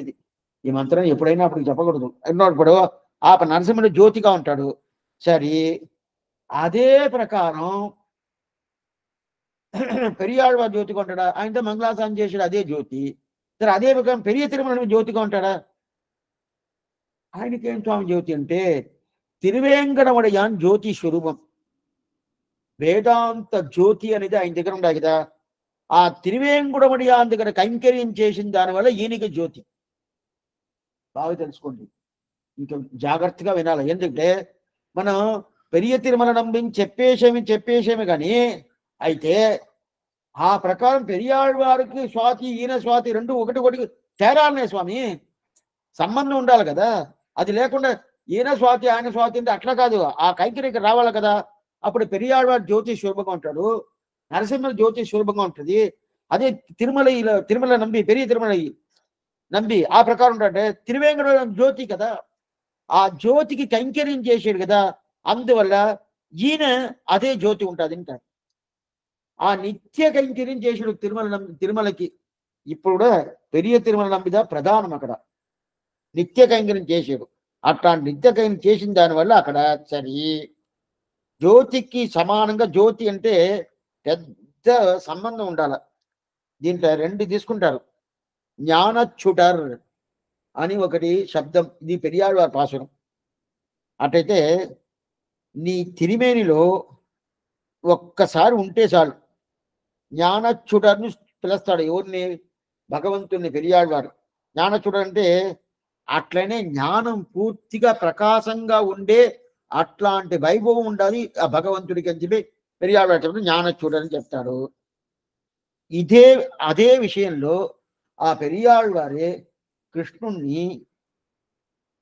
ఈ మంత్రం ఎప్పుడైనా అప్పుడు చెప్పకూడదు. ఇప్పుడు ఆ నరసింహుడు జ్యోతిగా ఉంటాడు. సరే, అదే ప్రకారం పెరియాళ్వారు జ్యోతిగా ఉంటాడా? ఆయనతో మంగళాసానం చేసాడు, అదే జ్యోతి. సరే, అదే ప్రకారం పెరియ తిరుమల జ్యోతిగా ఉంటాడా? ఆయనకేం స్వామి జ్యోతి అంటే తిరువేంకటముడయాన్ జ్యోతి స్వరూపం. వేదాంత జ్యోతి అనేది ఆయన దగ్గర ఉండాలి కదా. ఆ తిరువేంకుడముడియాన్ దగ్గర కైంకర్యం చేసిన దానివల్ల ఈయనకి జ్యోతి. బాగా తెలుసుకోండి, ఇంకా జాగ్రత్తగా వినాలి. ఎందుకంటే మనం పెరియ తిరుమల నంబిని చెప్పేసేమి కానీ అయితే ఆ ప్రకారం పెరియాళ్వారికి స్వాతి ఈయన స్వాతి రెండు ఒకటి తేరాలనే స్వామి, సంబంధం ఉండాలి కదా. అది లేకుండా ఈయన స్వాతి ఆయన స్వాతి అంటే అట్లా కాదు, ఆ కైంకర్యకి రావాలి కదా. అప్పుడు పెరియాళ్వారు జ్యోతి స్వరూపంగా ఉంటాడు, నరసింహ జ్యోతి స్వరూపంగా ఉంటుంది. అదే తిరుమల నంబి పెరియ తిరుమల నంబి ఆ ప్రకారం ఉంటాడంటే తిరువేంకట జ్యోతి కదా, ఆ జ్యోతికి కైంకర్యం చేసాడు కదా. అందువల్ల ఈయన అదే జ్యోతి ఉంటుంది అంటారు. ఆ నిత్య కైంకర్యం చేసాడు తిరుమలకి. ఇప్పుడు కూడా పెరియ తిరుమల నంబిద ప్రధానం అక్కడ నిత్య కైంకర్యం చేసాడు. అట్లా నిత్య కైంకర్యం చేసిన దానివల్ల అక్కడ సరి జ్యోతికి సమానంగా జ్యోతి అంటే పెద్ద సంబంధం ఉండాలి. దీంట్లో రెండు తీసుకుంటారు. జ్ఞానచ్చుటర్ అని ఒకటి శబ్దం, ఇది పెరియాళ్వారి పాసురం. అటైతే నీ తిరిమేనిలో ఒక్కసారి ఉంటే చాలు, జ్ఞానచ్చుటర్ని పిలుస్తాడు. ఎవరిని? భగవంతుని పెరియాళ్వారు. జ్ఞానచ్చుటర్ అంటే అట్లనే జ్ఞానం పూర్తిగా ప్రకాశంగా ఉండే అట్లాంటి వైభవం ఉండాలి ఆ భగవంతుడికి అని చెప్పి పెరియాళ్వారు చెప్తాడు, జ్ఞానచ్చుటర్ అని చెప్తాడు. అదే విషయంలో ఆ పెరియాళ్వారే కృష్ణుణ్ణి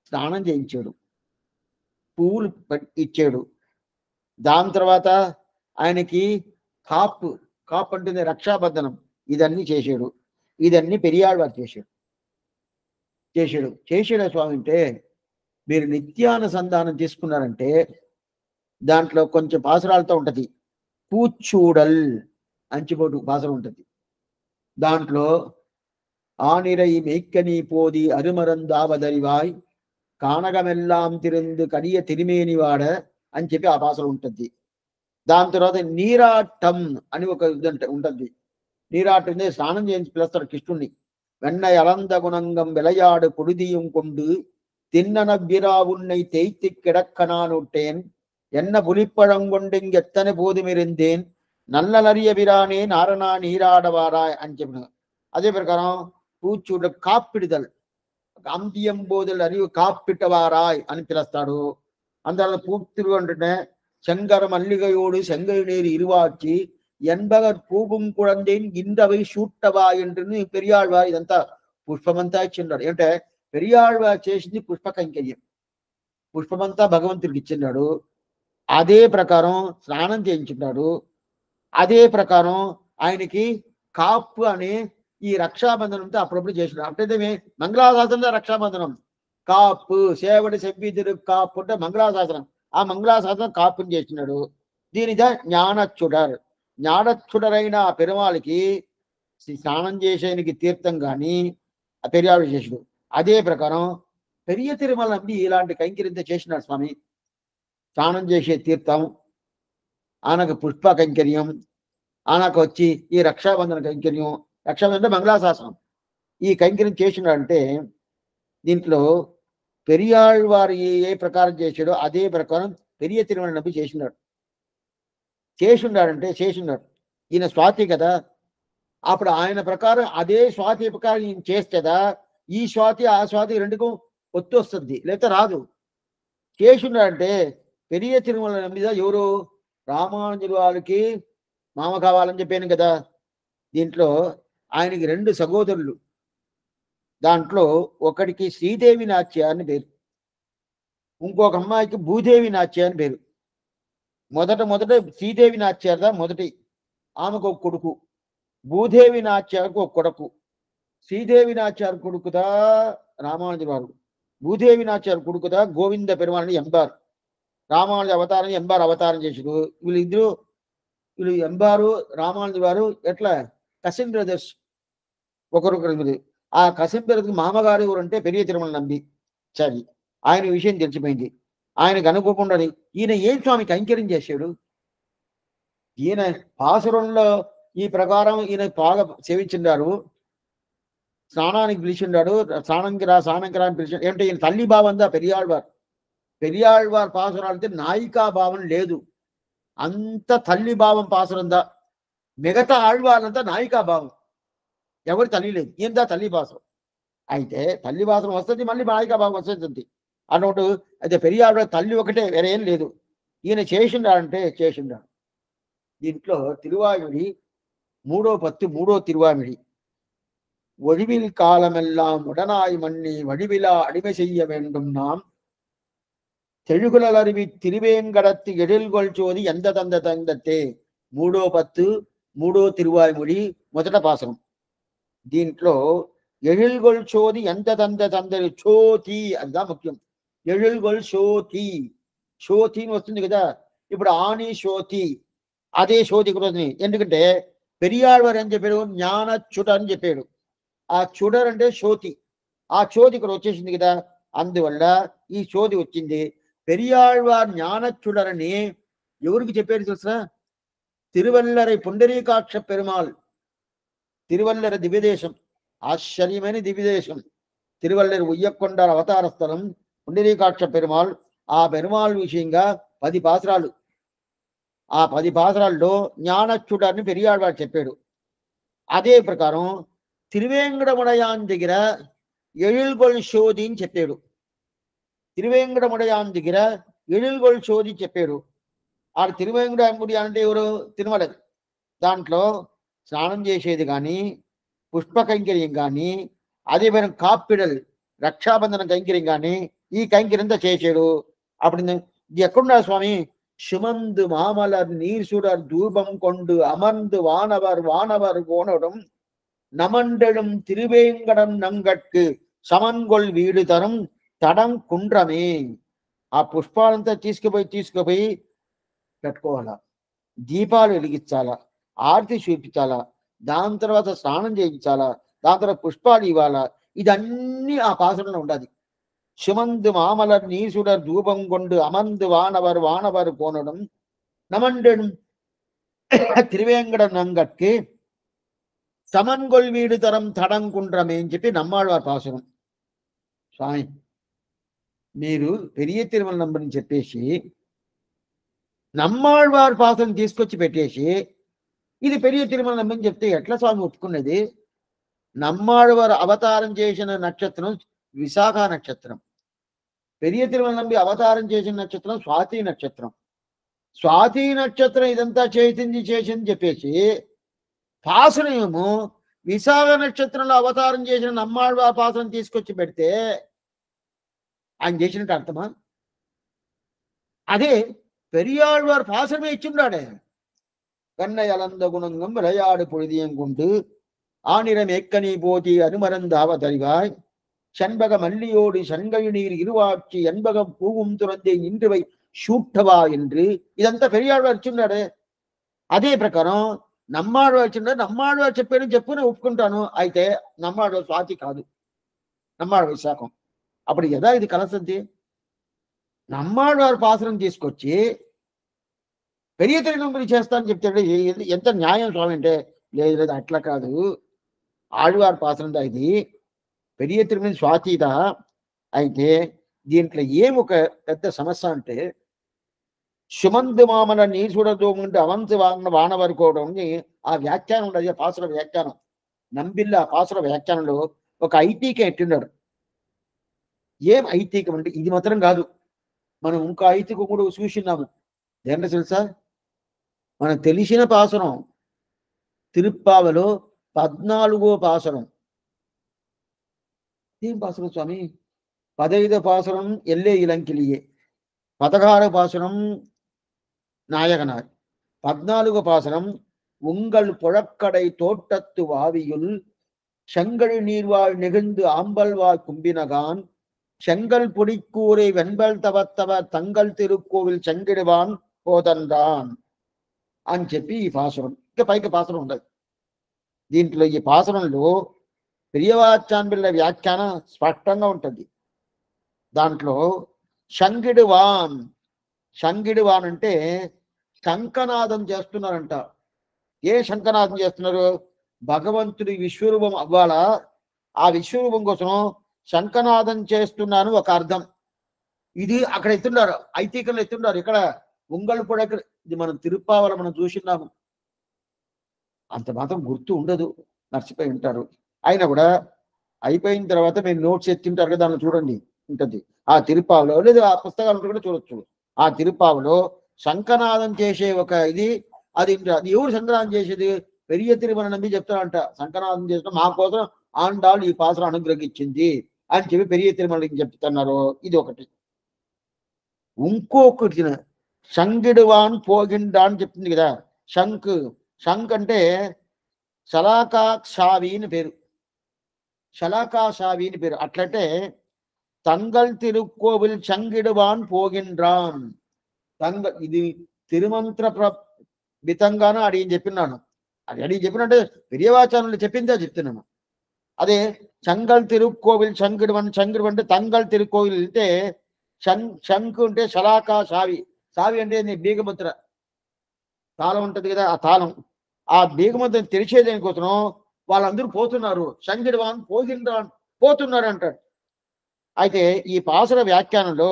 స్నానం చేయించాడు, పువ్వులు ఇచ్చాడు. దాని తర్వాత ఆయనకి కాపు అంటే రక్షాబంధనం ఇదన్నీ చేశాడు. ఇదన్నీ పెరియాళ్వారు చేశాడు స్వామి. అంటే మీరు నిత్యానుసంధానం తీసుకున్నారంటే దాంట్లో కొంచెం పాసురాలతో ఉంటది. పూచూడల్ అంచిపోటు పాసురం ఉంటుంది. దాంట్లో ஆனிரை மெய்க்கனி போதி అరుమరందావదరివాయ్ కానగమెల్లాం తిరందు కడియ తిరిమేనివాడ అని చెప్పి ఆ పాసలు ఉంటుంది. దాని తర్వాత నీరాటం అని ఒక ఉంటుంది. నీరాటం స్నానం చేయించి పిలుస్తాడు కృష్ణుణ్ణి. వెన్న అలంద గుణంగం విளையாடு పొడిదియం கொண்டு తిన్నన విరావున్నై தேய்த்து கிடக்கனானுட்டேன் என்ன புலிப்பழங்கொண்டிங் எத்தனை போதுమిరిందేన్ నల్లలరియ విరానే నారనా నీరాడవారాయ్ అని చెప్పిన. అదే ప్రకారం పూచూడ కాప్పిడిదల్ అంత్యం బోధలు அறிவு காப்பிட்டவாராய் అని పిలుస్తాడు. అందువల్ల పూర్తిగా అంటే செங்கர மல்லிகையோடு செங்கை நீர் இருவாச்சி என்பவர் పూగుం కుழந்தேன் ఇందవై సూట్టవా என்று పెరియాళ్వారు ఇదంతా పుష్పమంతా ఇచ్చిన్నాడు. ఏంటంటే పెరియాళ్వారు చేసింది పుష్ప కైంకర్యం, పుష్పమంతా భగవంతుడికి ఇచ్చిన్నాడు. అదే ప్రకారం స్నానం చేయించున్నాడు. అదే ప్రకారం ఆయనకి కాపు అనే ఈ రక్షాబంధనంతో అప్పుడప్పుడు చేసినాడు. అప్పుడైతే మంగళాశాసనం రక్షాబంధనం కాపు సేవడి సెవ్వి తిరు కాపు అంటే మంగళాశాసనం. ఆ మంగళాశాసనం కాపుని చేసినాడు. దీనిదా జ్ఞానచ్చుడరైన ఆ పెరుమాళికి స్నానం చేసేనికి తీర్థం కానీ ఆ పెరియాడు చేసాడు. అదే ప్రకారం పెరియ తిరుమల నంబి ఇలాంటి కైంకర్యంతో చేసినాడు స్వామి. స్నానం చేసే తీర్థం, ఆయనకు పుష్ప కైంకర్యం, ఆయనకు వచ్చి ఈ రక్షాబంధన కైంకర్యం. రక్షాబంధన అంటే మంగళాశాసనం. ఈ కైంకర్యం చేసినాడంటే దీంట్లో పెరియాళ్వారు ఏ ప్రకారం చేశాడో అదే ప్రకారం పెరియ తిరుమల నంబి చేసినాడు. చేసినాడు. ఈయన స్వాతి కదా, అప్పుడు ఆయన ప్రకారం అదే స్వాతి ప్రకారం ఈయన చేస్తేదా ఈ స్వాతి ఆ స్వాతి రెండుకు ఒత్తు వస్తుంది, లేకపోతే రాదు. చేసినాడంటే పెరియ తిరుమల నంబిద ఎవరు? రామానుజుల వారికి మామ కావాలని చెప్పాను కదా. దీంట్లో ఆయనకి 2 సహోదరులు. దాంట్లో ఒకడికి శ్రీదేవి నాట్య అని పేరు, ఇంకొక అమ్మాయికి భూదేవి నాట్య అని పేరు. మొదట శ్రీదేవి నాట్యాల మొదటి, ఆమెకు ఒక కొడుకు. భూదేవి నాట్యాలకు ఒక కొడుకు. శ్రీదేవి నాట్యాల కొడుకుదా రామానుజ వారు, భూదేవి నాట్యాల కొడుకుదా గోవింద పెరుమాళని ఎంబారు. రామానుజ అవతారం ఎంబారు అవతారం చేసారు. వీళ్ళు ఎంబారు రామానుజ వారు ఎట్లా కసిన్ బ్రదర్స్ ఒకరొకరు. ఆ కసిన్ బ్రదర్కి మామగారు ఎవరంటే పెరియ తిరుమల నంబి. సరే, ఆయన విషయం తెలిసిపోయింది. ఆయనకు అనుకోకుండా ఈయన ఏం స్వామి కైంకర్యం చేశాడు, ఈయన పాసురంలో ఈ ప్రకారం ఈయన బాగా సేవించున్నారు, స్నానానికి పిలిచిండాడు, స్నానంకి రా అని పిలిచాడు. ఏమిటంటే ఈయన తల్లి భావందా పెరియాళ్వార్ పాసురాలు అంటే నాయికా భావం లేదు, అంత తల్లి భావం పాసురందా. మిగతా ఆళ్వార్లంతా నాయికా భావం, ఎవరి తల్లి లేదు, ఈయనదా తల్లి పాసురం. అయితే తల్లి పాసురం వస్తుంది, మళ్ళీ నాయికా భావం వస్తుంది అన్నట్టు. అయితే పెరియాళ్వార్ తల్లి ఒకటే, వేరే ఏం లేదు. ఈయన చేసిండాడంటే చేసిండాడు. దీంట్లో తిరువాయుడి 3వ పత్తు 3వ తిరువామిడి. ஒழிவில் காலமெல்லாம் உடனாய் மண்ணி வடிவிலா அடிமை செய்ய வேண்டும் நாம் தெழுகுலருவி திருவேங்கடத்து எழில்கொள் சோதி எந்த தந்த தந்தத்தே. 3వ పత్తు 3వ తిరువాయిమొழி మొదట పాసరం. దీంట్లో ఎழிల్గొల్ చోది ఎంత తంద తందరి చోతి, அதுதான் ముఖ్యం. ఎழிల్గొల్ చోతి, చోతి వస్తుంది కదా. ఇప్పుడు ఆని శోతి, అదే శోతి కూడా వస్తుంది. ఎందుకంటే పెరియాళ్వారు అని చెప్పాడు జ్ఞాన చుట అని చెప్పాడు. ఆ చుడర్ అంటే శోతి, ఆ చోతి ఇక్కడ వచ్చేసింది కదా. అందువల్ల ఈ చోతి వచ్చింది. పెరియాళ్వార్ జ్ఞాన చుడరని ఎవరికి చెప్పారు తెలుసా? తిరువల్లరై పుండరీకాక్ష పెరుమాళ్. తిరువల్లర దివ్యదేశం, ఆశ్చర్యమైన దివ్యదేశం. తిరువల్లరి ఉయ్యకొండ అవతార స్థలం పుండరీకాక్ష పెరుమాళ్. ఆ పెరుమాళ్ విషయంగా 10 పాసురాలు. ఆ 10 పాసురాల్లో జ్ఞానచ్చుడని పెరియాళ్వారు చెప్పాడు. అదే ప్రకారం తిరువేంకటముడయాన్ దగ్గర ఎழிల్గొల్ శోధి అని చెప్పాడు. తిరువేంకటముడయాన్ దగ్గర ఎழிల్గొల్ శోధి చెప్పాడు. ఆ తిరువేంకటముడి అంటే ఎవరు? తిరుమల. దాంట్లో స్నానం చేసేది కానీ, పుష్ప కైంకర్యం కానీ, అదే పైన కాప్పిడల్ రక్షాబంధన కైంకర్యం కానీ, ఈ కైంకర్యంతా చేసాడు. అప్పుడు ఇది ఎక్కడున్నారు స్వామి? சுமந்து மாமலர் நீர் சுடர் தூபம் கொண்டு அமர்ந்து வானவர் கோணடும் நமண்டெழும் திருவேங்கடம் நங்கட்கு సమన్గొల్ వీడు తరం తడం కుండ్రమే. ఆ పుష్పాలంతా తీసుకుపోయి పెట్టుకోవాలా, దీపాలు వెలిగించాలా, ఆరతి చూపించాలా, దాని తర్వాత స్నానం చేయించాలా, దాని తర్వాత పుష్పాలు ఇవ్వాలా. ఇదన్నీ ఆ పాసనలో ఉండాలి. சுமந்து மாமலர் நீசுடர் தூபம் கொண்டு அமர்ந்து வானவர் கோணடும் நமண்டெனும் తిరువేంకట నంగట్కి సమన్గొల్ వీడు తరం తడంకుండ్రమే అని చెప్పి నమ్మాళ్వార్ పాసురం. స్వామి, మీరు పెరియ తిరుమల నంబర్ని చెప్పేసి నమ్మాళ్వార్ పాసురం తీసుకొచ్చి పెట్టేసి ఇది పెరియ తిరుమల నంబర్ని చెప్తే ఎట్లా స్వామి ఒప్పుకున్నది? నమ్మాళ్వారు అవతారం చేసిన నక్షత్రం విశాఖ నక్షత్రం. పెరియ తిరుమల నంబి అవతారం చేసిన నక్షత్రం స్వాతి నక్షత్రం. స్వాతి నక్షత్రం ఇదంతా చేసింది చెప్పేసి పాసురమేమో విశాఖ నక్షత్రంలో అవతారం చేసిన నమ్మాళ్వార్ పాసురం తీసుకొచ్చి పెడితే ఆయన చేసినట్టు అర్థమా? అదే పెరియాళ్వార్ పాసురమే ఇచ్చిండాడే. కన్నయలంద గుణంగం విளையாடு பொழுதியம் கொண்டு ஆனிரம் ஏக்கனி போதி அனுமரந்தாவ தறிவாய் செண்பக மல்லியோடு சண்கை நீர் இருவாட்சி என்பகம் பூவும் துறந்தே இன்றுவை சூட்டவா என்று ఇదంతా పెరియాళ్వారు ఇచ్చిండాడు. అదే ప్రకారం నమ్మాళ్వారు ఇచ్చిండాడు. నమ్మాళ్వారు చెప్పాడు చెప్పు, నేను ఒప్పుకుంటాను. అయితే నమ్మాళ్వారు స్వాతి కాదు, నమ్మాళ్వారు విశాఖం. అప్పుడు ఎదా ఇది కలసద్ది? నమ్మాళ్వారు పాసురం తీసుకొచ్చి పెరియ తిరుమల చేస్తానని చెప్తాడు. ఎంత న్యాయం స్వామి అంటే, లేదు అట్లా కాదు, ఆళ్వార్ పాసురం ఇది, పెరియ తిరుమల స్వాతీత. అయితే దీంట్లో ఏమొక పెద్ద సమస్య అంటే, సుమందు మామల నీరు చూడదోమంటే అవంతి వానవరుకోవడం ఆ వ్యాఖ్యానం ఉండదు, పాసుర వ్యాఖ్యానం. నంబిల్ల పాసుర వ్యాఖ్యానంలో ఒక ఐటీకే ఎట్టిన్నాడు. ఏం ఐటీకం అంటే ఇది మాత్రం కాదు, మనం ఇంకో ఐతికం కూడా చూసిన్నాము. ఏంటో తెలుసా? మనకు తెలిసిన పాసురం తిరుప్పావలో 14వ పాసురం. ఏం పాసురం స్వామి? 15వ பாசுரம் எல்லே இளங்கிளியே, 16వ பாசுரம் நாயகனார், 14వ பாசுரம் உங்கள் புழக்கடை தோட்டத்து வாவியுள் செங்கல் நீர்வாழ் நெகிழ்ந்து ஆம்பல்வாழ் கும்பினகான் செங்கல் புடிக்கூரை వెంబల్ తవత్తవ తంగల్ తిరుక్కోవిల్ చెంగిడివాన్ పోదండాన్ అని చెప్పి ఈ పాసురం. ఇంకా పైకి పాసురం ఉండదు. దీంట్లో ఈ పాసురంలో పెరియవాచాన్ బిళ్ళ వ్యాఖ్యానం స్పష్టంగా ఉంటుంది. దాంట్లో శంగిడివాన్, శంగిడివాన్ అంటే శంఖనాదం చేస్తున్నారంట. ఏ శంఖనాదం చేస్తున్నారు? భగవంతుడి విశ్వరూపం అవ్వాలా, ఆ విశ్వరూపం కోసం శంఖనాదం చేస్తున్నాను ఒక అర్థం. ఇది అక్కడ ఎత్తున్నారు, ఐతికంలో ఎత్తున్నారు. ఇక్కడ ఉంగళ పొడక, ఇది మనం తిరుప్పావల మనం చూసినాము. అంత మాత్రం గుర్తు ఉండదు, మర్చిపోయి ఉంటారు. అయినా కూడా అయిపోయిన తర్వాత మీరు నోట్స్ ఎత్తింటారు కదా, దాన్ని చూడండి ఉంటుంది. ఆ తిరుప్పావలో లేదు, ఆ పుస్తకాలు కూడా చూడొచ్చు. ఆ తిరుప్పావలో శంఖనాదం చేసే ఒక ఇది, అది ఎవరు శంఖనాదం చేసేది? పెరియ తిరుమల నంబి చెప్తారంట, శంఖనాదం చేసిన మా కోసం ఆండాళ్ళు ఈ పాసరం అనుగ్రహించింది అని చెప్పి పెరియ తిరుమలకి చెప్తున్నారు. ఇది ఒకటి. ఇంకొకటి శంగిడువాన్ పోగిండా అని చెప్తుంది కదా. శంఖ్ అంటే శలాకాక్షావి అని పేరు, శలాకాషావి అని పేరు. అట్లంటే తంగల్ తిరుక్కోవిల్ శంగిడువాన్ పోగిండ్రాన్. ఇది తిరుమంత్ర వితంగానూ అడిగి చెప్పినాను. అది అడిగి చెప్పినట్టే పెరియవాచారంలో చెప్పిందే చెప్తున్నాను. అదే శంగల్ తిరుక్కోవిల్ శంగిడువన్, శంగిడు అంటే తంగల్ తిరుక్కోవిల్ అంటే శంకు అంటే శలాకా సావి, సావి అంటే బీగముద్ర తాళం ఉంటుంది కదా, ఆ తాళం, ఆ బీగముద్రను తెరిచేదేనికోసం వాళ్ళందరూ పోతున్నారు. శంగిడువాన్ పోగిండ్రాన్, పోతున్నారు అంటాడు. అయితే ఈ పాసుర వ్యాఖ్యానంలో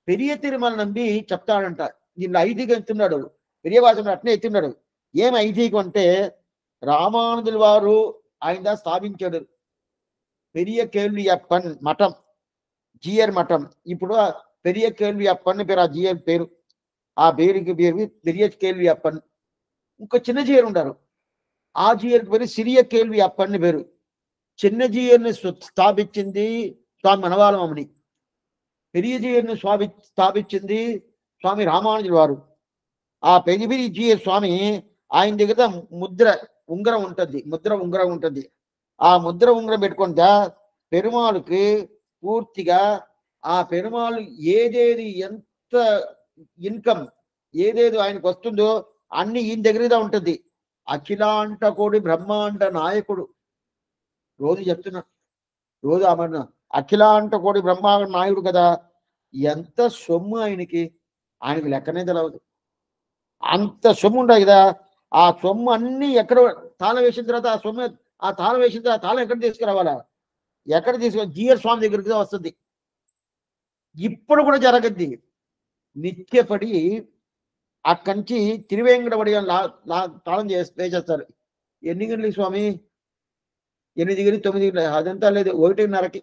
పెరియ తిరుమల నంబి చెప్తాడంట. దీనిలో ఐదీకం ఎత్తున్నాడు, పెరియవాచనం అట్నే ఎత్తున్నాడు. ఏం ఐదీకం అంటే రామానుజుల వారు ఆయన స్థాపించాడు పెరియ కేల్వి అప్పన్ మఠం, జియర్ మఠం. ఇప్పుడు పెరియ కేల్వి అప్పన్ పేరు, ఆ జియర్ పేరు, ఆ పేరుకి పేరు పెరియ కేల్వి అప్పన్. ఇంకో చిన్న జియర్ ఉంటారు, ఆ జియర్కి పేరు సిరియ కేల్వి అప్పన్ పేరు. చిన్న జియర్ని స్థాపించింది స్వామి మనవాళమని, పెరియ జియర్ని స్థాపించింది స్వామి రామానుజుల వారు. ఆ పెరియ జియర్ స్వామి ఆయన దగ్గర ముద్ర ఉంగరం ఉంటుంది, ఉంగరం ఉంటుంది. ఆ ముద్ర ఉంగరం పెట్టుకుంటా పెరుమాళుకి పూర్తిగా ఆ పెరుమాళు ఏదేది ఎంత ఇన్కమ్ ఏదేది ఆయనకు వస్తుందో అన్ని ఈయన దగ్గరగా ఉంటుంది. అఖిలాంట కోడి బ్రహ్మాండ నాయకుడు. రోజు చెప్తున్నా, రోజు ఆమె అఖిలాంట కోడి బ్రహ్మాండ నాయుడు కదా. ఎంత సొమ్ము ఆయనకి లెక్కనే తెలవదు. అంత సొమ్ము ఉండదు కదా. ఆ సొమ్ము అన్ని ఎక్కడ తాళం వేసిన తర్వాత ఆ సొమ్ము, ఆ తాళం వేసిన తర్వాత తాళం ఎక్కడ తీసుకురావాలా? ఎక్కడ తీసుకురా? జియర్ స్వామి దగ్గరికి వస్తుంది. ఇప్పుడు కూడా జరగద్ది. నిత్యపడి అక్కడి నుంచి తిరువేంకటపడి తాళం వేసేస్తారు. ఎన్ని గంటలకి స్వామి? 8 గంటలు 9 గంటలు అదంతా లేదు, 1:30కి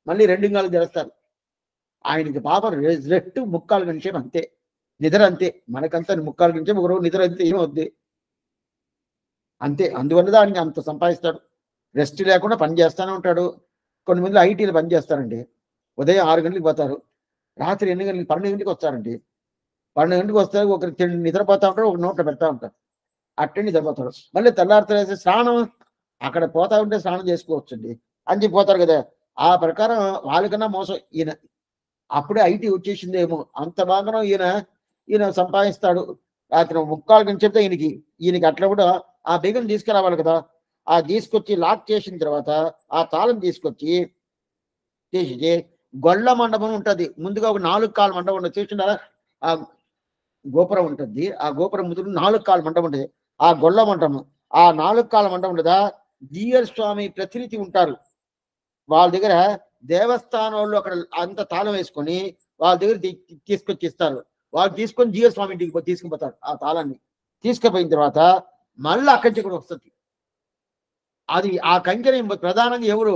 మళ్ళీ 2 గంటలకు తెరుస్తారు. ఆయనకి పాపం రెస్ట్ 3/4 గంట అంతే, నిద్ర అంతే. మనకంతా 3/4 గంట ఒక రోజు నిద్ర అంతే, ఏమవుద్ది అంతే. అందువల్ల ఆయనకి అంత సంపాదిస్తాడు. రెస్ట్ లేకుండా పని చేస్తూనే ఉంటాడు. కొన్ని మంది ఐటీలు పని చేస్తారండి. ఉదయం 6 గంటలకు పోతారు, రాత్రి 8 గంటలకు 12 గంటలకు వస్తారండి. 12 గంటలకు వస్తారు, ఒకరు నిద్రపోతా ఉంటారు, ఒక నోట్లో పెడతా ఉంటారు, అట్టే నిద్రపోతాడు. మళ్ళీ తెల్లారితే స్నానం, అక్కడ పోతా ఉంటే స్నానం చేసుకోవచ్చండి అని చెప్పి పోతారు కదా. ఆ ప్రకారం వాళ్ళకన్నా మోసం ఈయన. అప్పుడే ఐటీ వచ్చేసిందేమో, అంత బాగా ఈయన సంపాదిస్తాడు. రాత్రి 3/4 గంట చెప్తే ఈయనకి అట్లా కూడా ఆ బేగం తీసుకురావాలి కదా. ఆ తీసుకొచ్చి లాక్ చేసిన తర్వాత ఆ తాళం తీసుకొచ్చి చేసి గొల్ల మండపం ఉంటుంది. ముందుగా ఒక 4 కాల మండపం ఉంటుంది, చూస్తున్నారా? ఆ గోపురం ఉంటుంది, ఆ గోపురం ముందు 4 కాల మండపం ఉంటుంది. ఆ గొల్ల మండపం, ఆ 4 కాల మండపం ఉంటుందా, జియర్ స్వామి ప్రతినిధి ఉంటారు. వాళ్ళ దగ్గర దేవస్థానం వాళ్ళు అక్కడ అంత తాళం వేసుకొని వాళ్ళ దగ్గర తీసుకొచ్చి ఇస్తారు. వాళ్ళు తీసుకొని జియర్ స్వామి ఇంటికి తీసుకుపోతారు. ఆ తాళాన్ని తీసుకుపోయిన తర్వాత మళ్ళీ అక్కడి నుంచి కూడా వస్తుంది. అది ఆ కైంకర్యం ప్రధానంగా ఎవరు?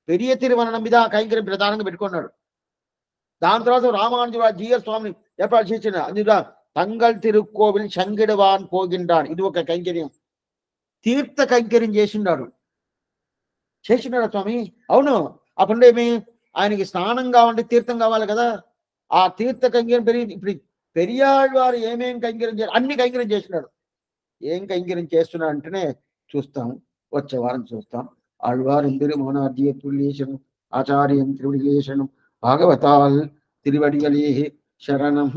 పెరియ తిరుమల మీద ఆ కైంకర్యం ప్రధానంగా పెట్టుకున్నాడు. దాని తర్వాత రామానుజుల జియర్ స్వామిని ఏర్పాటు చేసిన అందులో తంగల్ తిరుక్కోవిల్ శంగిడవాన్ పోగిండాన్, ఇది ఒక కైంకర్యం. తీర్థ కైంకర్యం చేసిండాడు స్వామి. అవును. అప్పుడు ఏమి, ఆయనకి స్నానం కావాలంటే తీర్థం కావాలి కదా. ఆ తీర్థ కైంకర్యం పెరిగి ఇప్పుడు పెరియాళ్ళ వారు ఏమేం కైంకర్యం చేయాలి, అన్ని కైంకర్యం చేసినాడు. ఏం కైంకర్యం చేస్తున్నాడు అంటేనే చూస్తాం, వచ్చే వారం చూస్తాం. ఆళ్వారు తిరుమోనాద్య తుల్యేశనం ఆచార్యం తిరువడిలేశనం భాగవతాల్ తిరువడిగలే శరణం.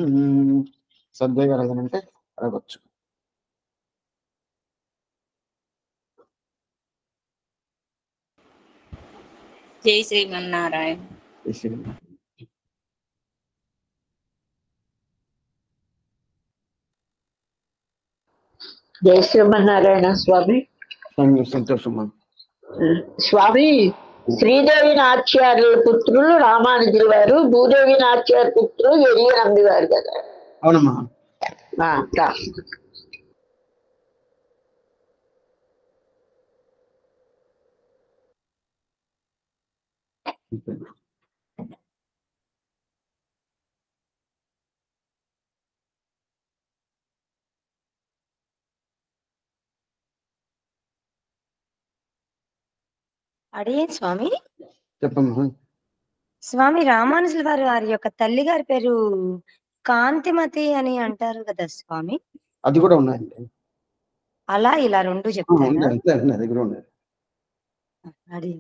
సందేహం అంటే అడగచ్చు. జై శ్రీమన్నారాయణ. జై శ్రీమన్నారాయణ స్వామి. సంతోషం స్వామి, శ్రీదేవి నాట్యార్యుల పుత్రులు రామానుజుల వారు, భూదేవి నాట్యార్ పుత్రులు ఎరియ నందివారు కదా. అవునమ్మా. అడిగే స్వామి. చెప్పమ్మా. స్వామి, రామానుజుల వారి యొక్క తల్లి గారి పేరు కాంతిమతి అని అంటారు కదా స్వామి. అది కూడా ఉన్నాయండి. అలా ఇలా రెండు చెప్తారా? దగ్గర ఉన్నాయి. అడిగే